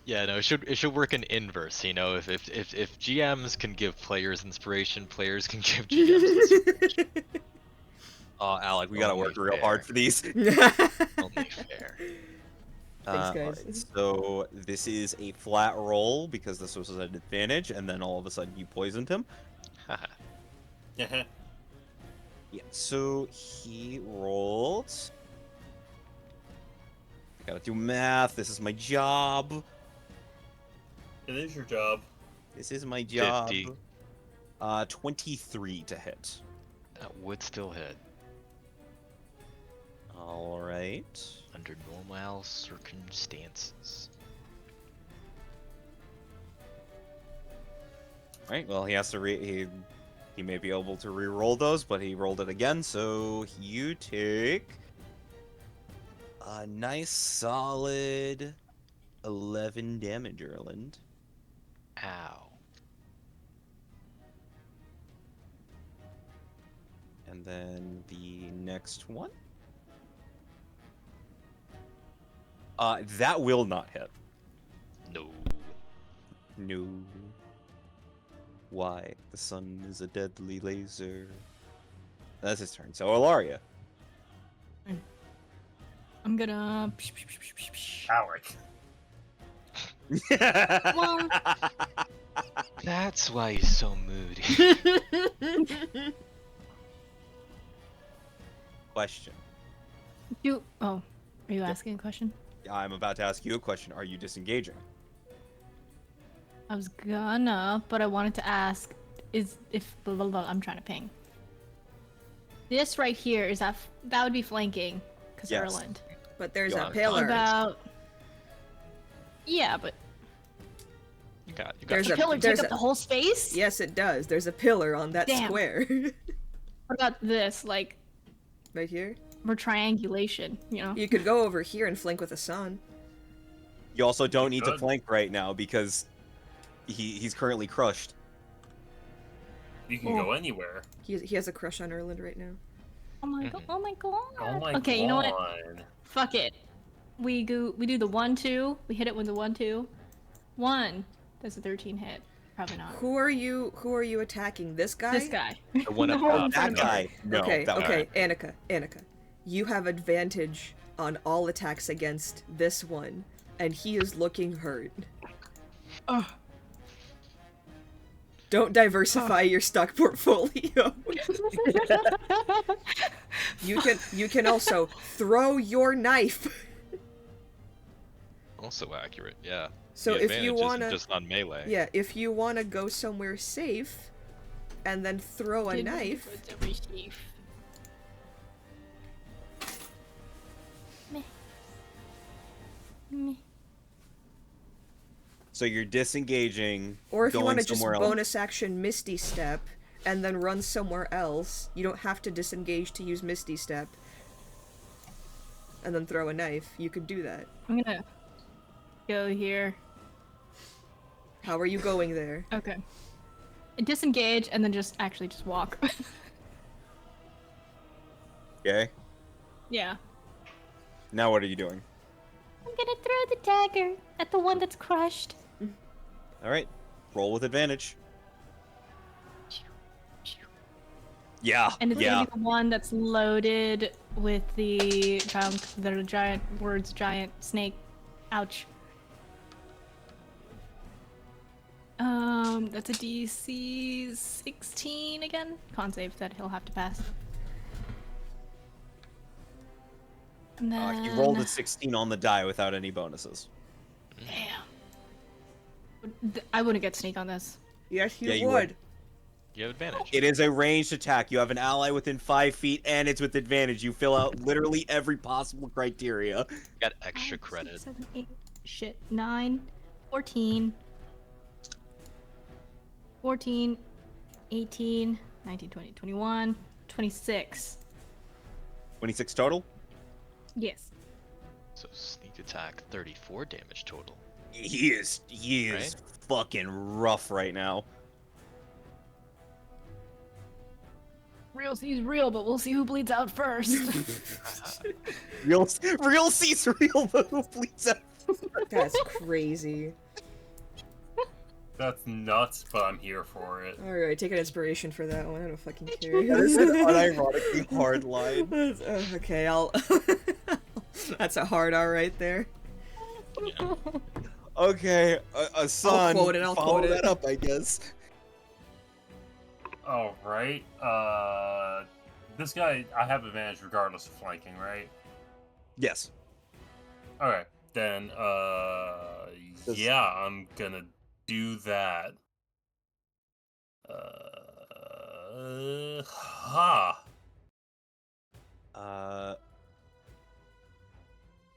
Yeah, no, it should work in inverse. You know, if GMs can give players inspiration, players can give GMs inspiration. Oh, Alec, we gotta Only work real fair. hard for these. Only fair. Thanks, guys. Alright, so this is a flat roll because this was an advantage, and then all of a sudden you poisoned him. Yeah. Yeah, so he rolled. I gotta do math. This is my job. It is your job. This is my job. 50. 23 to hit. That would still hit Alright. under normal circumstances. Alright, well, he has to he may be able to re-roll those, but he rolled it again, so you take a nice solid 11 damage, Erland. Ow. And then the next one. That will not hit. No. No. Why? The sun is a deadly laser. That's his turn. So, Ilaria. I'm gonna. Alec. Well, That's why he's so moody. Question. are you asking a question? I'm about to ask you a question. Are you disengaging? I was gonna, but I wanted to ask, blah, blah, blah, I'm trying to ping. This right here, is that would be flanking, because Yes. Erland. But there's You a are pillar. About. Yeah, but You got There's the a- pillar take there's up a- the whole space? Yes, it does. There's a pillar on that Damn. square. What about this? Like, Right here. more triangulation, you know? You could go over here and flank with the sun. You also don't need to Good. flank right now because he's currently crushed. You can go anywhere. He has a crush on Erland right now. Oh my god! Oh my god! Oh my Okay, you know what? god. Fuck it. We do the 1-2. We hit it with the 1-2. 1. That's a 13 hit. Probably not. Who are you attacking? This guy? This guy. The one up No, top. in front That of me. guy. No, Okay, that okay, guy. Annika. You have advantage on all attacks against this one, and he is looking hurt. Don't diversify your stock portfolio. You can also throw your knife. Also accurate, yeah. So the if advantage you wanna, isn't just on melee. yeah, if you wanna go somewhere safe, and then throw a knife. So you're disengaging, Or if you going want to just somewhere else. bonus action Misty Step and then run somewhere else, you don't have to disengage to use Misty Step and then throw a knife. You could do that. I'm gonna go here. How are you going there? Okay. Disengage and then just walk. Okay. Yeah. Now what are you doing? I'm gonna throw the dagger at the one that's crushed. All right. Roll with advantage. Yeah. And it's yeah. gonna be the one that's loaded with the giant snake. Ouch. That's a DC 16 again. Con save that he'll have to pass. And then... You rolled a 16 on the die without any bonuses. Damn. I wouldn't get sneak on this. Yes, you Yeah, you would. You have advantage. It is a ranged attack. You have an ally within 5 feet, and it's with advantage. You fill out literally every possible criteria. Got extra 5, credit. 6, 7, 8, 9, 14, 14, 18, 19, 20, 21, 26. 26 total? Yes. So sneak attack, 34 damage total. He is Right? fucking rough right now. Real sees real, but we'll see who bleeds out first. Real sees real, but who bleeds out? That's crazy. That's nuts, but I'm here for it. Alright, take an inspiration for that one. I don't fucking care. That is an unironically hard line. Okay, I'll... That's a hard R right there. Yeah. Okay, son, I'll quote it, follow quote that it. up, I guess. Alright, this guy, I have advantage regardless of flanking, right? Yes. Alright, then, yeah, I'm gonna do that.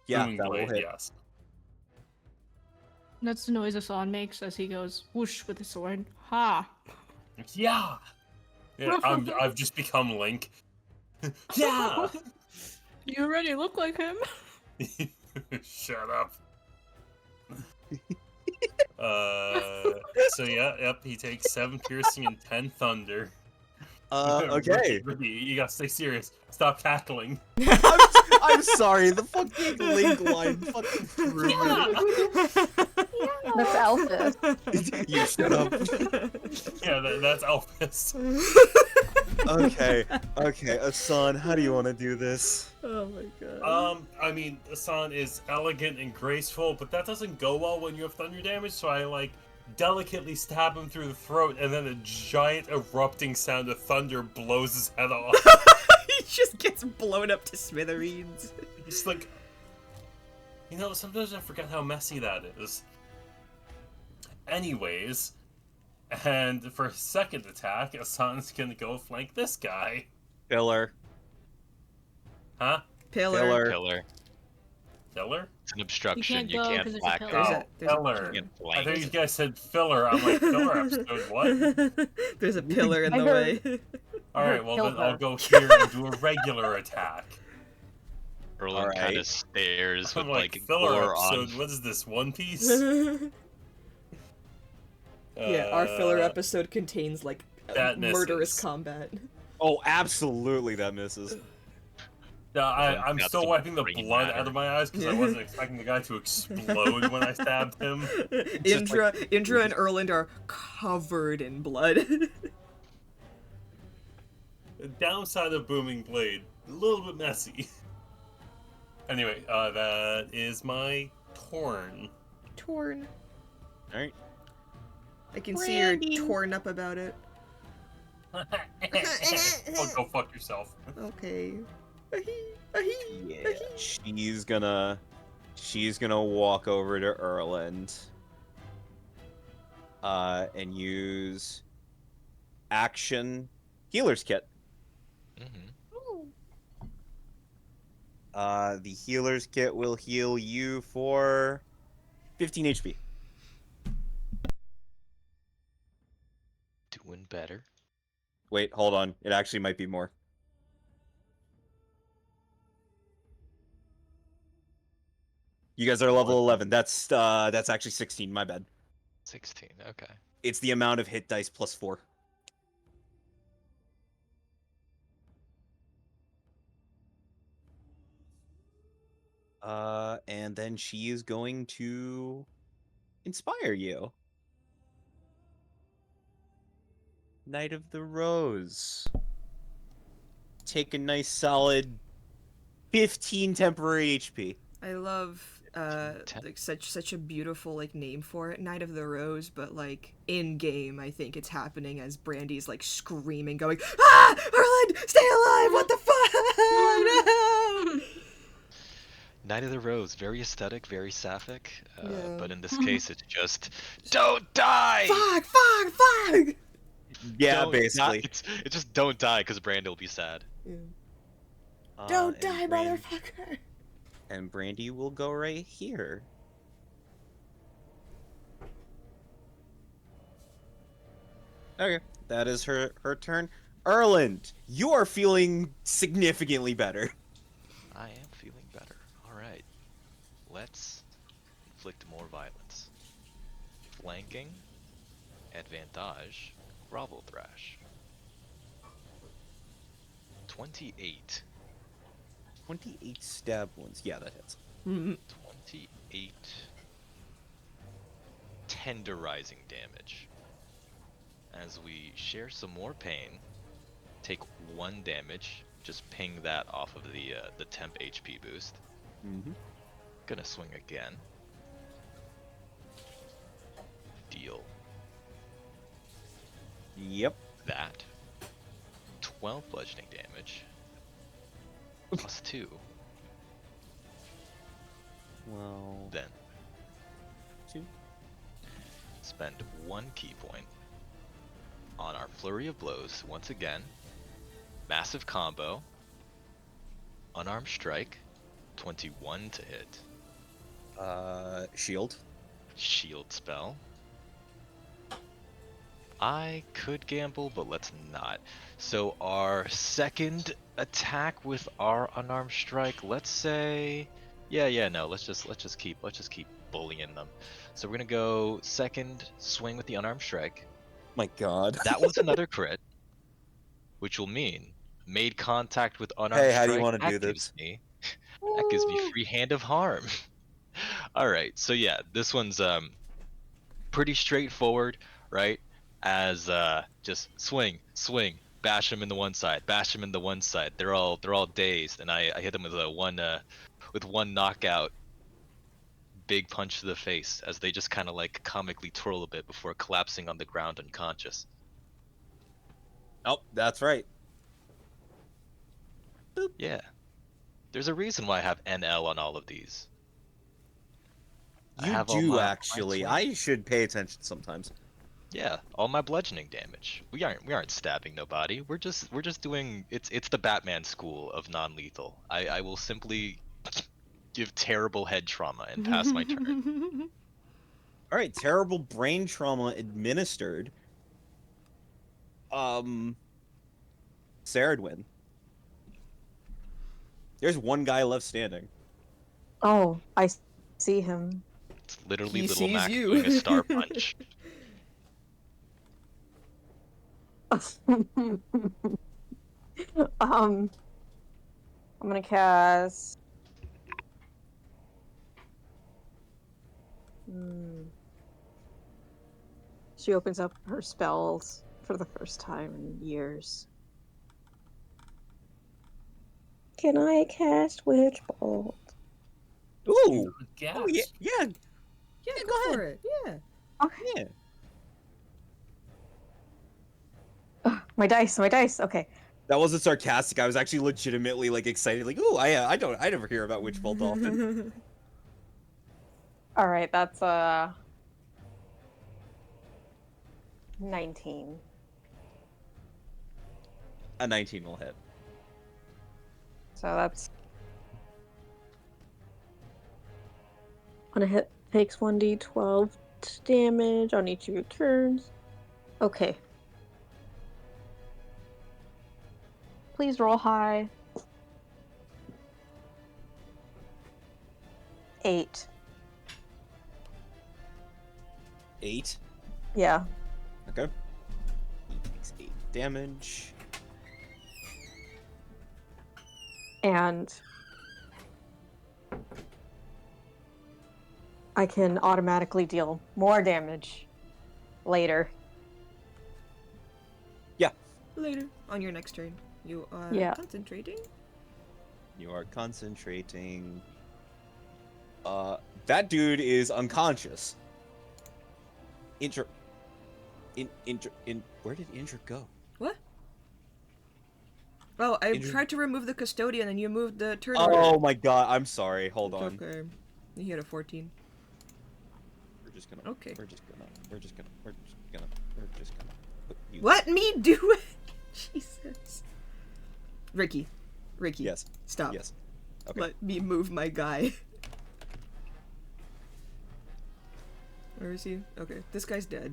Yeah, Booming that will blade, hit. yes. That's the noise Asan makes as he goes whoosh with his sword. Ha! Yeah! Yeah, I've just become Link. Yeah! You already look like him. Shut up. So yeah, yep, he takes 7 piercing and 10 thunder. Okay. Ricky, you gotta stay serious. Stop cackling. I'm sorry, the fucking Link line fucking threw me. That's Elphys. You shut up. Yeah, that's Elvis. Okay, Asan, how do you want to do this? Oh my god. I mean, Asan is elegant and graceful, but that doesn't go well when you have thunder damage, so I, like, delicately stab him through the throat, and then a giant erupting sound of thunder blows his head off. He just gets blown up to smithereens. It's like, you know, sometimes I forget how messy that is. Anyways, and for his second attack, Asan's gonna go flank this guy. Pillar. Huh? Pillar. Pillar. Filler? It's an obstruction. can't You go can't 'cause there's a black pillar. There's Oh, a filler. You can't I flank. thought you guys said filler. I'm like, filler episode, what? There's a pillar in I the heard- way. Alright, well then I'll Pillar. go here and do a regular attack. Erlen kind Alright. of stares with I'm like, like filler gore episode, on. what is this, One Piece? Yeah, our filler episode contains like that murderous misses. combat. Oh, absolutely, that misses. Yeah, Erlen's I'm got still some wiping the brain blood matter. out of my eyes because I wasn't expecting the guy to explode when I stabbed him. Indra and Erland are covered in blood. The downside of Booming Blade, a little bit messy. Anyway, that is my turn. Torn. Alright. I can Brandy. see you're torn up about it. Oh, go fuck yourself. Okay. Yeah, she's gonna walk over to Erland. And use action healer's kit. Mm-hmm. The healer's kit will heal you for 15 HP. Doing better. Wait, hold on. It actually might be more. You guys are level 11. That's actually 16. My bad. 16. Okay. It's the amount of hit dice plus 4. And then she is going to inspire you. Knight of the Rose. Take a nice solid 15 temporary HP. I love Ten. like such a beautiful like name for it, Knight of the Rose, but like in game I think it's happening as Brandy's like screaming, going, "Ah! Erland, stay alive! What the fuck? No!" Knight of the Rose, very aesthetic, very sapphic, Yeah. but in this case it's just don't die. Fuck! Yeah, Don't basically. it's just don't die because Brandy will be sad. Yeah. Uh, Don't and die, Bran- motherfucker! And Brandy will go right here. Okay, that is her turn. Erland, you are feeling significantly better. I am feeling better. All right, let's inflict more violence. Flanking, advantage, grovel thrash. 28. 28 stab wounds. Yeah, that hits. 28 tenderizing damage. As we share some more pain, take 1 damage, just ping that off of the temp HP boost. Mm-hmm. Gonna swing again. Deal Yep. that. 12 bludgeoning damage. Plus 2. Well, Then 2. spend 1 key point on our flurry of blows once again. Massive combo. Unarmed strike. 21 to hit. Shield. Shield spell. I could gamble, but let's not. So our second attack with our unarmed strike, let's say, no, let's just keep bullying them. So we're gonna go second swing with the unarmed strike. My God. That was another crit, which will mean made contact with unarmed Hey, strike. how do you want to That do gives this? me that gives me free hand of harm. All right, so yeah, this one's pretty straightforward, right? As just swing, bash them in the one side, bash them in the one side. They're all dazed, and I hit them with one knockout, big punch to the face as they just kind of like comically twirl a bit before collapsing on the ground unconscious. Oh, that's right. Yeah, there's a reason why I have NL on all of these. I You have all do my actually. swings. I should pay attention sometimes. Yeah, all my bludgeoning damage. We aren't stabbing nobody. We're just doing it's the Batman school of non-lethal. I will simply give terrible head trauma and pass my turn. All right, terrible brain trauma administered. Saradwin. There's one guy left standing. Oh, I see him. It's literally He Little sees Mac you. doing a star punch. I'm gonna cast. She opens up her spells for the first time in years. Can I cast Witch Bolt? Ooh. Gasp. Oh yeah, yeah. Yeah, go go ahead. for it. Yeah. Okay. Yeah. My dice, my dice. Okay. That wasn't sarcastic. I was actually legitimately like excited. Like, oh, I never hear about Witchbolt often. All right, that's 19. A 19 will hit. So that's on a hit takes 1d12 damage on each of your turns. Okay. Please roll high. 8. 8. Yeah. Okay. He takes 8 damage. And I can automatically deal more damage later. Yeah. Later, on your next turn, you are Yeah. concentrating. You are concentrating. That dude is unconscious. Where did Indra go? What? Oh, I Indra- tried to remove the custodian and you moved the turn order. Oh my god, I'm sorry. Hold It's on. okay. You hit a 14. We're just gonna. Okay. We're just gonna put you. Let me do it! Jesus. Ricky. Yes. Stop. Yes. Okay. Let me move my guy. Where is he? Okay, this guy's dead.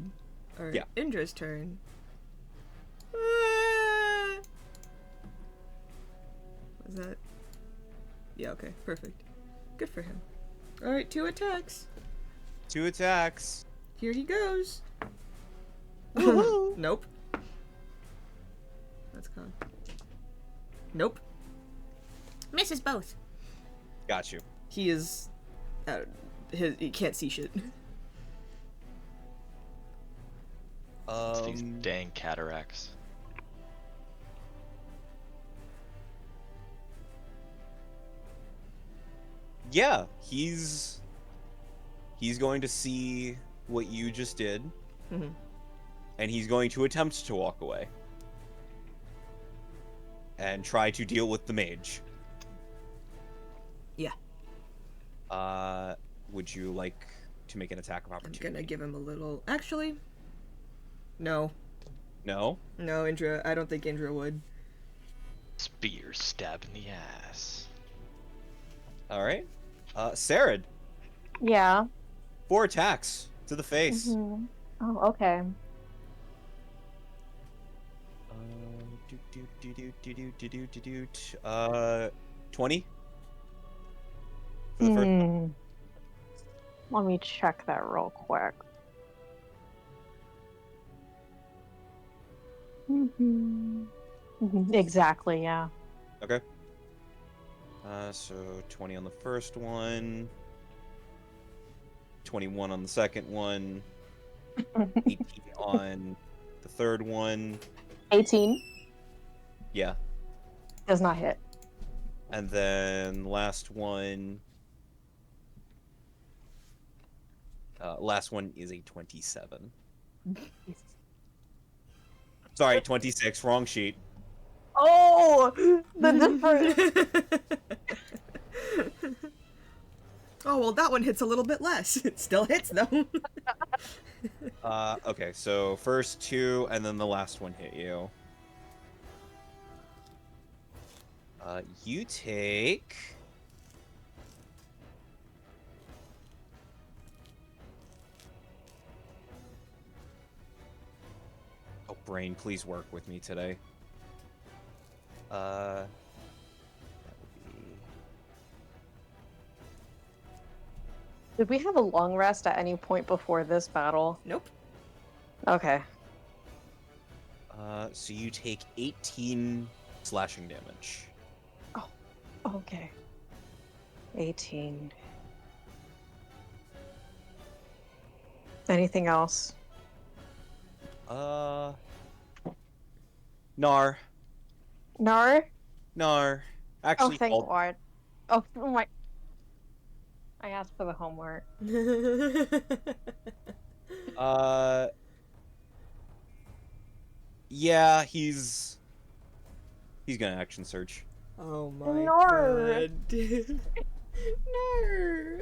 Alright, Yeah. Indra's turn. Ah! Was that? Yeah, okay, perfect. Good for him. Alright, 2 attacks. 2 attacks. Here he goes. Woohoo! Nope. That's con. Nope. Misses both. Got you. He is. He can't see shit. It's these dang cataracts. Yeah, he's going to see what you just did, Mhm. and he's going to attempt to walk away and try to deal with the mage. Yeah. Would you like to make an attack of I'm opportunity? gonna give him a little. Actually, no. No? No, Indra. I don't think Indra would. Spear stab in the ass. Alright. Sarad, Yeah. 4 attacks to the face. Mhm. Oh, okay. 20? For the first one. Let me check that real quick. Exactly, yeah. Okay. So 20 on the first one. 21 on the second one. 18 on the third one. 18 Yeah. does not hit. And then last one. Last one is a 27. Sorry, 26. Wrong sheet. Oh, the difference. Oh, well, that one hits a little bit less. It still hits, though. Okay, so first 2, and then the last one hit you. You take... Oh, brain, please work with me today. That would be... Did we have a long rest at any point before this battle? Nope. Okay. So you take 18 slashing damage. Okay. 18. Anything else? Nar. No? Nar. Oh, Actually, thank I'll- Lord. Oh my. I asked for the homework. Yeah, he's gonna action surge. Oh my Nar. god, dude. No.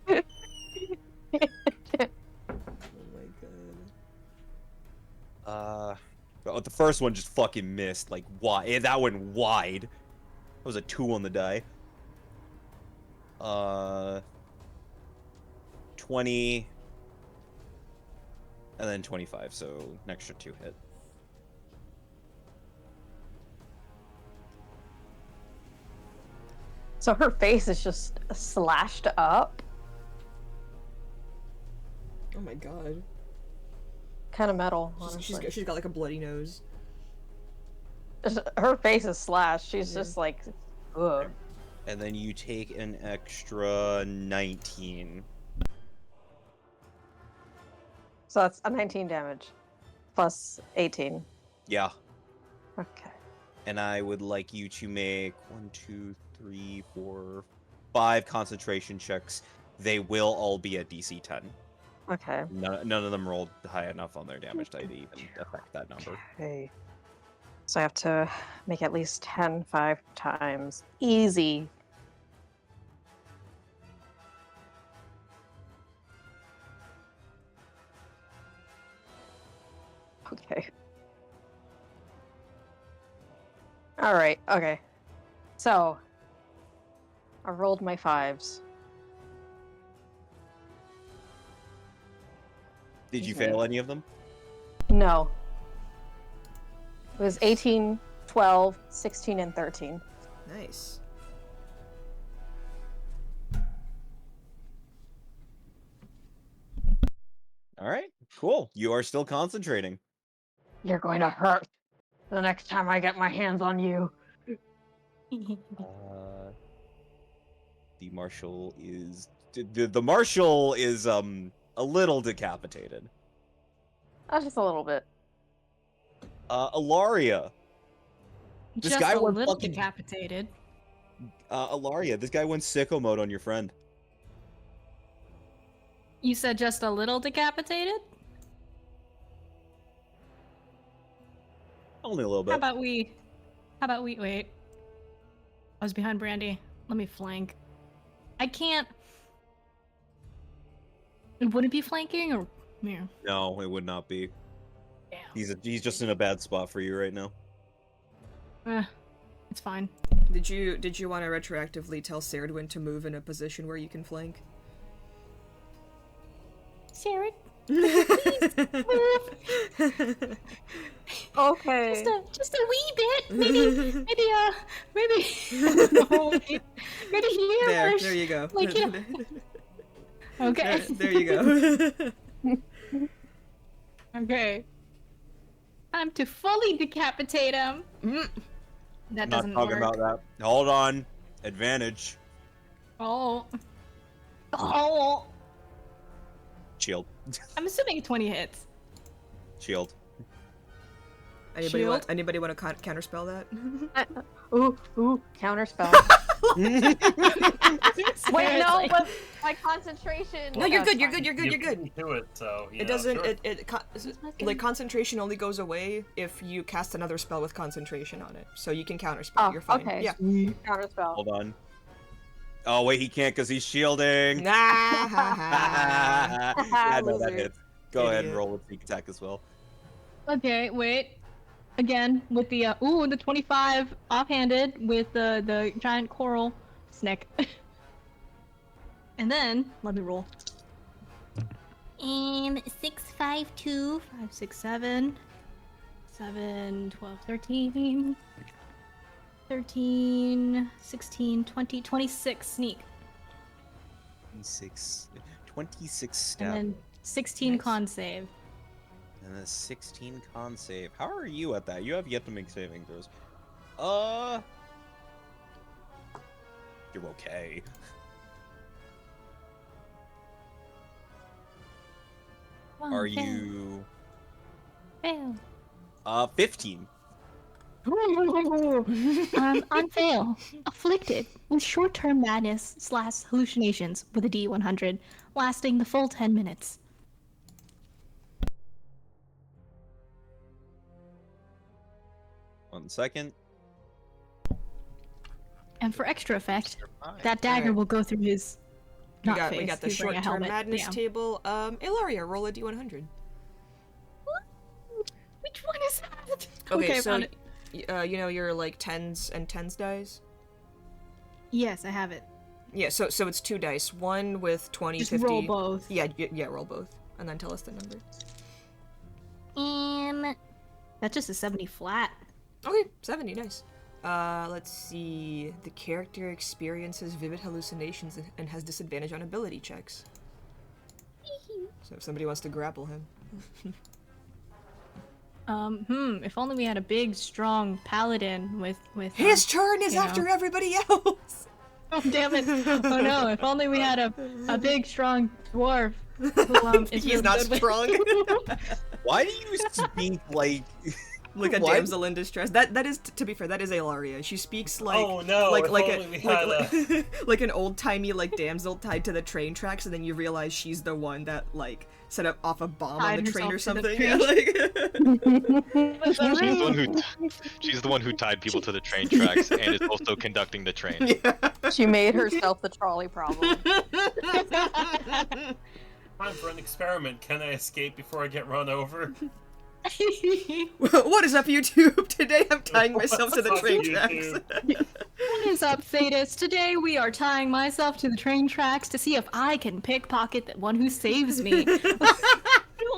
Oh my god. But the first one just fucking missed. Like, why? That went wide. That was a 2 on the die. 20, and then 25, so an extra 2 hit. So her face is just slashed up. Oh my god. Kind of metal, She's honestly. she's got like a bloody nose. Her face is slashed. She's Yeah. just like, ugh. And then you take an extra 19. So that's a 19 damage. Plus 18. Yeah. Okay. And I would like you to make 1, 2, 3, 4, 5 concentration checks. They will all be at DC 10. Okay. None of them rolled high enough on their damage die to even affect that number. Okay. So I have to make at least 10 5 times. Easy. Okay. All right. Okay. So I rolled my 5s. Did you Okay. fail any of them? No. It was 18, 12, 16, and 13. Nice. All right, cool. You are still concentrating. You're going to hurt the next time I get my hands on you. The marshal is the marshal is a little decapitated. Just a little bit. Ilaria. This Just guy a went little fucking- decapitated. Ilaria, this guy went sicko mode on your friend. You said just a little decapitated? Only a little bit. How about we wait. I was behind Brandy. Let me flank. I can't. Would it be flanking or yeah? No, it would not be. Damn. He's just in a bad spot for you right now. It's fine. Did you want to retroactively tell Sardwin to move in a position where you can flank? Sarah, Okay. just a wee bit. Maybe no, maybe here. there you go. Like, yeah. Okay. There you go. Okay. Time to fully decapitate him. That I'm doesn't not talking work. about that. Hold on. Advantage. Oh. Shield. I'm assuming 20 hits. Shield. Anybody want to counterspell that? Ooh, counterspell. Wait, no, but my concentration. No, you're That's good. You're fine. good. You're good. You You're good. can do it, so you It know, doesn't. sure. Like concentration only goes away if you cast another spell with concentration on it. So you can counterspell. Oh, You're fine. okay. Yeah. Counterspell. Hold on. Oh wait, he can't because he's shielding. Nah. Yeah, no, that Loser. hits. Go ahead and Idiot. roll with sneak attack as well. Okay, wait. Again with the the 25 offhanded with the giant coral snake. And then let me roll. 6, 5, 2, 5, 6, 7, 7, 12, 13, 13, 16, 20, 26 sneak. 26 stab. And then 16 Nice. con save. And a 16 con save. How are you at that? You have yet to make saving throws. You're okay. Come on, Are fail, you... Fail. 15. On fail. Afflicted with short-term madness / hallucinations with a D100, lasting the full 10 minutes. 1 second. And for extra effect, Survive. that dagger Alright. will go through his We not got, face. we got the he's wearing a short-term helmet. madness Yeah. table. Ilaria, roll a d100. Which one is that? Okay, I so, found it. you know your, like, 10s and 10s dice? Yes, I have it. Yeah, so it's 2 dice. One with 20, Just 50... roll both. Yeah, roll both. And then tell us the number. That's just a 70 flat. Okay, 70, nice. Let's see. The character experiences vivid hallucinations and has disadvantage on ability checks. So if somebody wants to grapple him. If only we had a big, strong palit with His turn is you know. after everybody else! Oh, damn it. Oh no, if only we had a big, strong dwarf who is He's really not good with- strong. Why do you speak like Like a What? damsel in distress. That is, to be fair, that is Ilaria. She speaks like Oh, no, like if like only we had like an old timey like damsel tied to the train tracks, and then you realize she's the one that like set up off a bomb on Tied the train or herself to the something. Yeah, like... She's the one who tied people to the train tracks and is also conducting the train. Yeah. She made herself the trolley problem. Time for an experiment. Can I escape before I get run over? What is up, YouTube? Today I'm tying myself to the What's up, train YouTube? tracks. What is up, Thetis? Today we are tying myself to the train tracks to see if I can pickpocket the one who saves me.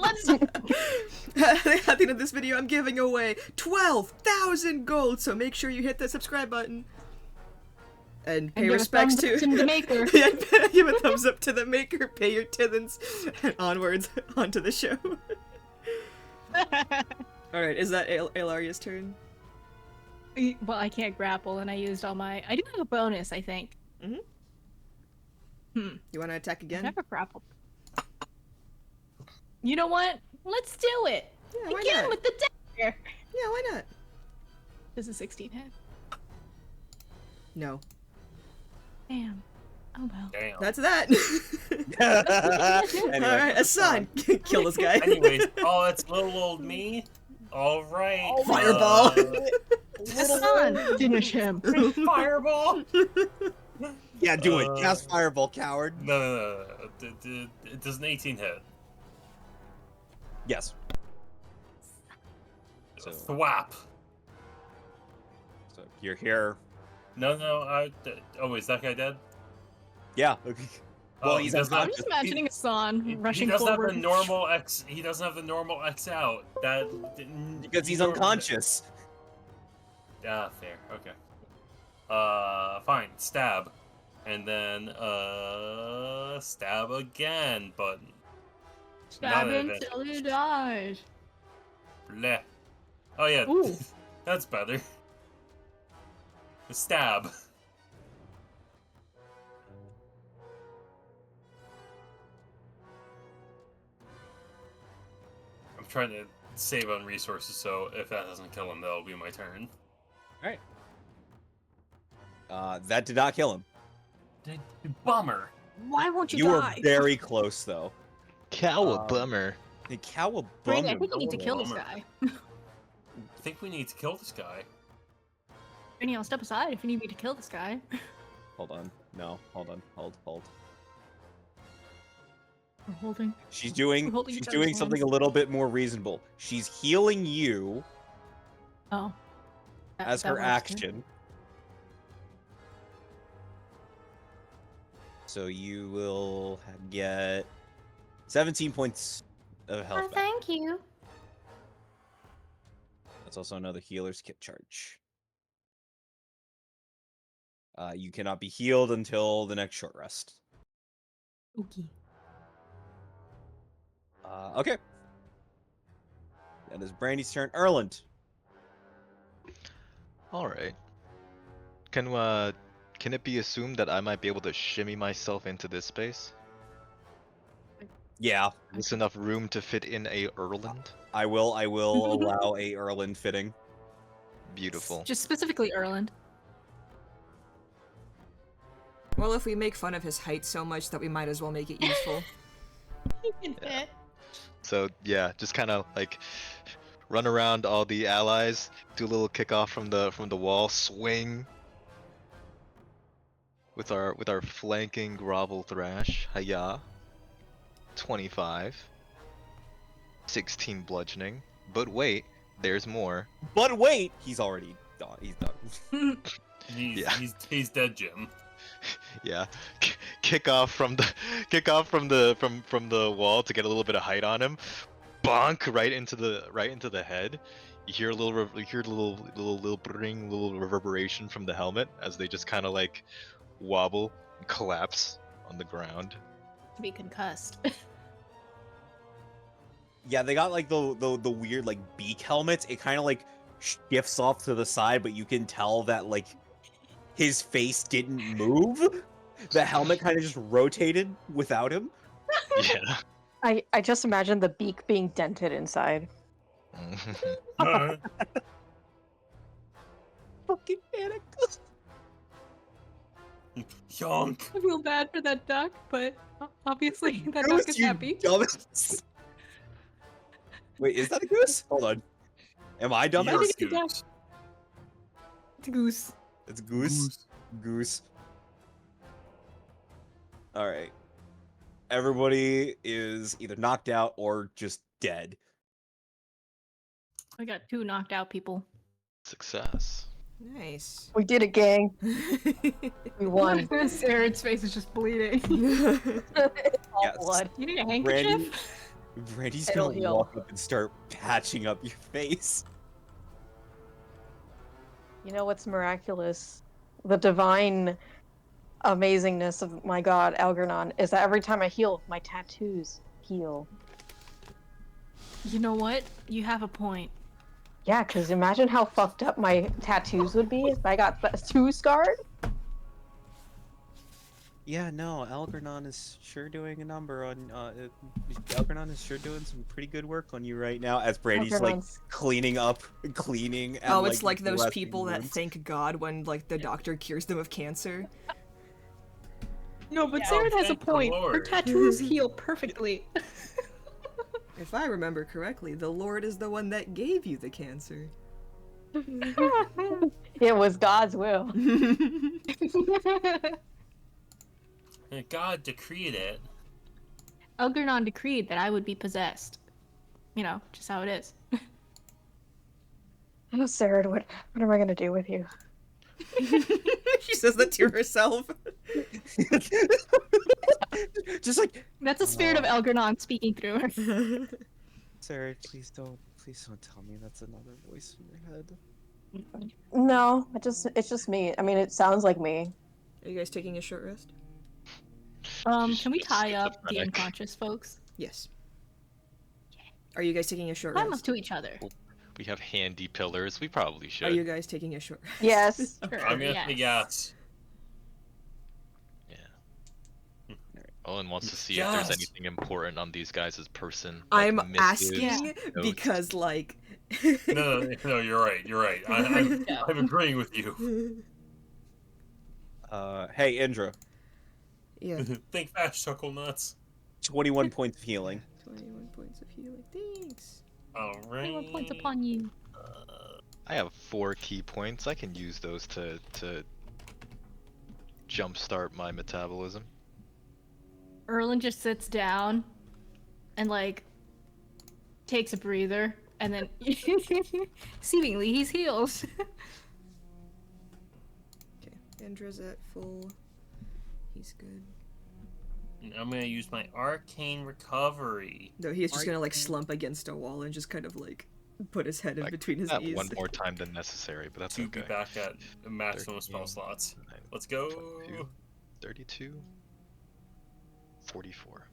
Let's... At the end of this video, I'm giving away 12,000 gold, so make sure you hit the subscribe button. And pay give a respects thumbs up to to the maker. Yeah, give a thumbs up to the maker, pay your tithens, and onwards onto the show. Alright, is that Ilaria's turn? Well, I can't grapple, and I used all my... I do have a bonus, I think. You want to attack I've again? never grappled. You know what? Let's do it! Yeah, why Again not? with the dagger! Yeah, why not? Does a 16 hit? No. Damn. Oh well. Damn. That's that. Anyway, Alright, Asan, kill this guy. Anyways, oh, it's little old me? Alright. Fireball. Hassan, finish him. Fireball! yeah, do it. Cast fireball, coward. No. It does an 18 hit. Yes. So, Thwap. so you're here. No, oh, is that guy dead? Yeah. Okay. Well, Oh, he's he doesn't I'm have just to- imagining Hassan he rushing doesn't forward. have the normal X. He doesn't have the normal X out. That because he's you- unconscious. Ah, fair. Okay. Fine. Stab, and then stab again. But Stab not him an till he dies. bleh. Oh yeah, Ooh. that's better. The stab. I'm trying to save on resources, so if that doesn't kill him, that'll be my turn. That did not kill him. Bummer. Why won't You you were die? very close, though. Bummer. Hey, cow Brady, I bummer. think you need to kill this Bummer. guy. I think we need to kill this guy. Brady, I'll step aside if you need me to kill this guy. Hold on. No, hold on. Hold. We're holding. She's doing We're holding she's each other's doing something a hands. little bit more reasonable. She's healing you Oh. as That her works, too. action. So you will get 17 points of health back. thank you. That's also another healer's kit charge. You cannot be healed until the next short rest. Okay. Okay. That is Brandy's turn. Erland. All right. Can it be assumed that I might be able to shimmy myself into this space? Yeah, Is this enough room to fit in a Erland? I will allow a Erland fitting. Beautiful. Just specifically Erland. Well, if we make fun of his height so much that we might as well make it useful. He can Yeah. fit. So yeah, just kind of like run around all the allies, do a little kickoff from the wall, swing with our flanking grovel thrash. Hiya. 25. 16 bludgeoning. But wait, there's more. But wait, he's already done. He's done. Yeah. He's dead, Jim. Yeah. Kick off from the wall to get a little bit of height on him. Bonk right into the head. You hear a little bring, little reverberation from the helmet as they just kind of like wobble and collapse on the ground. To be concussed. Yeah, they got like the weird like beak helmets. It kind of like shifts off to the side, but you can tell that like his face didn't move. The helmet kind of just rotated without him. Yeah. I just imagine the beak being dented inside. Fucking panic. Yonk. I feel bad for that duck, but obviously that Goose, duck is you happy. dumbass. Wait, is that a goose? Hold on. Am I dumbass? You're it's a duck. Goose. It's a goose. It's goose. Goose. All right. Everybody is either knocked out or just dead. I got 2 knocked out people. Success. Nice. We did it, gang. We won. Sarah's face is just bleeding. All Yes. blood. You need a Randy, handkerchief? Randy's It'll gonna heal. walk up and start patching up your face. You know what's miraculous? The divine amazingness of my god, Algernon, is that every time I heal, my tattoos heal. You know what? You have a point. Yeah, because imagine how fucked up my tattoos would be if I got tattoo scarred. Yeah, no, Algernon is sure doing a number on. Algernon is sure doing some pretty good work on you right now. As Brady's like Algernon's- cleaning. And, Oh, it's like those blessing people that wounds. thank God when like the doctor cures them of cancer. No, but Yeah. Sarah Oh, has a thank the point. Her Lord. tattoos heal perfectly. If I remember correctly, the Lord is the one that gave you the cancer. It was God's will. God decreed it. Algernon decreed that I would be possessed. You know, just how it is. Oh, Sarah, what am I gonna do with you? She says that to herself. Just like That's the spirit of Algernon speaking through her. Sarah, please don't tell me that's another voice in your head. No, it's just me. I mean, it sounds like me. Are you guys taking a short rest? Can we tie up the schizophrenic. unconscious folks? Yes. Are you guys taking a short Tie them rest? to each other. We have handy pillars. We probably should. Are you guys taking a short rest? Yes. Sure, I'm gonna say yes. Yeah. Owen wants to see if Yes. there's anything important on these guys' person. I'm like missives, asking notes. because, like. No, you're right. I'm agreeing with you. Hey Indra, Yeah. Think fast, chuckle nuts. 21 points of healing. 21 points of healing. Thanks. All right. 21 points upon you. I have 4 key points. I can use those to jumpstart my metabolism. Erlen just sits down and like takes a breather and then seemingly he's healed. Okay. Indra's at full. He's good. I'm gonna use my arcane recovery. No, he's just gonna like slump against a wall and just kind of like put his head in Like, between his that knees. one more time than necessary, but that's To okay. be back at maximum spell 13, slots. 9, Let's go. 22, 32, 44.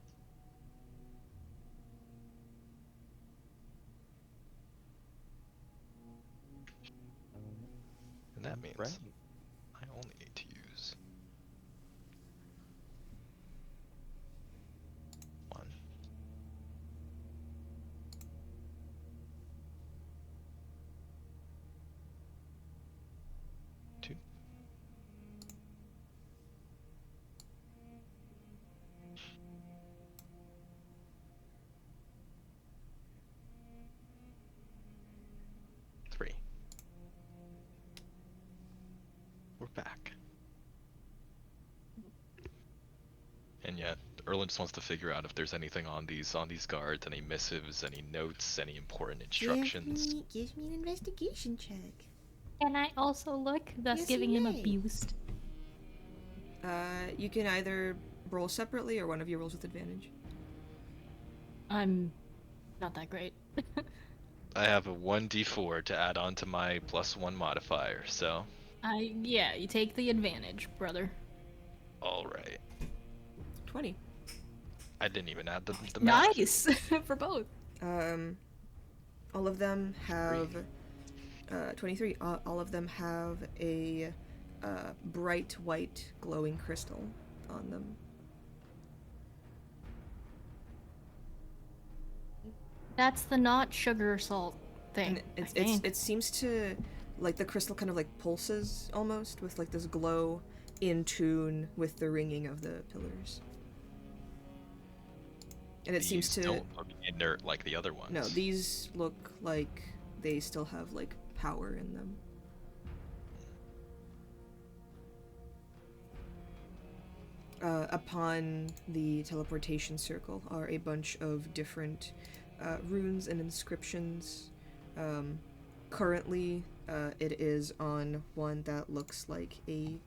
And that means Right. I only need to use 1. Two. yet. Erlen just wants to figure out if there's anything on these guards, any missives, any notes, any important instructions. Give me an investigation check. Can I also look, thus Yes, giving you him a may. boost? You can either roll separately or one of you rolls with advantage. I'm not that great. I have a 1d4 to add on to my +1 modifier, so Yeah, you take the advantage, brother. all right. 20. I didn't even add the math. Nice for both. All of them have 23. All of them have a bright white glowing crystal on them. That's the not sugar salt And thing. it seems to, like, the crystal kind of like pulses almost with like this glow in tune with the ringing of the pillars. And it seems These to don't look inert like the other ones. no, these look like they still have like power in them. Upon the teleportation circle are a bunch of different runes and inscriptions. Currently, it is on one that looks like a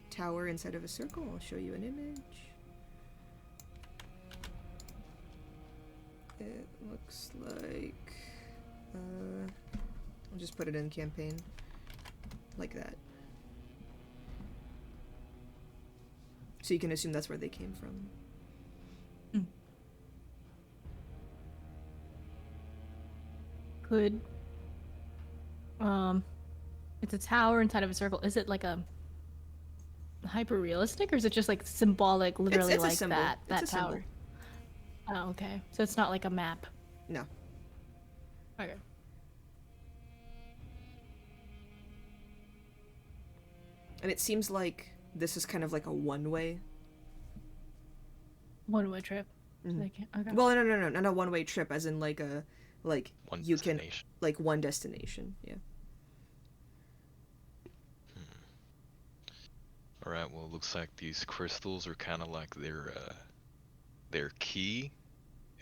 tower inside of a circle. I'll show you an image. It looks like... I'll just put it in campaign. Like that. So you can assume that's where they came from. Could it's a tower inside of a circle. Is it like a hyper realistic, or is it just like symbolic, literally it's a like symbol. that It's a symbol. tower? Oh, okay. So it's not like a map. No. Okay. And it seems like this is kind of like a one-way. One-way trip. Mhm. They can't- Okay. Well, no, not a one-way trip, as in like a One you can destination. like one destination. Yeah. All right. Well, it looks like these crystals are kind of like their key.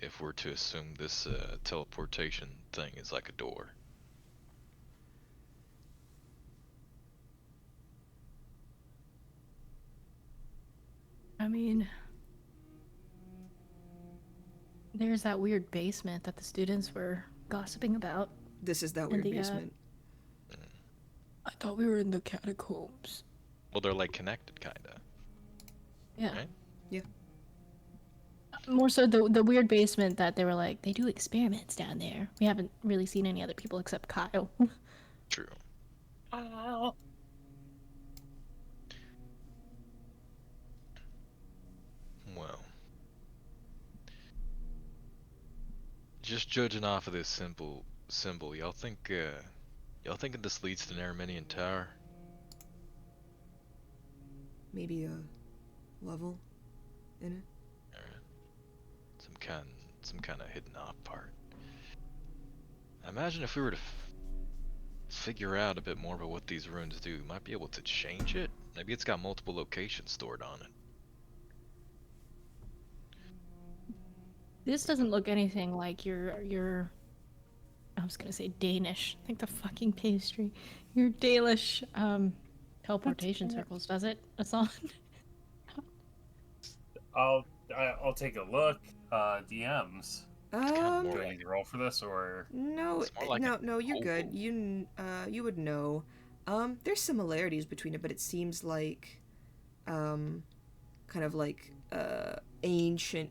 If we're to assume this teleportation thing is like a door. I mean, there's that weird basement that the students were gossiping about. This is that And weird the, basement. I thought we were in the catacombs. Well, they're like connected, kinda. Yeah. Right? More so the weird basement that they were like, they do experiments down there. We haven't really seen any other people except Kyle. True. Well, just judging off of this symbol, y'all think this leads to an Armenian tower? Maybe a level in it. Some kind of hidden off part. I imagine if we were to figure out a bit more about what these runes do, we might be able to change it. Maybe it's got multiple locations stored on it. This doesn't look anything like your I was gonna say Danish. I think the fucking pastry. Your Dalish teleportation circles, does it? Assan? I'll take a look. DMs. Um, Do I need to roll for this or? no, It's more like no, you're good. oval. You would know. There's similarities between it, but it seems like, kind of like ancient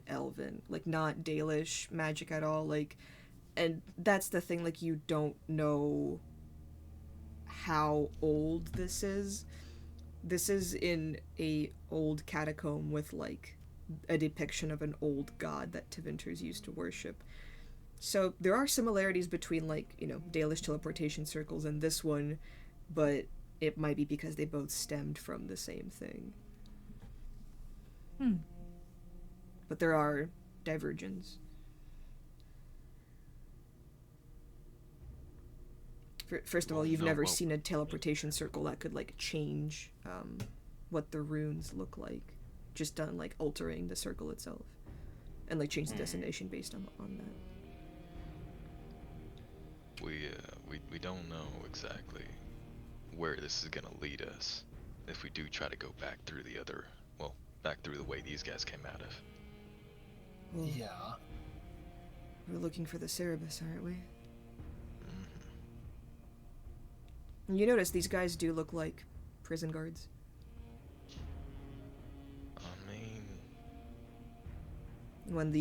elven, like not Dalish magic at all. Like, and that's the thing. Like, you don't know how old this is. This is in a old catacomb with like a depiction of an old god that Tevinters used to worship. So there are similarities between, like, you know, Dalish teleportation circles and this one, but it might be because they both stemmed from the same thing. But there are divergences. First of all, Well, you've no, never well- seen a teleportation circle that could, like, change what the runes look like. just done like altering the circle itself, and like change the destination based on that. We don't know exactly where this is gonna lead us if we do try to go back through back through the way these guys came out of. Well, Yeah. we're looking for the Cerebus, aren't we? Mhm. And you notice these guys do look like prison guards. I mean, When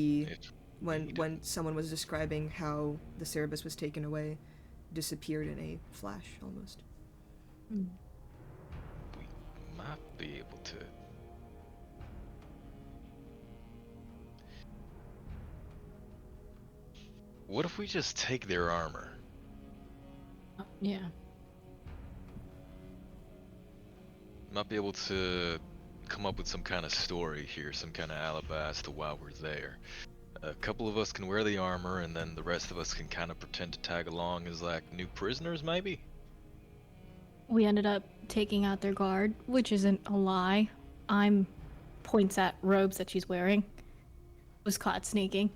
when someone was describing how the Cerebus was taken away, disappeared in a flash almost. we might be able to. What if we just take their armor? Yeah. Might be able to come up with some kind of story here, some kind of alibi as to why we're there. A couple of us can wear the armor, and then the rest of us can kind of pretend to tag along as like new prisoners, maybe? We ended up taking out their guard, which isn't a lie. I'm points at robes that she's wearing. Was caught sneaking.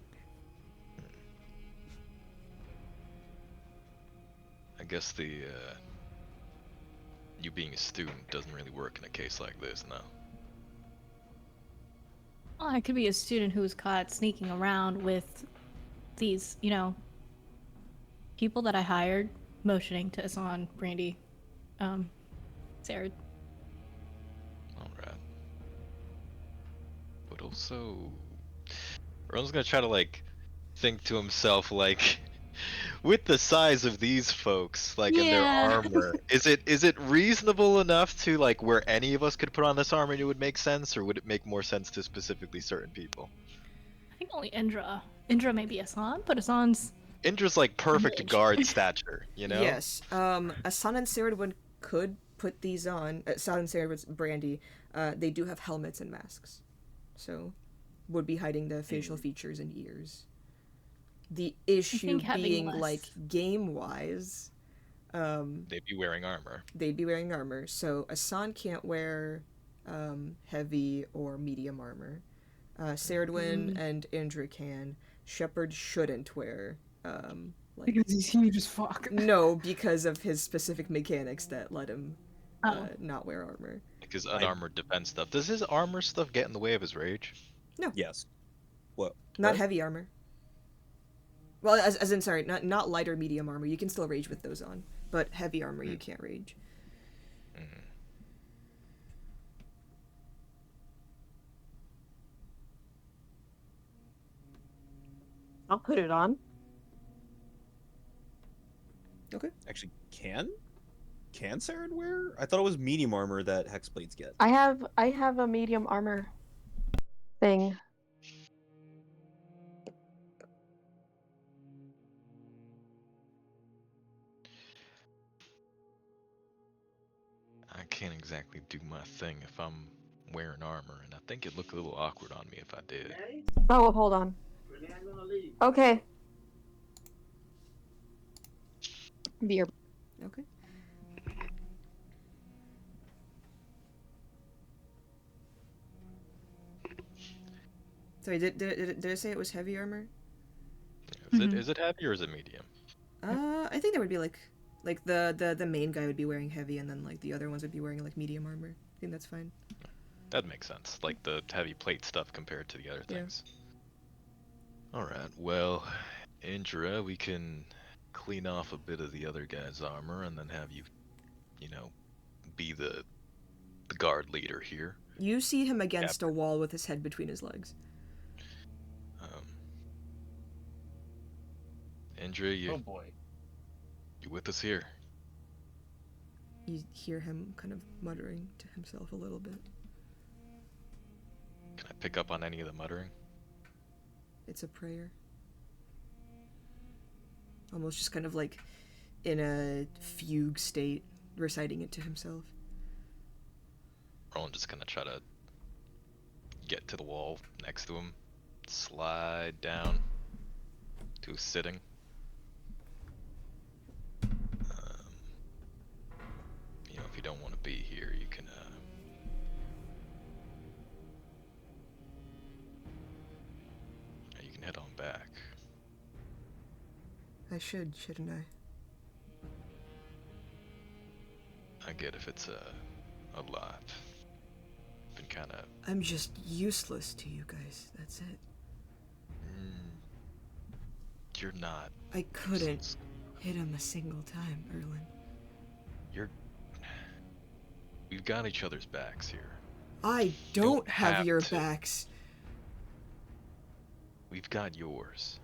I guess you being a student doesn't really work in a case like this, no. Well, I could be a student who was caught sneaking around with these, people that I hired, motioning to Asan, Brandy, Sarah. Alright. But also, Ron's gonna try to like think to himself like, with the size of these folks, like in their Yeah. armor, is it reasonable enough to like where any of us could put on this armor and it would make sense, or would it make more sense to specifically certain people? I think only Indra. Indra may be Asan, but Asan's Indra's like perfect mage. guard stature, you know? Yes. Asan and Ceridwen could put these on. Asan and Ceridwen's Brandy. They do have helmets and masks, so would be hiding the facial features and ears. The issue think having being less- like game wise, They'd be wearing armor. they'd be wearing armor. So Asan can't wear heavy or medium armor. Ceridwen and Indra can. Shepard shouldn't wear like because he's huge as fuck. no, because of his specific mechanics that let him not wear armor. Like his unarmored defense stuff. Does his armor stuff get in the way of his rage? Yes. What? Not what? heavy armor. Well, as in, sorry, not light or medium armor. You can still rage with those on, but heavy armor you can't rage. Mhm. I'll put it on. Okay. Actually, can Saren wear? I thought it was medium armor that hexblades get. I have a medium armor thing. I can't exactly do my thing if I'm wearing armor, and I think it'd look a little awkward on me if I did. Oh, hold on. Okay. Beer. Okay. Sorry, did I say it was heavy armor? Is it heavy or is it medium? I think there would be like the main guy would be wearing heavy, and then like the other ones would be wearing like medium armor. I think that's fine. That'd make sense. Like the heavy plate stuff compared to the other Yeah. things. Alright, well, Indra, we can clean off a bit of the other guy's armor and then have you, be the guard leader here. You see him against a wall with his head between his legs. Indra, you Oh boy. with us here? You hear him kind of muttering to himself a little bit. Can I pick up on any of the muttering? It's a prayer. Almost just kind of like in a fugue state, reciting it to himself. Roland just gonna try to get to the wall next to him, slide down to a sitting. If you don't want to be here, you can I should, shouldn't I? I get if it's a lot. Been kind of. I'm just useless to you guys, that's it. You're not. I couldn't useless. hit him a single time, Erlen. We've got each other's backs here. I don't have have your to. backs. We've got yours.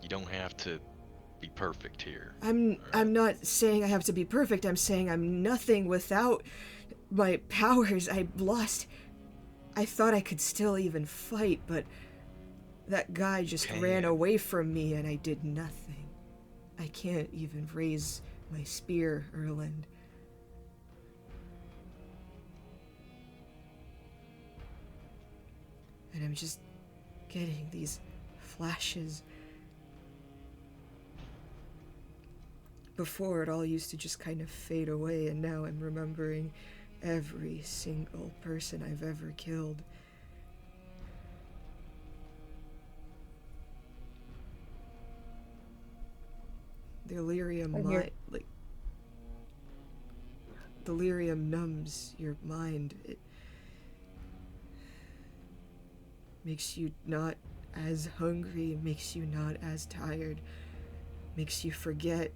You don't have to be perfect here. I'm not saying I have to be perfect. I'm saying I'm nothing without my powers. I thought I could still even fight, but that guy just ran away from me and I did nothing. I can't even raise my spear, Erland. And I'm just getting these flashes. Before, it all used to just kind of fade away, and now I'm remembering every single person I've ever killed. Delirium delirium numbs your mind. It makes you not as hungry, makes you not as tired, makes you forget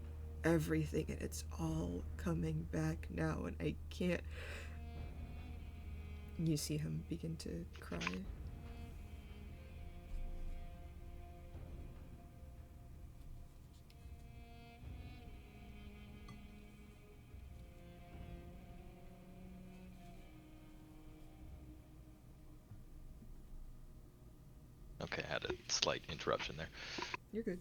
everything, and it's all coming back now, and I can't. You see him begin to cry. Okay, I had a slight interruption there. You're good.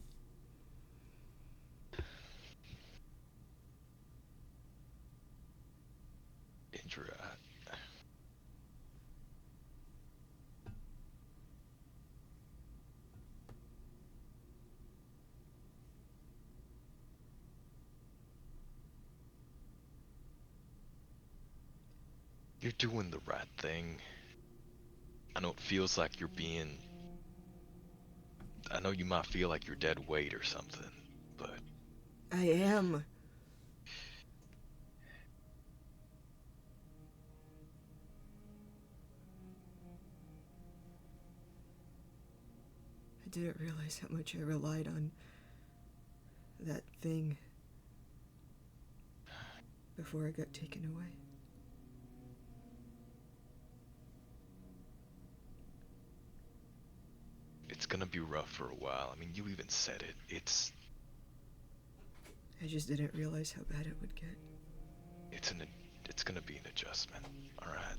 You're doing the right thing. I know it feels like you're being... I know you might feel like you're dead weight or something, but... I am. I didn't realize how much I relied on that thing before I got taken away. It's gonna be rough for a while. I mean, you even said it. I just didn't realize how bad it would get. It's gonna be an adjustment, alright?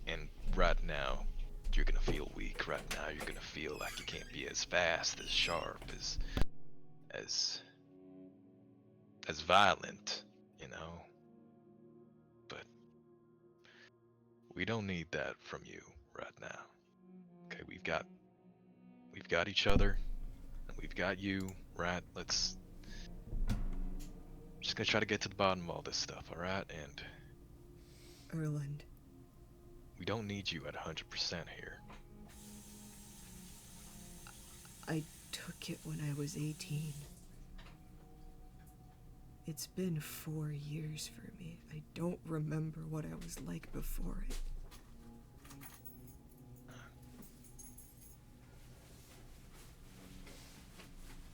And right now, you're gonna feel weak. Right now, you're gonna feel like you can't be as fast, as sharp, as violent, you know? But we don't need that from you right now. Okay, we've got each other, and we've got you, right? Just gonna try to get to the bottom of all this stuff, alright? And Erland. we don't need you at 100% here. I took it when I was 18. It's been 4 years for me. I don't remember what I was like before it.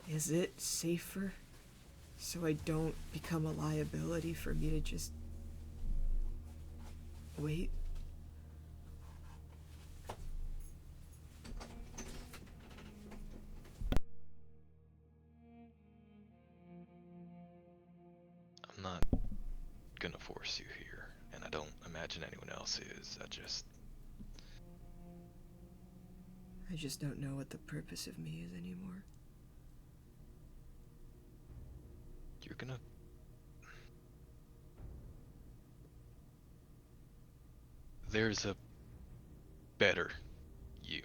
Is it safer so I don't become a liability for me to just wait? I'm not gonna force you here, and I don't imagine anyone else is. I just don't know what the purpose of me is anymore. You're gonna... There's a better you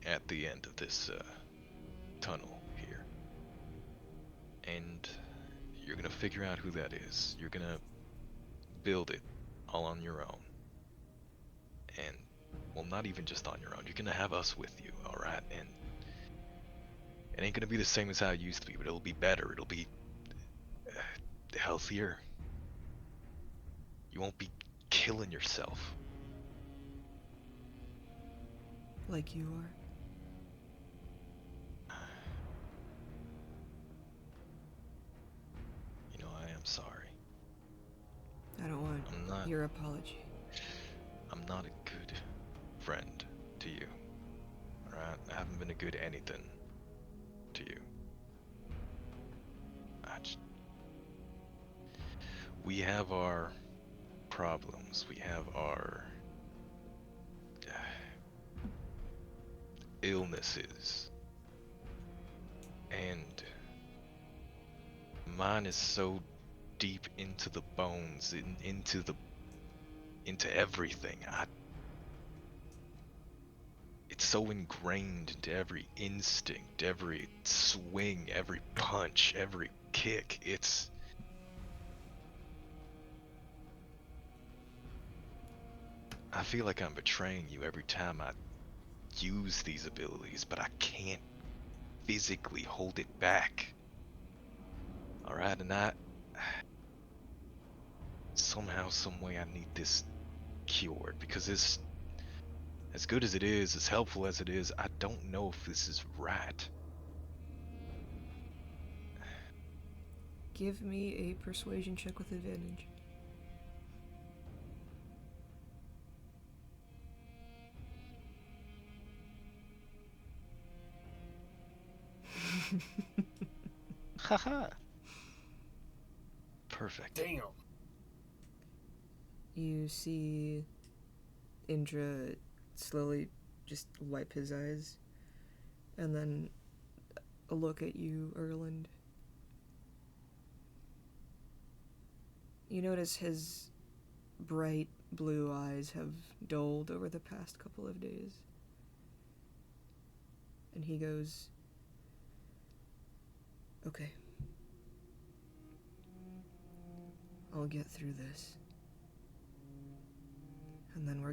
at the end of this tunnel here. And you're gonna figure out who that is. You're gonna build it all on your own. And, well, not even just on your own. You're gonna have us with you, alright? It ain't gonna be the same as how it used to be, but it'll be better. It'll be healthier. You won't be killing yourself. Like you are. You know, I am sorry. I don't want I'm not. your apology. I'm not a good friend to you. Alright? I haven't been a good anything to you. We have our problems. We have our illnesses. And mine is so deep into the bones, into everything. It's so ingrained into every instinct, every swing, every punch, every kick. I feel like I'm betraying you every time I use these abilities, but I can't physically hold it back. Alright, and somehow, some way I need this cured, because this, as good as it is, as helpful as it is, I don't know if this is right. Give me a persuasion check with advantage. Haha. Perfect. Damn. You see Indra slowly just wipe his eyes, and then a look at you, Erland. You notice his bright blue eyes have dulled over the past couple of days. And he goes, "Okay. I'll get through this. And then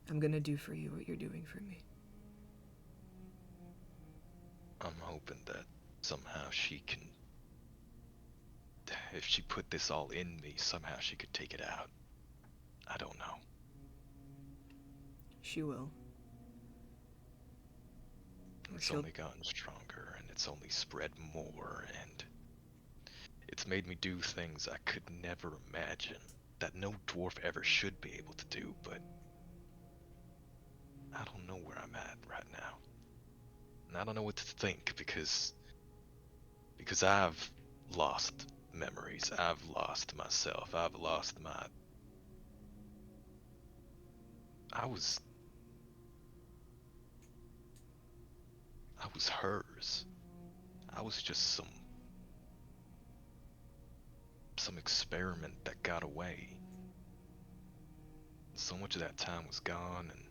I'm gonna do for you what you're doing for me." I'm hoping that somehow she can, if she put this all in me, somehow she could take it out. I don't know. She will. It's only gotten stronger, and it's only spread more, and it's made me do things I could never imagine that no dwarf ever should be able to do, but I don't know where I'm at right now. And I don't know what to think, because I've lost memories, I've lost myself, I've lost my... I was hers. I was just some experiment that got away. So much of that time was gone, and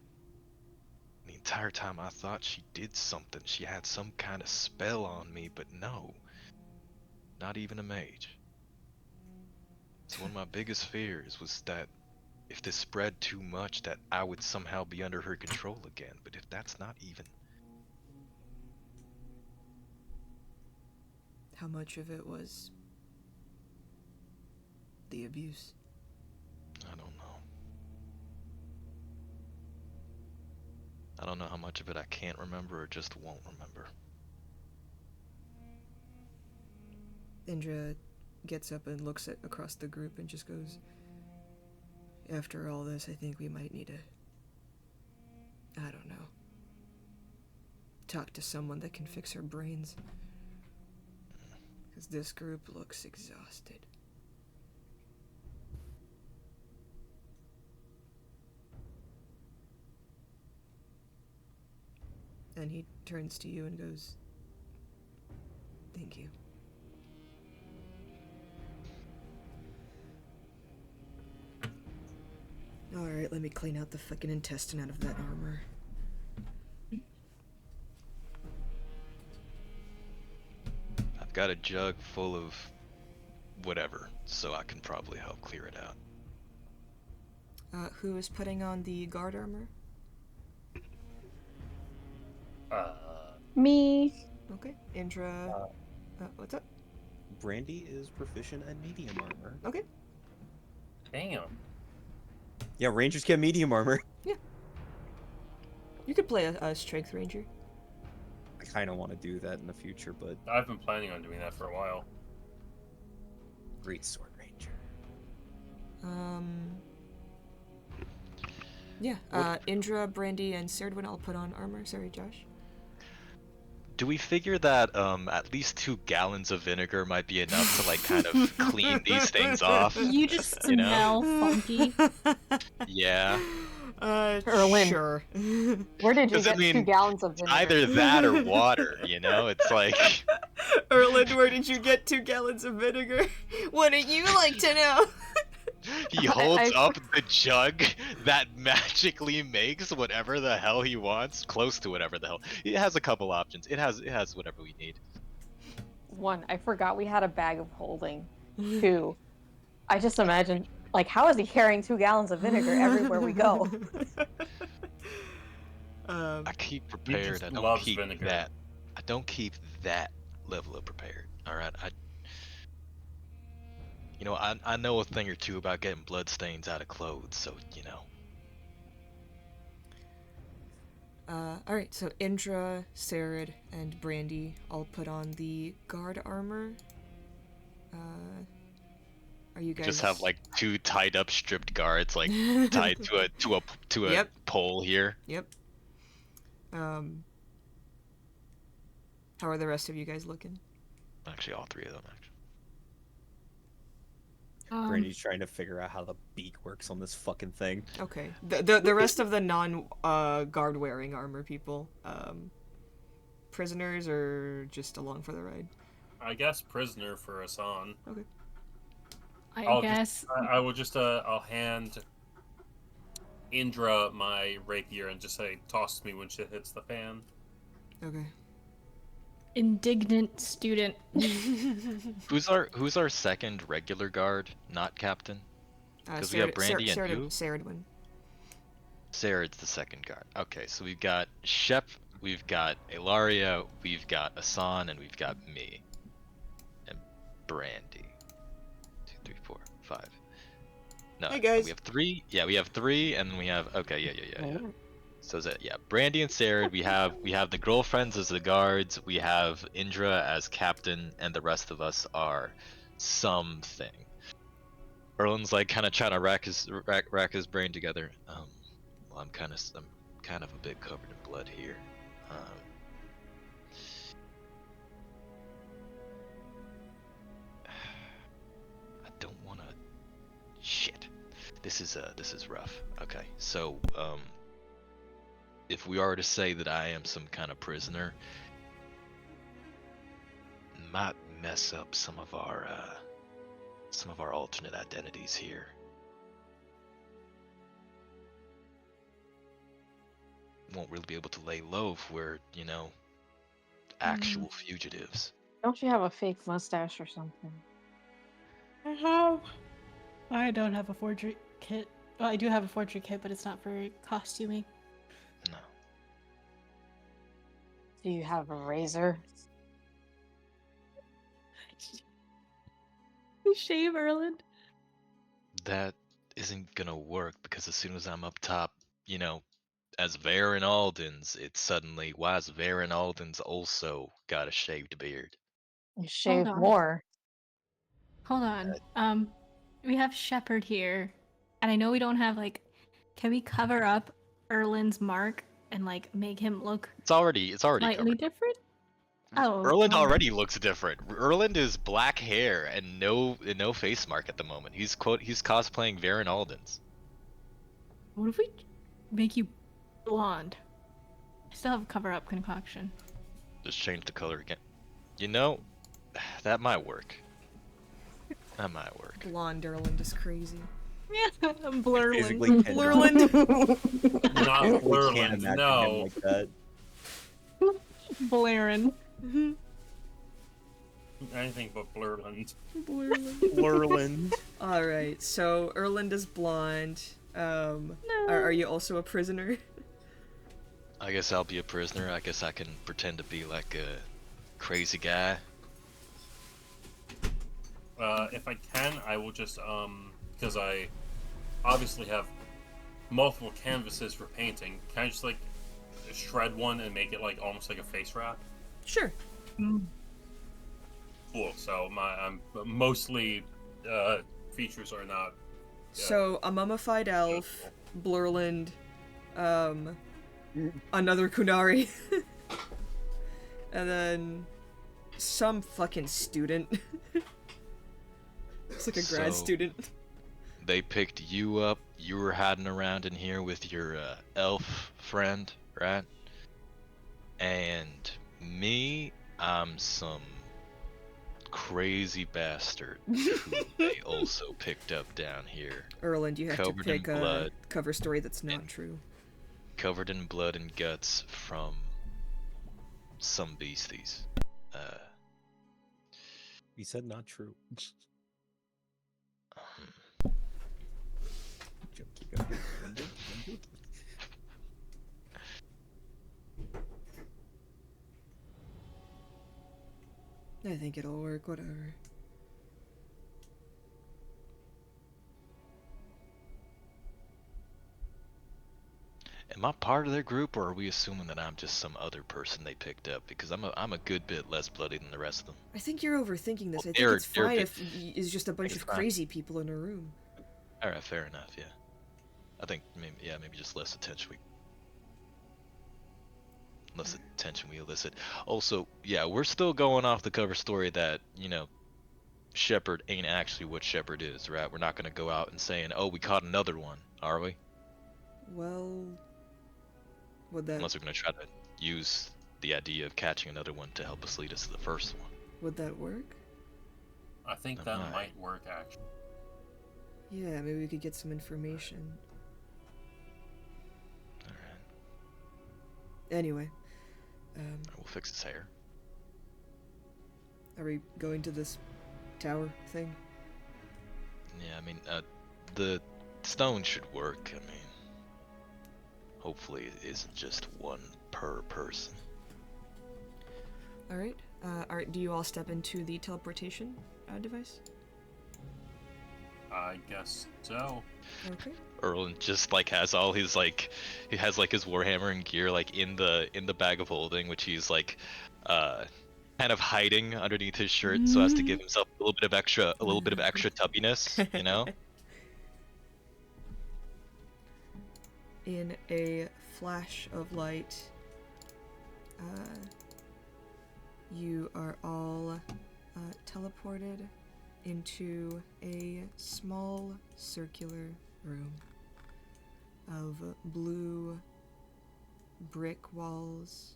the entire time I thought she did something. She had some kind of spell on me, but no. Not even a mage. So one of my biggest fears was that if this spread too much, that I would somehow be under her control again. But if that's not even... How much of it was the abuse? I don't know. I don't know how much of it I can't remember or just won't remember. Indra gets up and looks across the group and just goes, "After all this, I think we might need to, I don't know, talk to someone that can fix her brains. Because this group looks exhausted." And he turns to you and goes, "Thank you." Alright, let me clean out the fucking intestine out of that armor. I've got a jug full of whatever, so I can probably help clear it out. Who is putting on the guard armor? Me. Okay. Indra. What's up? Brandy is proficient at medium armor. Okay. Damn. Yeah, rangers get medium armor. You could play a strength ranger. I kind of want to do that in the future, but I've been planning on doing that for a while. great sword ranger. Yeah. Indra, Brandy, and Serdwin all put on armor. Sorry, Josh. Do we figure that at least 2 gallons of vinegar might be enough to like kind of clean these things off? You just You know? smell funky. Yeah. Erlyn. Sure. Where did you 'Cause I get 2 mean, gallons of vinegar? Either that or water, you know? It's like Erland, where did you get 2 gallons of vinegar? Wouldn't you like to know? he holds up the jug that magically makes whatever the hell he wants, close to whatever the hell. It has a couple options. It has whatever we need. 1, I forgot we had a bag of holding. 2, I just imagine, like, how is he carrying 2 gallons of vinegar everywhere we go? I keep prepared. just I don't loves keep vinegar. that. I don't keep that level of prepared. All right. I know a thing or two about getting blood stains out of clothes, so you know. Alright, so Indra, Sarid, and Brandy all put on the guard armor. Are you guys Just have like 2 tied up stripped guards like tied to a Yep. pole here. Yep. How are the rest of you guys looking? Actually, all 3 of them. Actually. Brandy's trying to figure out how the beak works on this fucking thing. Okay. The rest of the non guard wearing armor people, prisoners or just along for the ride? I guess prisoner for Asan. Okay. I guess. I will just I'll hand Indra my rapier and just say, toss me when shit hits the fan. Okay. Indignant student. Who's our second regular guard, not captain? 'Cause we have Brandy and who? Saridwin. Sarid's the second guard. Okay, so we've got Shep, we've got Ilaria, we've got Asan, and we've got me. And Brandy. 2, 3, 4, 5. No, Hey, guys. we have 3. Yeah, we have 3, and we have yeah. So is it Brandy and Sarid, we have the girlfriends as the guards, we have Indra as captain, and the rest of us are something. Erlin's like kind of trying to rack his brain together. Well, I'm kind of a bit covered in blood here. I don't want to. Shit. This is rough. Okay, so if we are to say that I am some kind of prisoner, might mess up some of our alternate identities here. Won't really be able to lay low if we're, actual fugitives. Don't you have a fake mustache or something? I don't have a forgery kit. Well, I do have a forgery kit, but it's not for costuming. No. Do you have a razor? You shave, Erland. That isn't gonna work because as soon as I'm up top, as Varen Alden's, it's suddenly, why has Varen Alden's also got a shaved beard? You shave on. more. Hold on. We have Shepherd here, and I know we don't have can we cover up Erland's mark and make him look It's already slightly covered. different? Oh, Erland already looks different. Erland is black hair and no face mark at the moment. He's cosplaying Varen Alden's. What if we make you blonde? I still have a cover-up concoction. Just change the color again. That might work. That might work. Blonde Erland is crazy. Yeah, I'm Blurland. Physically cannot- Not Can't Blurland, imagine no. him like that. Blaren. Anything but Blurland. Lurland. Alright, so Erland is blonde. Are you also a prisoner? I guess I'll be a prisoner. I guess I can pretend to be like a crazy guy. If I can, I will just because I obviously have multiple canvases for painting. Can I just like shred one and make it like almost like a face wrap? Sure. Cool. So I'm mostly features are not. So a mummified elf, Blurland, another Kunari, and then some fucking student. It's like a grad So- student. They picked you up. You were hiding around in here with your elf friend, right? And me, I'm some crazy bastard who they also picked up down here, Erland, you have to Covered in pick a blood. cover story that's not And- true. covered in blood and guts from some beasties. You said not true. Keep going. I think it'll work, whatever. Am I part of their group, or are we assuming that I'm just some other person they picked up? Because I'm a good bit less bloody than the rest of them. I think you're overthinking this. Well, I think they're- it's they're fine big- if it's just a bunch it's of fine. crazy people in a room. All right, fair enough. Yeah, I think maybe just less attention we elicit. Also, yeah, we're still going off the cover story that Shepard ain't actually what Shepard is, right? We're not gonna go out and saying, "Oh, we caught another one," are we? Well, would that Unless we're gonna try to use the idea of catching another one to help us lead us to the first one. work? I think It that might. might work actually. Yeah, maybe we could get some information. All right, Anyway, we'll fix his hair. are we going to this tower thing? Yeah, I mean, the stone should work. I mean, hopefully it isn't just one per person. All right. Do you all step into the teleportation device? I guess so. Okay. Erlen just has all his he has his Warhammer and gear in the bag of holding, which he's kind of hiding underneath his shirt so as to give himself a little bit of extra tubbiness, you know? In a flash of light, you are all teleported into a small circular room of blue brick walls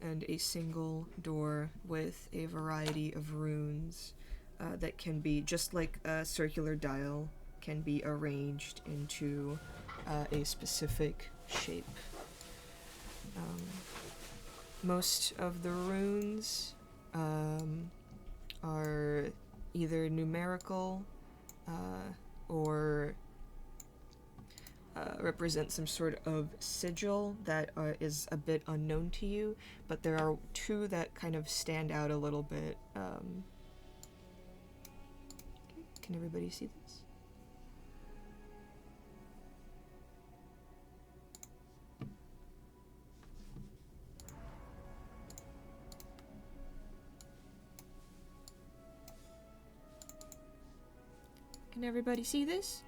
and a single door with a variety of runes that can be, just like a circular dial, can be arranged into a specific shape. Most of the runes are either numerical or represent some sort of sigil that is a bit unknown to you, but there are two that kind of stand out a little bit. Can everybody see this? Can everybody see this?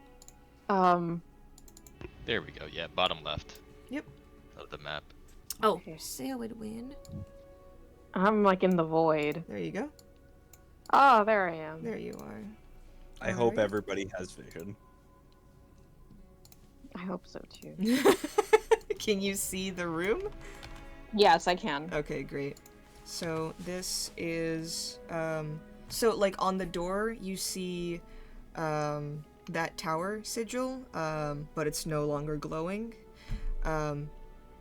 There we go. Yeah, bottom left. Yep. Of the map. Oh, Okay. Sailor Wind. I'm like in the void. There you go. Oh, there I am. There you are. I hope Alright. everybody has vision. I hope so too. Can you see the room? Yes, I can. Okay, great. So this is so like on the door you see that tower sigil, but it's no longer glowing.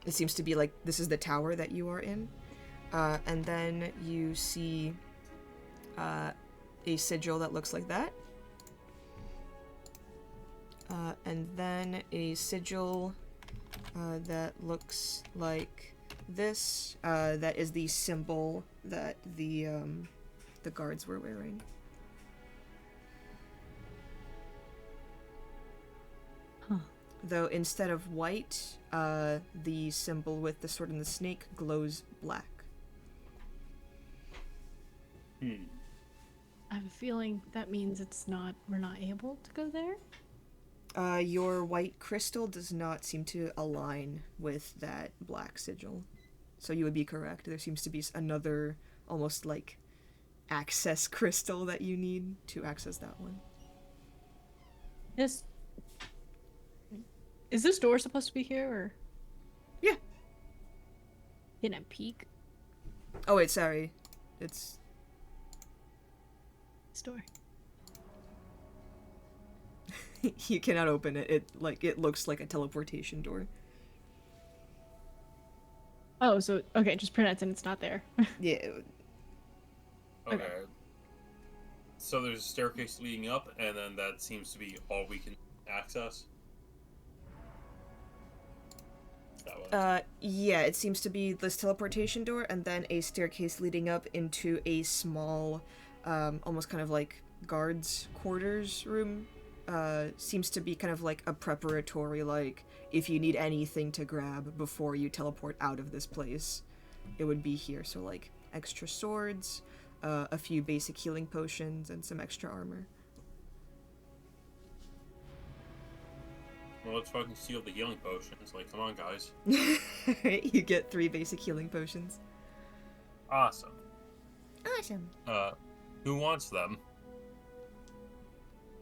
It seems to be like this is the tower that you are in. And then you see a sigil that looks like that. And then a sigil that looks like this. That is the symbol that the guards were wearing. Huh. Though instead of white, the symbol with the sword and the snake glows black. Hmm. I have a feeling that means we're not able to go there. Your white crystal does not seem to align with that black sigil. So you would be correct. There seems to be another, almost like, access crystal that you need to access that one. Is this door supposed to be here, or? Yeah. Can I peek? Oh wait, sorry. It's... This door. You cannot open it. It looks like a teleportation door. Oh, so okay, just pretend it's not there. Yeah. Okay. So there's a staircase leading up, and then that seems to be all we can access. Yeah, it seems to be this teleportation door and then a staircase leading up into a small, almost kind of like guards' quarters room. Seems to be kind of like a preparatory, like, if you need anything to grab before you teleport out of this place, it would be here. So, like, extra swords, a few basic healing potions, and some extra armor. Well, let's fucking steal the healing potions. Like, come on, guys. You get 3 basic healing potions. Awesome. Awesome. Who wants them?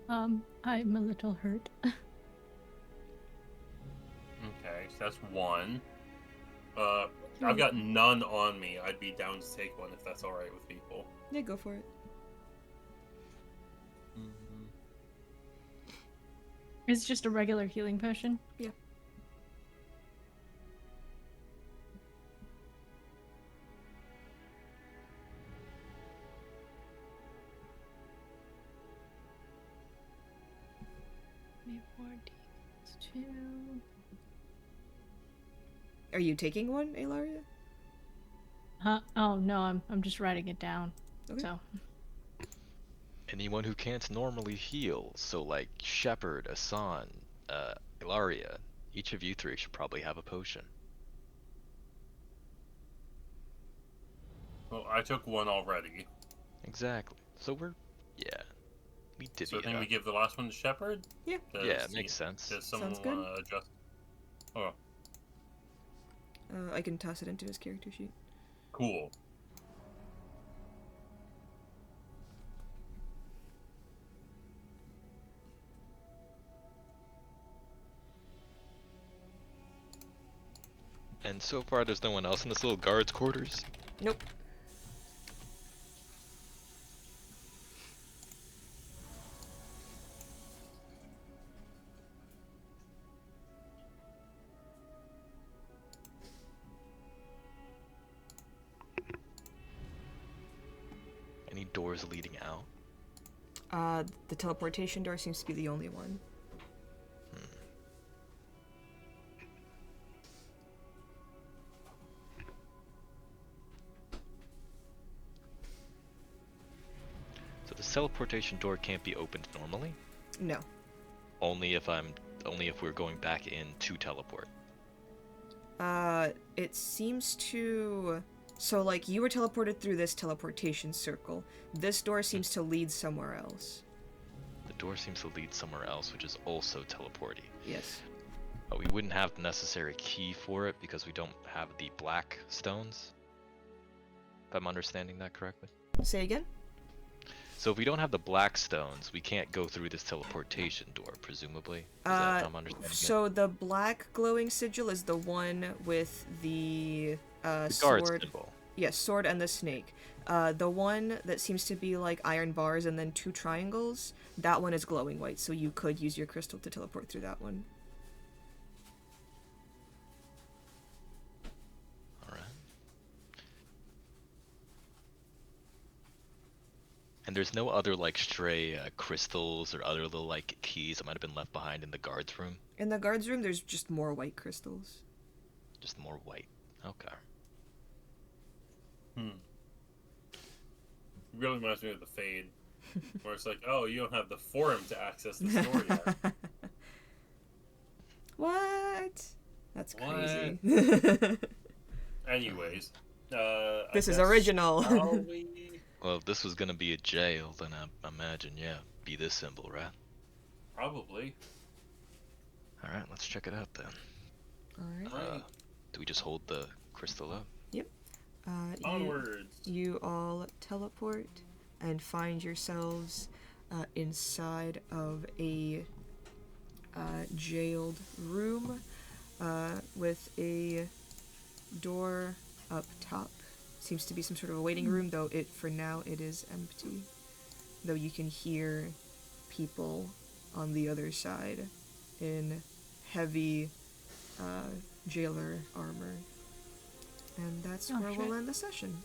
I'm a little hurt. Okay, so that's 1. I've got none on me. I'd be down to take one if that's alright with people. Yeah, go for it. It's just a regular healing potion? Yeah. Are you taking one, Elaria? Huh? Oh no, I'm just writing it down. Okay. So Anyone who can't normally heal, so like Shepard, Asan, Ilaria, each of you 3 should probably have a potion. Well, I took 1 already. Exactly. So we did So I it. think we give the last one to Shepard? Yeah. Yeah, it makes sense. Does someone Sounds good. want to adjust? Oh, I can toss it into his character sheet. cool. And so far, there's no one else in this little guard's quarters. Nope. Any doors leading out? The teleportation door seems to be the only one. So the teleportation door can't be opened normally? No. Only if we're going back in to teleport. It seems to... So, like, you were teleported through this teleportation circle. This door seems to lead somewhere else. The door seems to lead somewhere else, which is also teleporty. Yes. But we wouldn't have the necessary key for it because we don't have the black stones. If I'm understanding that correctly. Say again? So if we don't have the black stones, we can't go through this teleportation door, presumably. Is that if I'm understanding So the black glowing sigil is the one with the the guard sword. symbol. Yes, sword and the snake. The one that seems to be like iron bars and then 2 triangles, that one is glowing white, so you could use your crystal to teleport through that one. Alright. And there's no other like stray crystals or other little like keys that might have been left behind in the guards room. In the guards room, there's just more white crystals. Just more white. Okay. Really reminds me of the Fade, where it's like, oh, you don't have the forum to access the story yet. What? That's What? crazy. Anyways, This is original. Shall we? Well, if this was gonna be a jail, then I imagine, yeah, be this symbol, right? Probably. All right, let's check it out then. Alright. Right. Do we just hold the crystal up? Onwards. You all teleport and find yourselves inside of a jailed room with a door up top. Seems to be some sort of a waiting room, though for now it is empty. Though you can hear people on the other side in heavy jailer armor. And that's where we'll end the session.